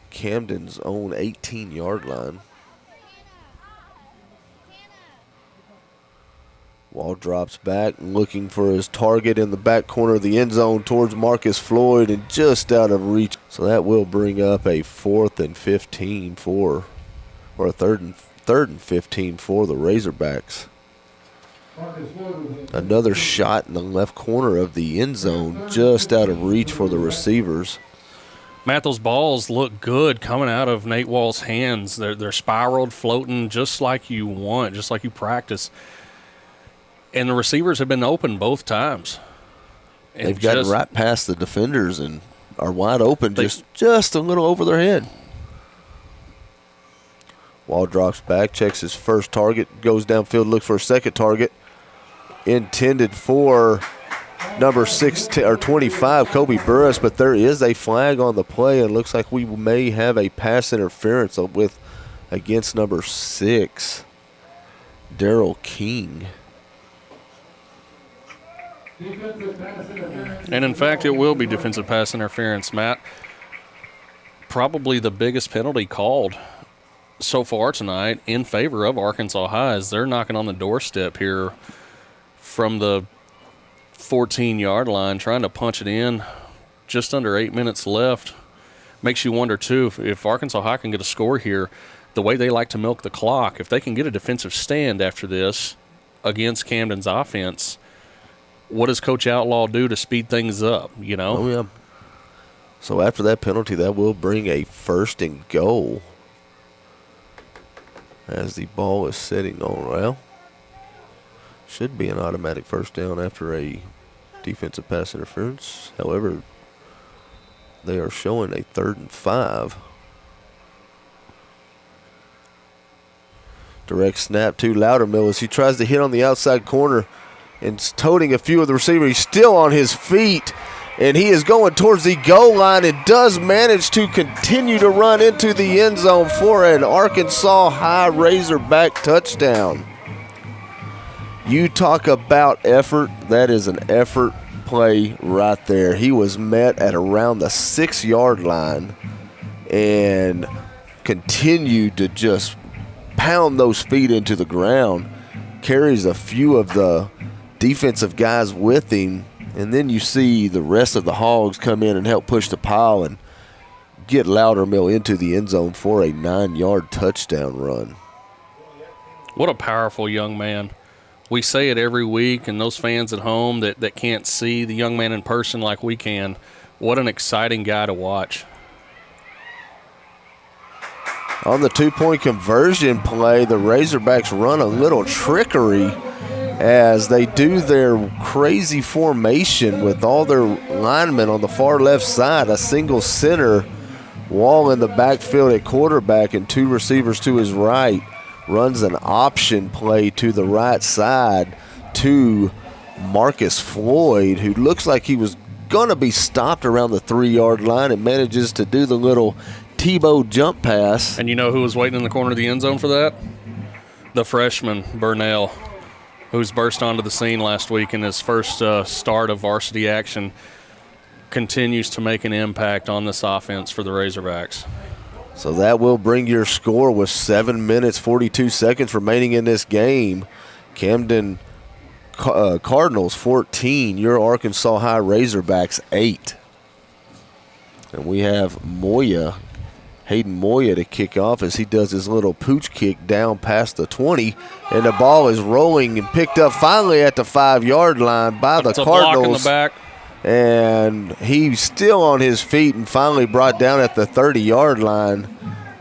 Camden's own 18-yard line. Wall drops back, looking for his target in the back corner of the end zone towards Marcus Floyd, and just out of reach. So that will bring up a 4th and 15 or a third and 15 for the Razorbacks. Another shot in the left corner of the end zone, just out of reach for the receivers. Matt, those balls look good coming out of Nate Wall's hands. They're spiraled, floating, just like you want, just like you practice. And the receivers have been open both times. They've gotten right past the defenders and are wide open, just a little over their head. Wall drops back, checks his first target, goes downfield, looks for a second target. Intended for number 25, Kobe Burris, but there is a flag on the play, and looks like we may have a pass interference against number 6, Daryl King. And, in fact, it will be defensive pass interference, Matt. Probably the biggest penalty called so far tonight in favor of Arkansas High, as they're knocking on the doorstep here from the 14-yard line, trying to punch it in. Just under 8 minutes left. Makes you wonder, too, if Arkansas High can get a score here, the way they like to milk the clock, if they can get a defensive stand after this against Camden's offense, what does Coach Outlaw do to speed things up, Oh, yeah. So after that penalty, that will bring a 1st and goal as the ball is sitting on. Well, should be an automatic first down after a defensive pass interference. However, they are showing a 3rd and 5. Direct snap to Loudermill as he tries to hit on the outside corner and toting a few of the receivers. He's still on his feet, and he is going towards the goal line and does manage to continue to run into the end zone for an Arkansas High Razorback touchdown. You talk about effort, that is an effort play right there. He was met at around the 6-yard line and continued to just pound those feet into the ground, carries a few of the defensive guys with him, and then you see the rest of the Hogs come in and help push the pile and get Loudermill into the end zone for a 9-yard touchdown run. What a powerful young man. We say it every week, and those fans at home that can't see the young man in person like we can, what an exciting guy to watch. On the 2-point conversion play, the Razorbacks run a little trickery as they do their crazy formation with all their linemen on the far left side, a single center wall in the backfield at quarterback and 2 receivers to his right. Runs an option play to the right side to Marcus Floyd, who looks like he was going to be stopped around the 3-yard line and manages to do the little Tebow jump pass. And you know who was waiting in the corner of the end zone for that? The freshman, Burnell, who's burst onto the scene last week in his first start of varsity action, continues to make an impact on this offense for the Razorbacks. So that will bring your score with 7 minutes, 42 seconds remaining in this game. Camden Cardinals 14, your Arkansas High Razorbacks 8. And we have Hayden Moya to kick off as he does his little pooch kick down past the 20. And the ball is rolling and picked up finally at the 5-yard line by the Cardinals. Block in the back. And he's still on his feet and finally brought down at the 30-yard line.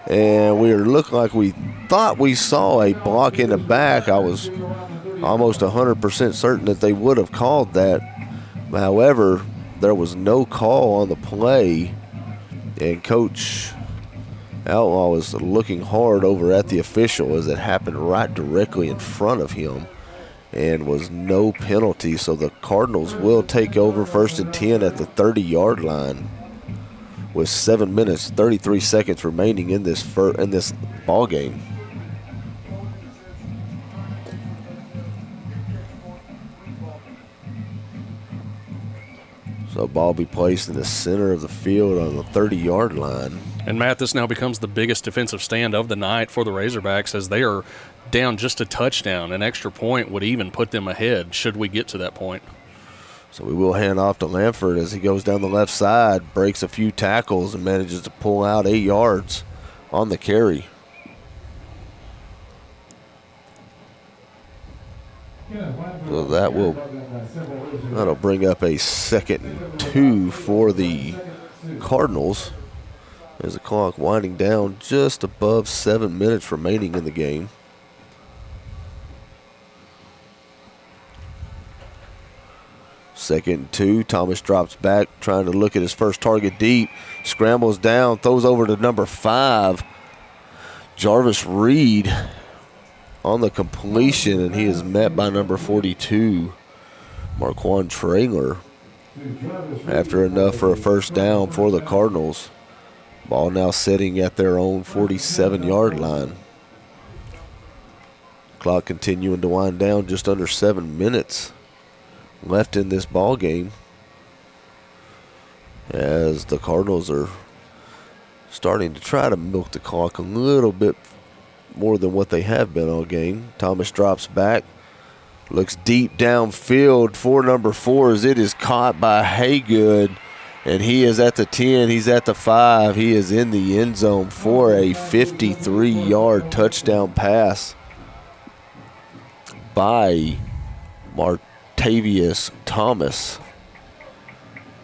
And we looked like we thought we saw a block in the back. I was almost 100% certain that they would have called that. However, there was no call on the play, and Coach Outlaw was looking hard over at the official as it happened right directly in front of him. And was no penalty, so the Cardinals will take over 1st and 10 at the 30-yard line with 7 minutes, 33 seconds remaining in this ball game. So ball be placed in the center of the field on the 30-yard line. And Matt, this now becomes the biggest defensive stand of the night for the Razorbacks as they are down just a touchdown. An extra point would even put them ahead should we get to that point. So we will hand off to Lamford as he goes down the left side, breaks a few tackles, and manages to pull out 8 yards on the carry. So that'll bring up a 2nd and 2 for the Cardinals. There's the clock winding down just above 7 minutes remaining in the game. Second and 2, Thomas drops back, trying to look at his first target deep, scrambles down, throws over to number 5, Jarvis Reed on the completion, and he is met by number 42, Marquand Traylor. After enough for a first down for the Cardinals. Ball now sitting at their own 47-yard line. Clock continuing to wind down, just under 7 minutes left in this ball game as the Cardinals are starting to try to milk the clock a little bit more than what they have been all game. Thomas drops back, looks deep downfield for number 4 as it is caught by Haygood, and he is at the 10, he's at the 5, he is in the end zone for a 53-yard touchdown pass by Martavius Thomas.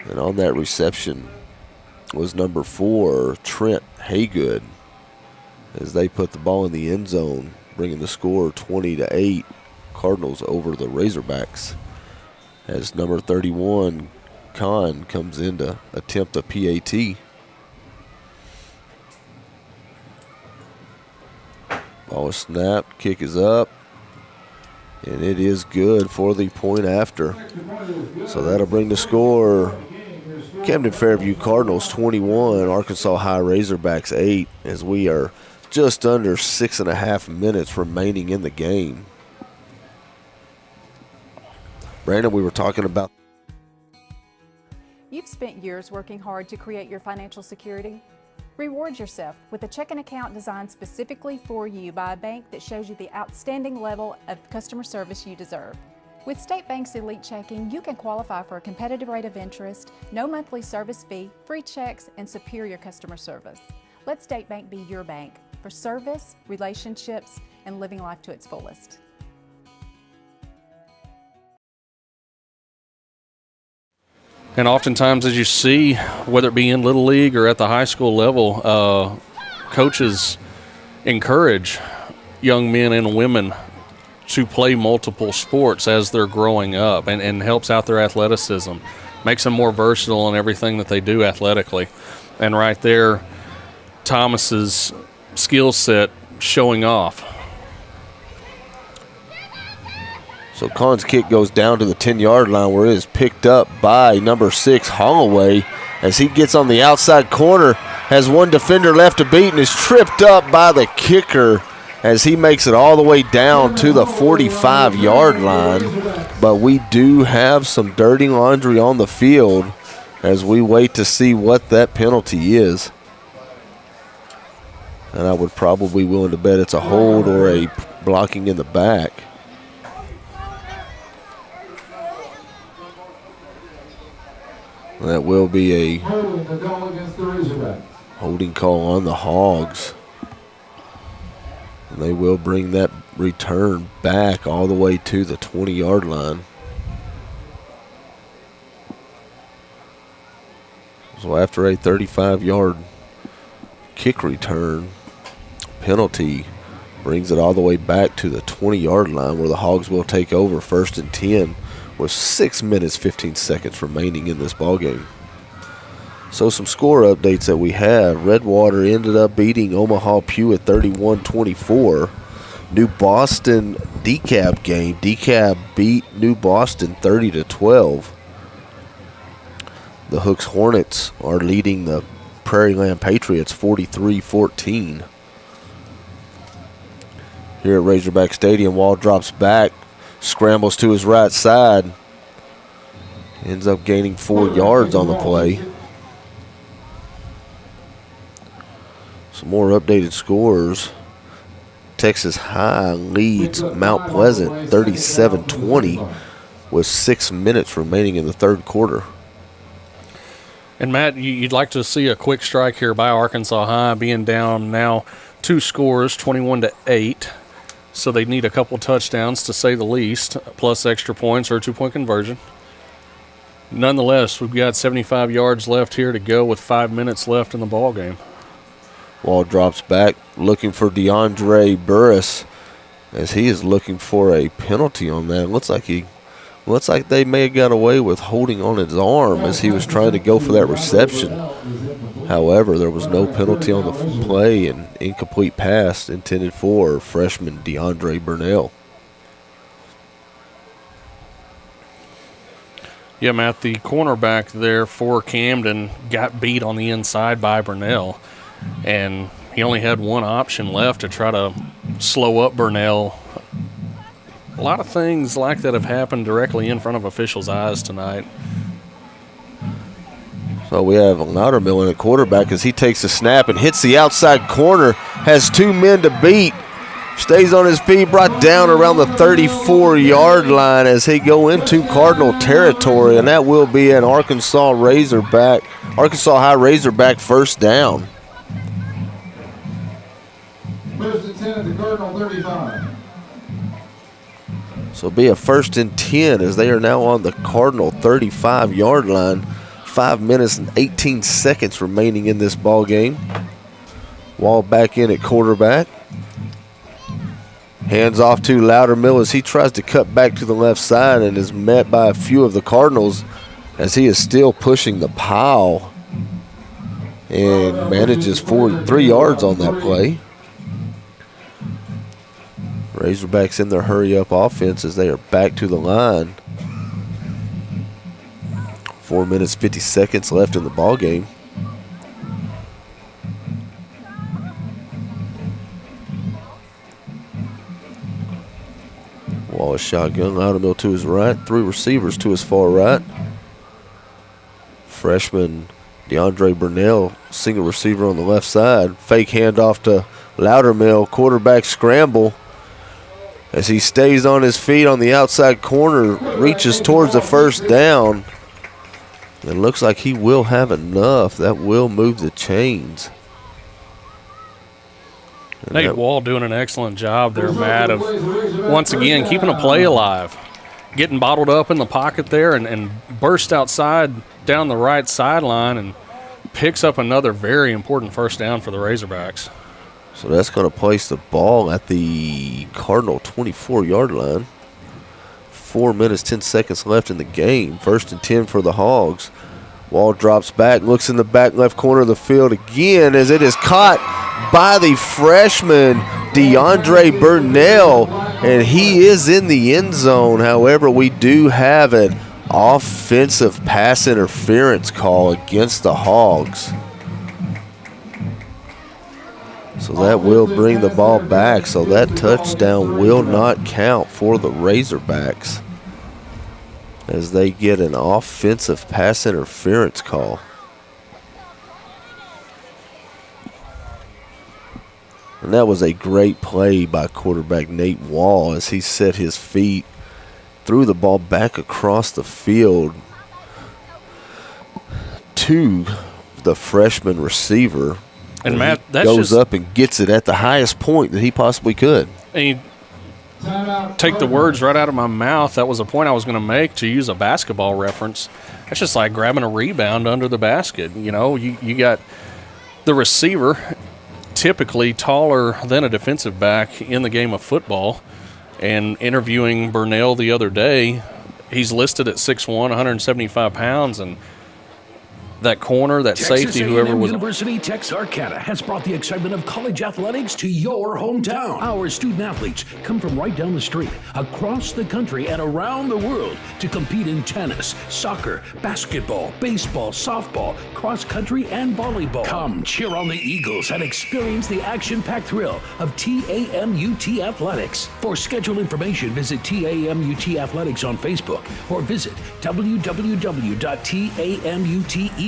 And on that reception was number 4, Trent Haygood, as they put the ball in the end zone, bringing the score 20-8, Cardinals over the Razorbacks. As number 31, Khan, comes in to attempt a PAT. Ball is snapped, kick is up, and it is good for the point after. So that'll bring the score Camden-Fairview Cardinals 21, Arkansas High Razorbacks 8, as we are just under 6.5 minutes remaining in the game. Brandon, we were talking about. You've spent years working hard to create your financial security. Reward yourself with a checking account designed specifically for you by a bank that shows you the outstanding level of customer service you deserve. With State Bank's Elite Checking, you can qualify for a competitive rate of interest, no monthly service fee, free checks, and superior customer service. Let State Bank be your bank for service, relationships, and living life to its fullest. And oftentimes, as you see, whether it be in Little League or at the high school level, coaches encourage young men and women to play multiple sports as they're growing up, and helps out their athleticism, makes them more versatile in everything that they do athletically. And right there, Thomas's skill set showing off. So Collins' kick goes down to the 10-yard line, where it is picked up by number 6, Holloway, as he gets on the outside corner, has one defender left to beat, and is tripped up by the kicker as he makes it all the way down to the 45-yard line. But we do have some dirty laundry on the field as we wait to see what that penalty is. And I would probably be willing to bet it's a hold or a blocking in the back. That will be a holding call on the Hogs. And they will bring that return back all the way to the 20-yard line. So after a 35-yard kick return, penalty brings it all the way back to the 20-yard line, where the Hogs will take over 1st and 10 with 6 minutes, 15 seconds remaining in this ballgame. So some score updates that we have. Redwater ended up beating Omaha Pugh at 31-24. New Boston DeKalb game. DeKalb beat New Boston 30-12. The Hooks Hornets are leading the Prairie Land Patriots 43-14. Here at Razorback Stadium, Wall drops back, scrambles to his right side, ends up gaining 4 yards on the play. Some more updated scores. Texas High leads Mount Pleasant 37-20 with 6 minutes remaining in the third quarter. And Matt, you'd like to see a quick strike here by Arkansas High, being down now 2 scores, 21-8. So they need a couple touchdowns, to say the least, plus extra points or a 2-point conversion. Nonetheless, we've got 75 yards left here to go with 5 minutes left in the ball game. Wall drops back, looking for DeAndre Burris, as he is looking for a penalty on that. Looks like they may have got away with holding on his arm as he was trying to go for that reception. However, there was no penalty on the play, and incomplete pass intended for freshman DeAndre Burnell. Yeah, Matt, the cornerback there for Camden got beat on the inside by Burnell, and he only had one option left to try to slow up Burnell. A lot of things like that have happened directly in front of officials' eyes tonight. So we have Loudermill in at quarterback as he takes a snap and hits the outside corner, has 2 men to beat, stays on his feet, brought down around the 34-yard line as he go into Cardinal territory, and that will be an Arkansas High Razorback first down. 1st and 10 at the Cardinal 35. So it'll be a 1st and 10 as they are now on the Cardinal 35-yard line. 5 minutes and 18 seconds remaining in this ball game. Wall back in at quarterback. Hands off to Loudermill as he tries to cut back to the left side and is met by a few of the Cardinals as he is still pushing the pile and manages 3 yards on that play. Razorbacks in their hurry-up offense as they are back to the line. 4 minutes, 50 seconds left in the ball game. Wallace shotgun, Loudermill to his right, 3 receivers to his far right. Freshman DeAndre Burnell, single receiver on the left side. Fake handoff to Loudermill, quarterback scramble. As he stays on his feet on the outside corner, reaches towards the first down. It looks like he will have enough. That will move the chains. Nate Wall doing an excellent job there, Matt, of once again keeping a play alive. Getting bottled up in the pocket there and burst outside down the right sideline and picks up another very important first down for the Razorbacks. So that's going to place the ball at the Cardinal 24-yard line. 4 minutes, 10 seconds left in the game. 1st and 10 for the Hogs. Wall drops back, looks in the back left corner of the field again as it is caught by the freshman DeAndre Burnell, and he is in the end zone. However, we do have an offensive pass interference call against the Hogs. So that will bring the ball back. So that touchdown will not count for the Razorbacks as they get an offensive pass interference call. And that was a great play by quarterback Nate Wall as he set his feet, threw the ball back across the field to the freshman receiver. And Matt, that's goes up and gets it at the highest point that he possibly could. And you take the words right out of my mouth. That was a point I was going to make, to use a basketball reference. That's just like grabbing a rebound under the basket. You know, you got the receiver, typically taller than a defensive back in the game of football. And interviewing Burnell the other day, he's listed at 6'1", 175 pounds, and that corner, that Texas safety, whoever A&M was. University Texarkana has brought the excitement of college athletics to your hometown. Our student athletes come from right down the street, across the country, and around the world to compete in tennis, soccer, basketball, baseball, softball, cross country, and volleyball. Come cheer on the Eagles and experience the action-packed thrill of TAMUT Athletics. For schedule information, visit TAMUT Athletics on Facebook or visit www.tamuteagles.com.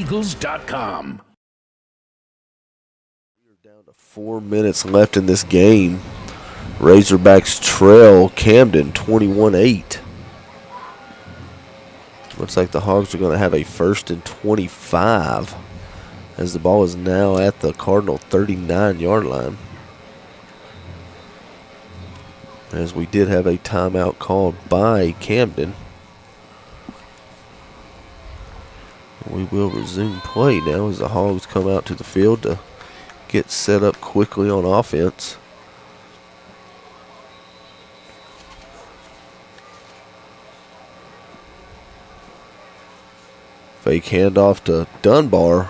4 minutes left in this game. Razorbacks trail Camden 21-8. Looks like the Hogs are going to have a 1st and 25 as the ball is now at the Cardinal 39-yard line. As we did have a timeout called by Camden. We will resume play now as the Hogs come out to the field to get set up quickly on offense. Fake handoff to Dunbar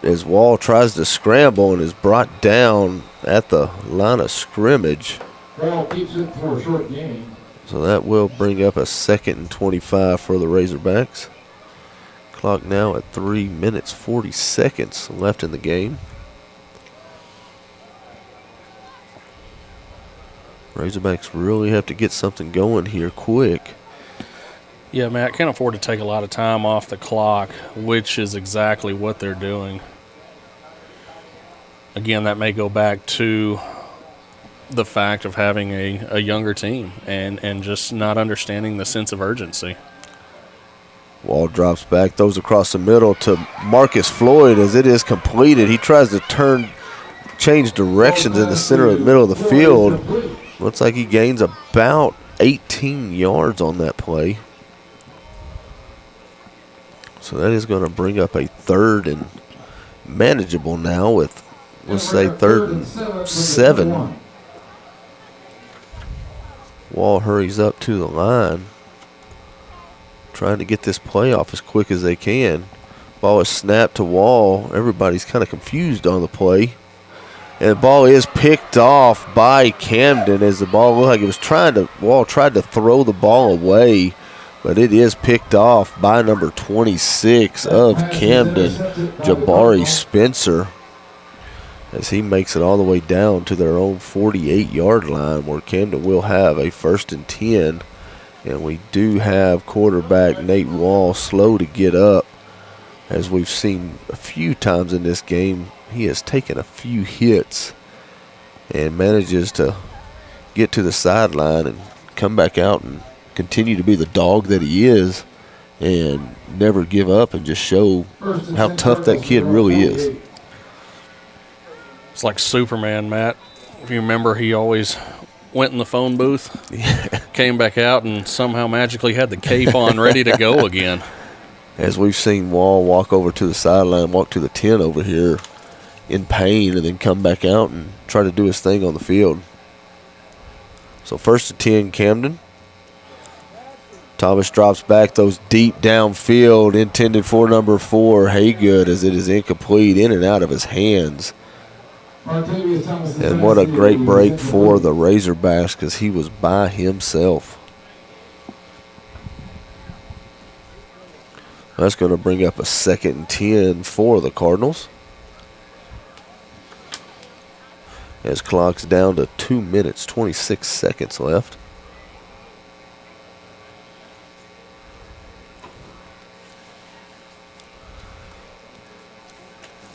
as Wall tries to scramble and is brought down at the line of scrimmage. Wall keeps it for a short gain. So that will bring up a 2nd and 25 for the Razorbacks. Clock now at 3 minutes 40 seconds left in the game. Razorbacks really have to get something going here quick. Yeah, Matt, can't afford to take a lot of time off the clock, which is exactly what they're doing. Again, that may go back to the fact of having a younger team and just not understanding the sense of urgency. Wall drops back, throws across the middle to Marcus Floyd as it is completed. He tries to change directions in the center of the middle of the field. Looks like he gains about 18 yards on that play. So that is going to bring up a 3rd and manageable now with, let's say, 3rd and 7. Wall hurries up to the line, trying to get this play off as quick as they can. Ball is snapped to Wall. Everybody's kind of confused on the play. And the ball is picked off by Camden as the ball looked like it was Wall tried to throw the ball away, But it is picked off by number 26 of Camden, Jabari Spencer, as he makes it all the way down to their own 48-yard line, where Camden will have a 1st and 10. And we do have quarterback Nate Wall slow to get up. As we've seen a few times in this game, he has taken a few hits and manages to get to the sideline and come back out and continue to be the dog that he is and never give up and just show how tough that kid really is. It's like Superman, Matt. If you remember, he always went in the phone booth, came back out, and somehow magically had the cape on ready to go again. As we've seen Wall walk over to the sideline, walk to the 10 over here in pain, and then come back out and try to do his thing on the field. So 1st and 10, Camden. Thomas drops back, those deep downfield, intended for number 4, Haygood, as it is incomplete, in and out of his hands. And what a great break for the Razorbacks, because he was by himself. That's going to bring up a 2nd and 10 for the Cardinals. As clock's down to 2 minutes, 26 seconds left.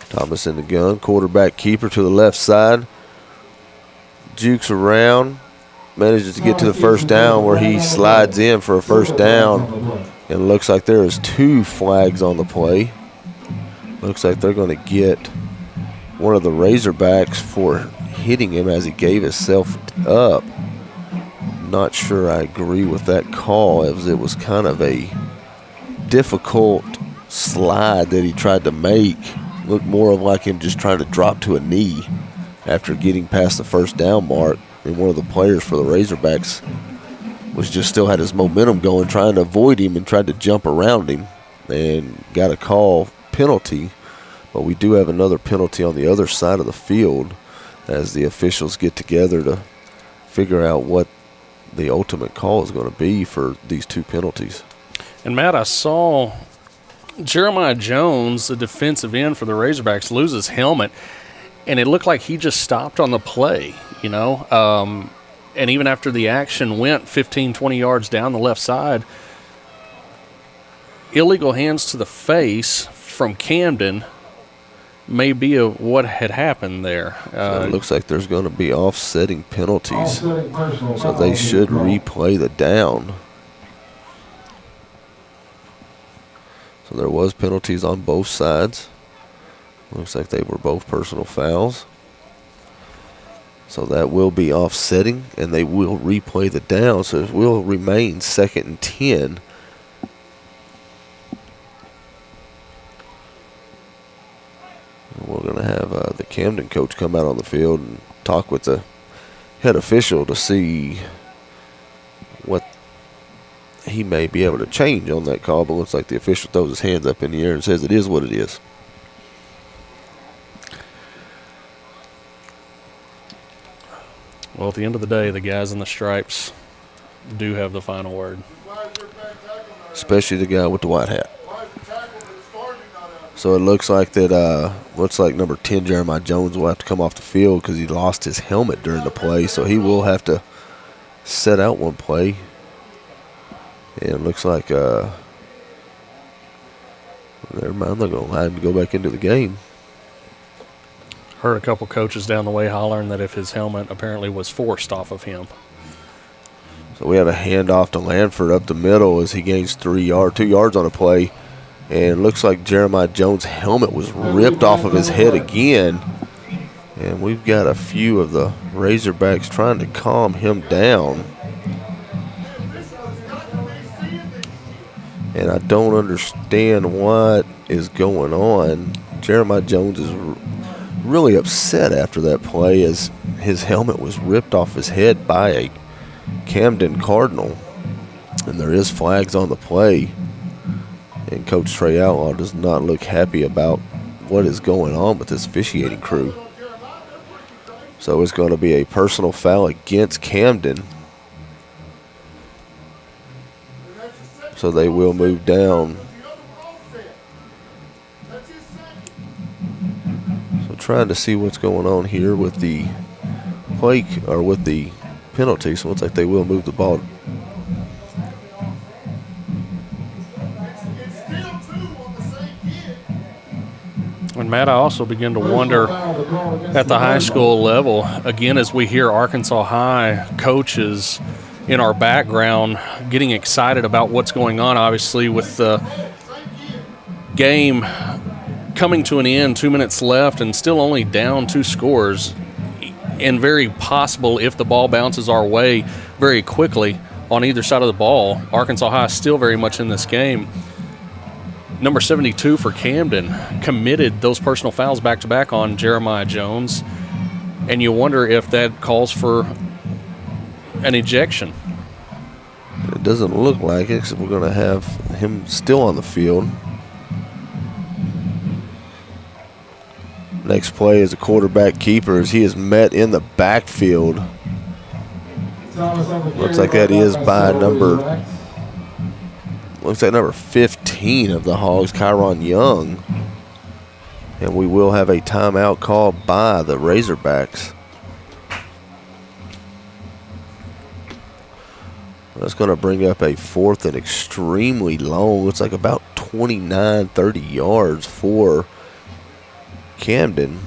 Thomas in the gun, quarterback keeper to the left side. Jukes around, manages to get to the 1st down, where he slides in for a 1st down. And looks like there is 2 flags on the play. Looks like they're going to get one of the Razorbacks for hitting him as he gave himself up. Not sure I agree with that call, as it was kind of a difficult slide that he tried to make. Looked more of like him just trying to drop to a knee after getting past the 1st down mark. And one of the players for the Razorbacks was just still had his momentum going, trying to avoid him and tried to jump around him, and got a call penalty. But we do have another penalty on the other side of the field as the officials get together to figure out what the ultimate call is going to be for these 2 penalties. And Matt, I saw Jeremiah Jones, the defensive end for the Razorbacks, lose his helmet, and it looked like he just stopped on the play, you know. And even after the action went 15, 20 yards down the left side, illegal hands to the face from Camden may be what had happened there. So it looks like there's going to be offsetting penalties. So they should replay the down. So there was penalties on both sides. Looks like they were both personal fouls. So that will be offsetting, and they will replay the down. So it will remain 2nd and 10. We're going to have the Camden coach come out on the field and talk with the head official to see what he may be able to change on that call. But looks like the official throws his hands up in the air and says it is what it is. Well, at the end of the day, the guys in the stripes do have the final word. Especially the guy with the white hat. So it looks like number 10, Jeremiah Jones, will have to come off the field because he lost his helmet during the play. So he will have to set out one play. And it looks like never mind, they're going to allow him to go back into the game. Heard a couple coaches down the way hollering that if his helmet apparently was forced off of him. So we have a handoff to Lanford up the middle as he gains 2 yards on a play. And it looks like Jeremiah Jones' helmet was ripped off of his head again. And we've got a few of the Razorbacks trying to calm him down. And I don't understand what is going on. Jeremiah Jones is really upset after that play as his helmet was ripped off his head by a Camden Cardinal. And there is flags on the play. And Coach Trey Outlaw does not look happy about what is going on with this officiating crew. So it's going to be a personal foul against Camden. So they will move down. So trying to see what's going on here with the play or with the penalty. So it looks like they will move the ball. And Matt, I also begin to wonder at the high school level, again, as we hear Arkansas High coaches in our background getting excited about what's going on, obviously, with the game coming to an end, 2 minutes left, and still only down 2 scores, and very possible if the ball bounces our way very quickly on either side of the ball, Arkansas High is still very much in this game. Number 72 for Camden committed those personal fouls back-to-back on Jeremiah Jones, and you wonder if that calls for an ejection. It doesn't look like it, because we're going to have him still on the field. Next play is a quarterback keeper as he is met in the backfield. Looks like that is by number 15 of the Hogs, Kyron Young. And we will have a timeout called by the Razorbacks. That's going to bring up a 4th and extremely long. Looks like about 29, 30 yards for Camden.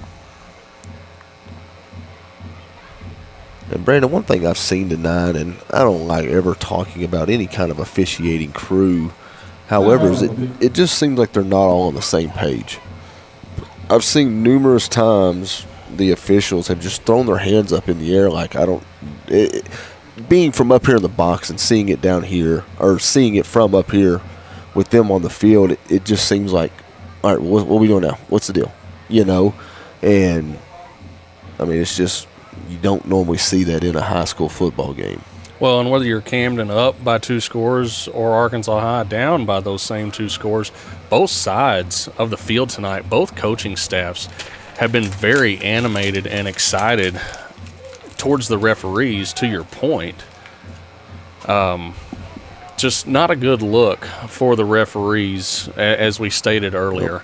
And Brandon, one thing I've seen tonight, and I don't like ever talking about any kind of officiating crew, however, is it just seems like they're not all on the same page. I've seen numerous times the officials have just thrown their hands up in the air like being from up here in the box and seeing it down here, or seeing it from up here with them on the field, it just seems like, all right, what are we doing now? What's the deal? You know? And, I mean, it's just, you don't normally see that in a high school football game. Well, and whether you're Camden up by 2 scores or Arkansas High down by those same 2 scores, both sides of the field tonight, both coaching staffs have been very animated and excited towards the referees, to your point. Just not a good look for the referees, as we stated earlier.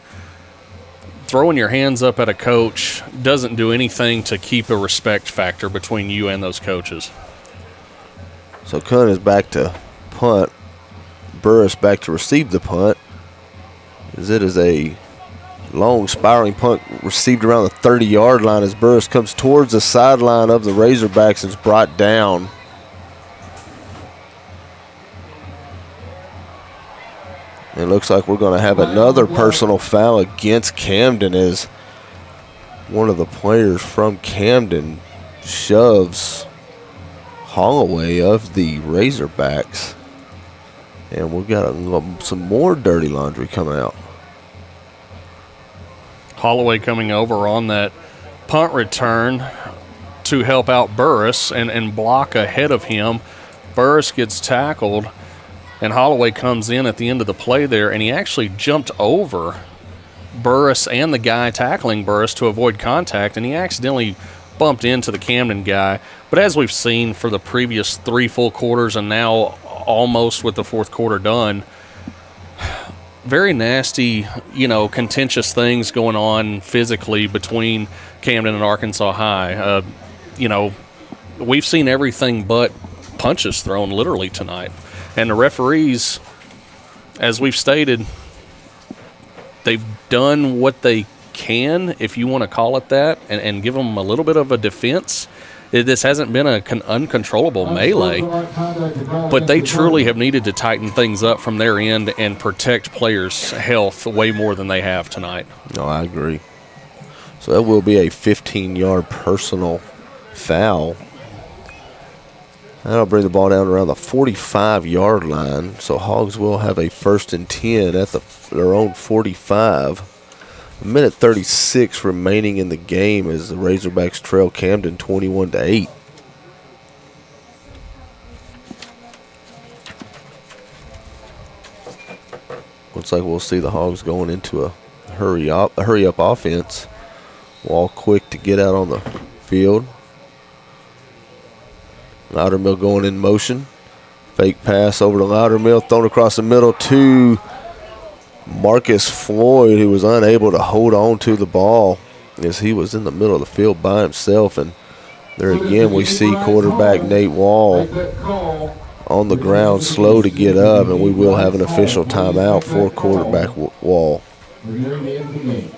Throwing your hands up at a coach doesn't do anything to keep a respect factor between you and those coaches. So Kuhn is back to punt. Burris back to receive the punt. As it is a long spiraling punt received around the 30-yard line as Burris comes towards the sideline of the Razorbacks and is brought down. It looks like we're going to have another personal foul against Camden as one of the players from Camden shoves Holloway of the Razorbacks. And we've got some more dirty laundry coming out. Holloway coming over on that punt return to help out Burris and block ahead of him. Burris gets tackled, and Holloway comes in at the end of the play there, and he actually jumped over Burris and the guy tackling Burris to avoid contact, and he accidentally bumped into the Camden guy. But as we've seen for the previous 3 full quarters and now almost with the 4th quarter done, very nasty, contentious things going on physically between Camden and Arkansas High. We've seen everything but punches thrown literally tonight. And the referees, as we've stated, they've done what they can, if you want to call it that, and give them a little bit of a defense. This hasn't been an uncontrollable melee, but they truly have needed to tighten things up from their end and protect players' health way more than they have tonight. No, I agree. So that will be a 15-yard personal foul. That'll bring the ball down around the 45-yard line. So Hogs will have a 1st and 10 at their own 45. A minute 36 remaining in the game as the Razorbacks trail Camden 21-8. Looks like we'll see the Hogs going into a hurry up offense. All quick to get out on the field. Loudermill going in motion. Fake pass over to Loudermill, thrown across the middle to Marcus Floyd, who was unable to hold on to the ball as he was in the middle of the field by himself. And there again we see quarterback Nate Wall on the ground, slow to get up, and we will have an official timeout for quarterback Wall. We're nearing the end of the game.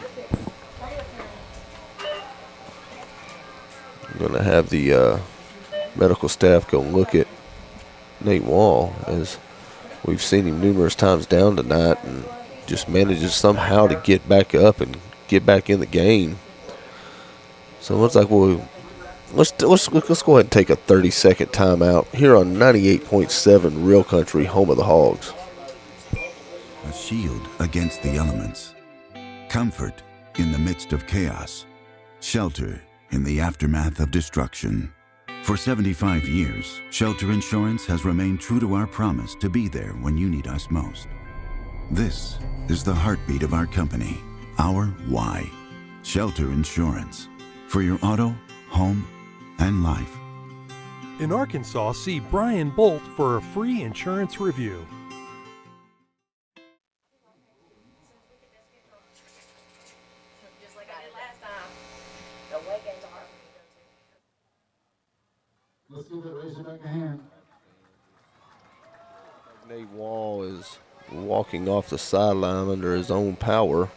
I'm going to have the medical staff go look at Nate Wall, as we've seen him numerous times down tonight and just manages somehow to get back up and get back in the game. So it looks like let's go ahead and take a 30-second timeout here on 98.7 Real Country, home of the Hogs. A shield against the elements. Comfort in the midst of chaos. Shelter in the aftermath of destruction. For 75 years, Shelter Insurance has remained true to our promise to be there when you need us most. This is the heartbeat of our company, our why. Shelter Insurance. For your auto, home, and life. In Arkansas, see Brian Bolt for a free insurance review. Let's give that Razorback a hand. Nate Wall is walking off the sideline under his own power,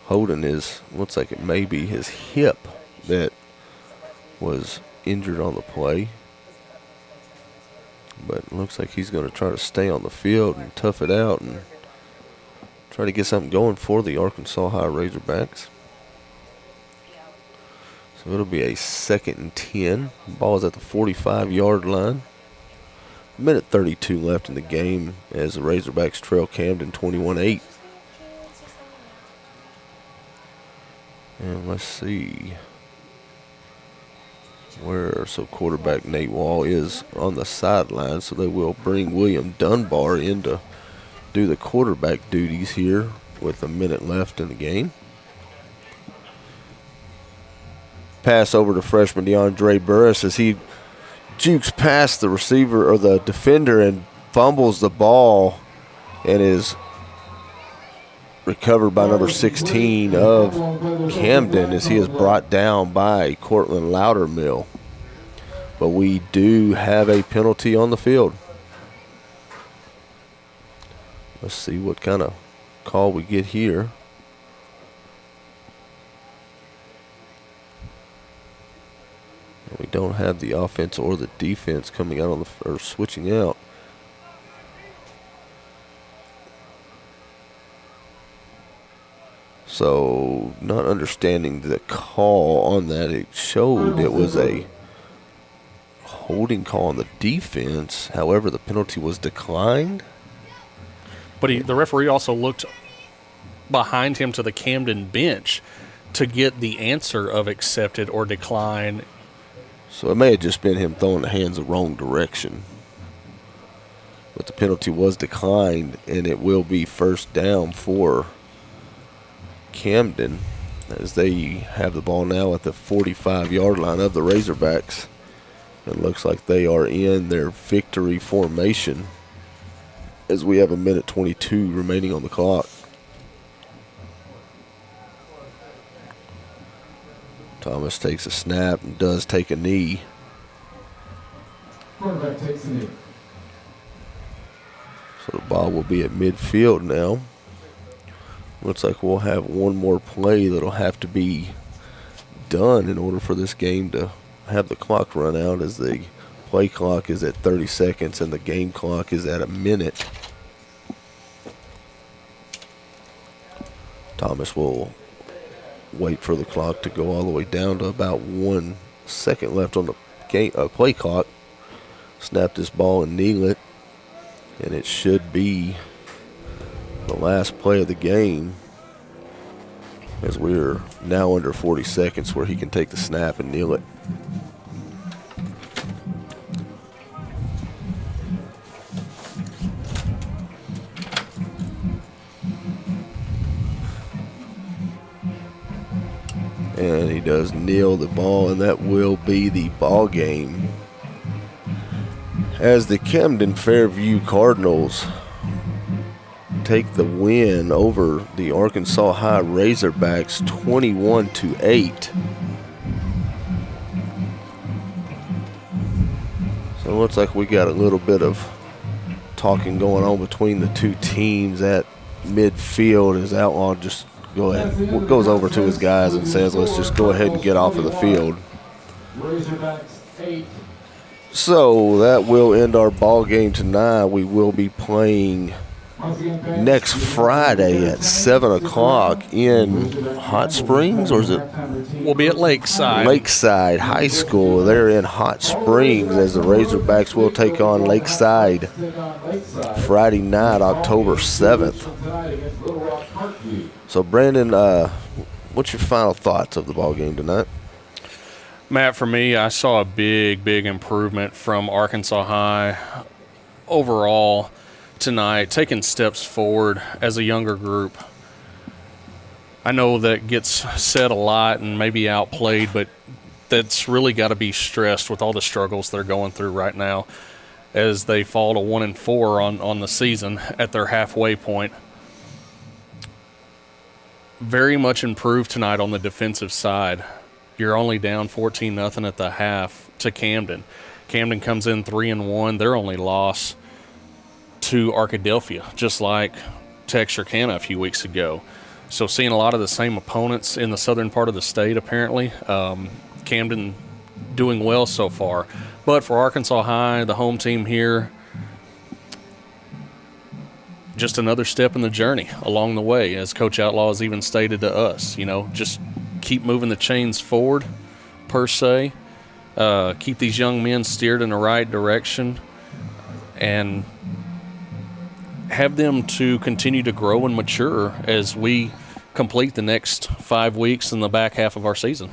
holding his, looks like it may be his hip that was injured on the play. But it looks like he's going to try to stay on the field and tough it out and try to get something going for the Arkansas High Razorbacks. So it'll be a 2nd and 10. Ball is at the 45-yard line. Minute 32 left in the game as the Razorbacks trail Camden 21-8. And let's see where, so quarterback Nate Wall is on the sideline, so they will bring William Dunbar in to do the quarterback duties here with a minute left in the game. Pass over to freshman DeAndre Burris as he jukes past the receiver or the defender and fumbles the ball and is recovered by number 16 of Camden as he is brought down by Cortland Loudermill. But we do have a penalty on the field. Let's see what kind of call we get here. We don't have the offense or the defense coming out on the or switching out. So, not understanding the call on that, it showed it was a holding call on the defense. However, the penalty was declined. But the referee also looked behind him to the Camden bench to get the answer of accepted or decline. So it may have just been him throwing the hands the wrong direction. But the penalty was declined, and it will be first down for Camden as they have the ball now at the 45-yard line of the Razorbacks. It looks like they are in their victory formation as we have a minute 22 remaining on the clock. Thomas takes a snap and does take a knee. Quarterback takes a knee. So the ball will be at midfield now. Looks like we'll have one more play that'll have to be done in order for this game to have the clock run out, as the play clock is at 30 seconds and the game clock is at a minute. Thomas will wait for the clock to go all the way down to about 1 second left on the game play clock. Snap this ball and kneel it, and it should be the last play of the game, as we're now under 40 seconds where he can take the snap and kneel it. And he does kneel the ball, and that will be the ball game. as the Camden-Fairview Cardinals take the win over the Arkansas High Razorbacks 21-8. So it looks like we got a little bit of talking going on between the two teams at midfield as Outlaw just goes over to his guys and says, let's just go ahead and get off of the field. So that will end our ball game tonight. We will be playing next Friday at 7 o'clock in Hot Springs, or is it? We'll be at Lakeside. Lakeside High School. They're in Hot Springs as the Razorbacks will take on Lakeside Friday night, October 7th. So, Brandon, what's your final thoughts of the ball game tonight? Matt, for me, I saw a big improvement from Arkansas High overall tonight, taking steps forward as a younger group. I know that gets said a lot and maybe outplayed, but that's really got to be stressed with all the struggles they're going through right now as they fall to 1-4 on the season at their halfway point. Very much improved tonight on the defensive side. You're only down 14-0 at the half to Camden. Camden comes in 3-1. Their only loss to Arkadelphia, just like Texarkana a few weeks ago. So seeing a lot of the same opponents in the southern part of the state, apparently. Camden doing well so far. But for Arkansas High, the home team here, just another step in the journey along the way, as Coach Outlaw has even stated to us, just keep moving the chains forward, per se. Keep these young men steered in the right direction and have them to continue to grow and mature as we complete the next 5 weeks in the back half of our season.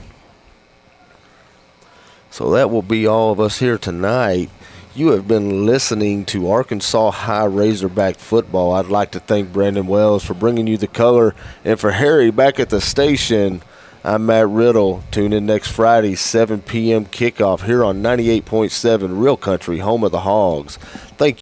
So that will be all of us here tonight. You have been listening to Arkansas High Razorback football. I'd like to thank Brandon Wells for bringing you the color, and for Harry back at the station, I'm Matt Riddle. Tune in next Friday, 7 p.m. kickoff here on 98.7 Real Country, home of the Hogs. Thank you.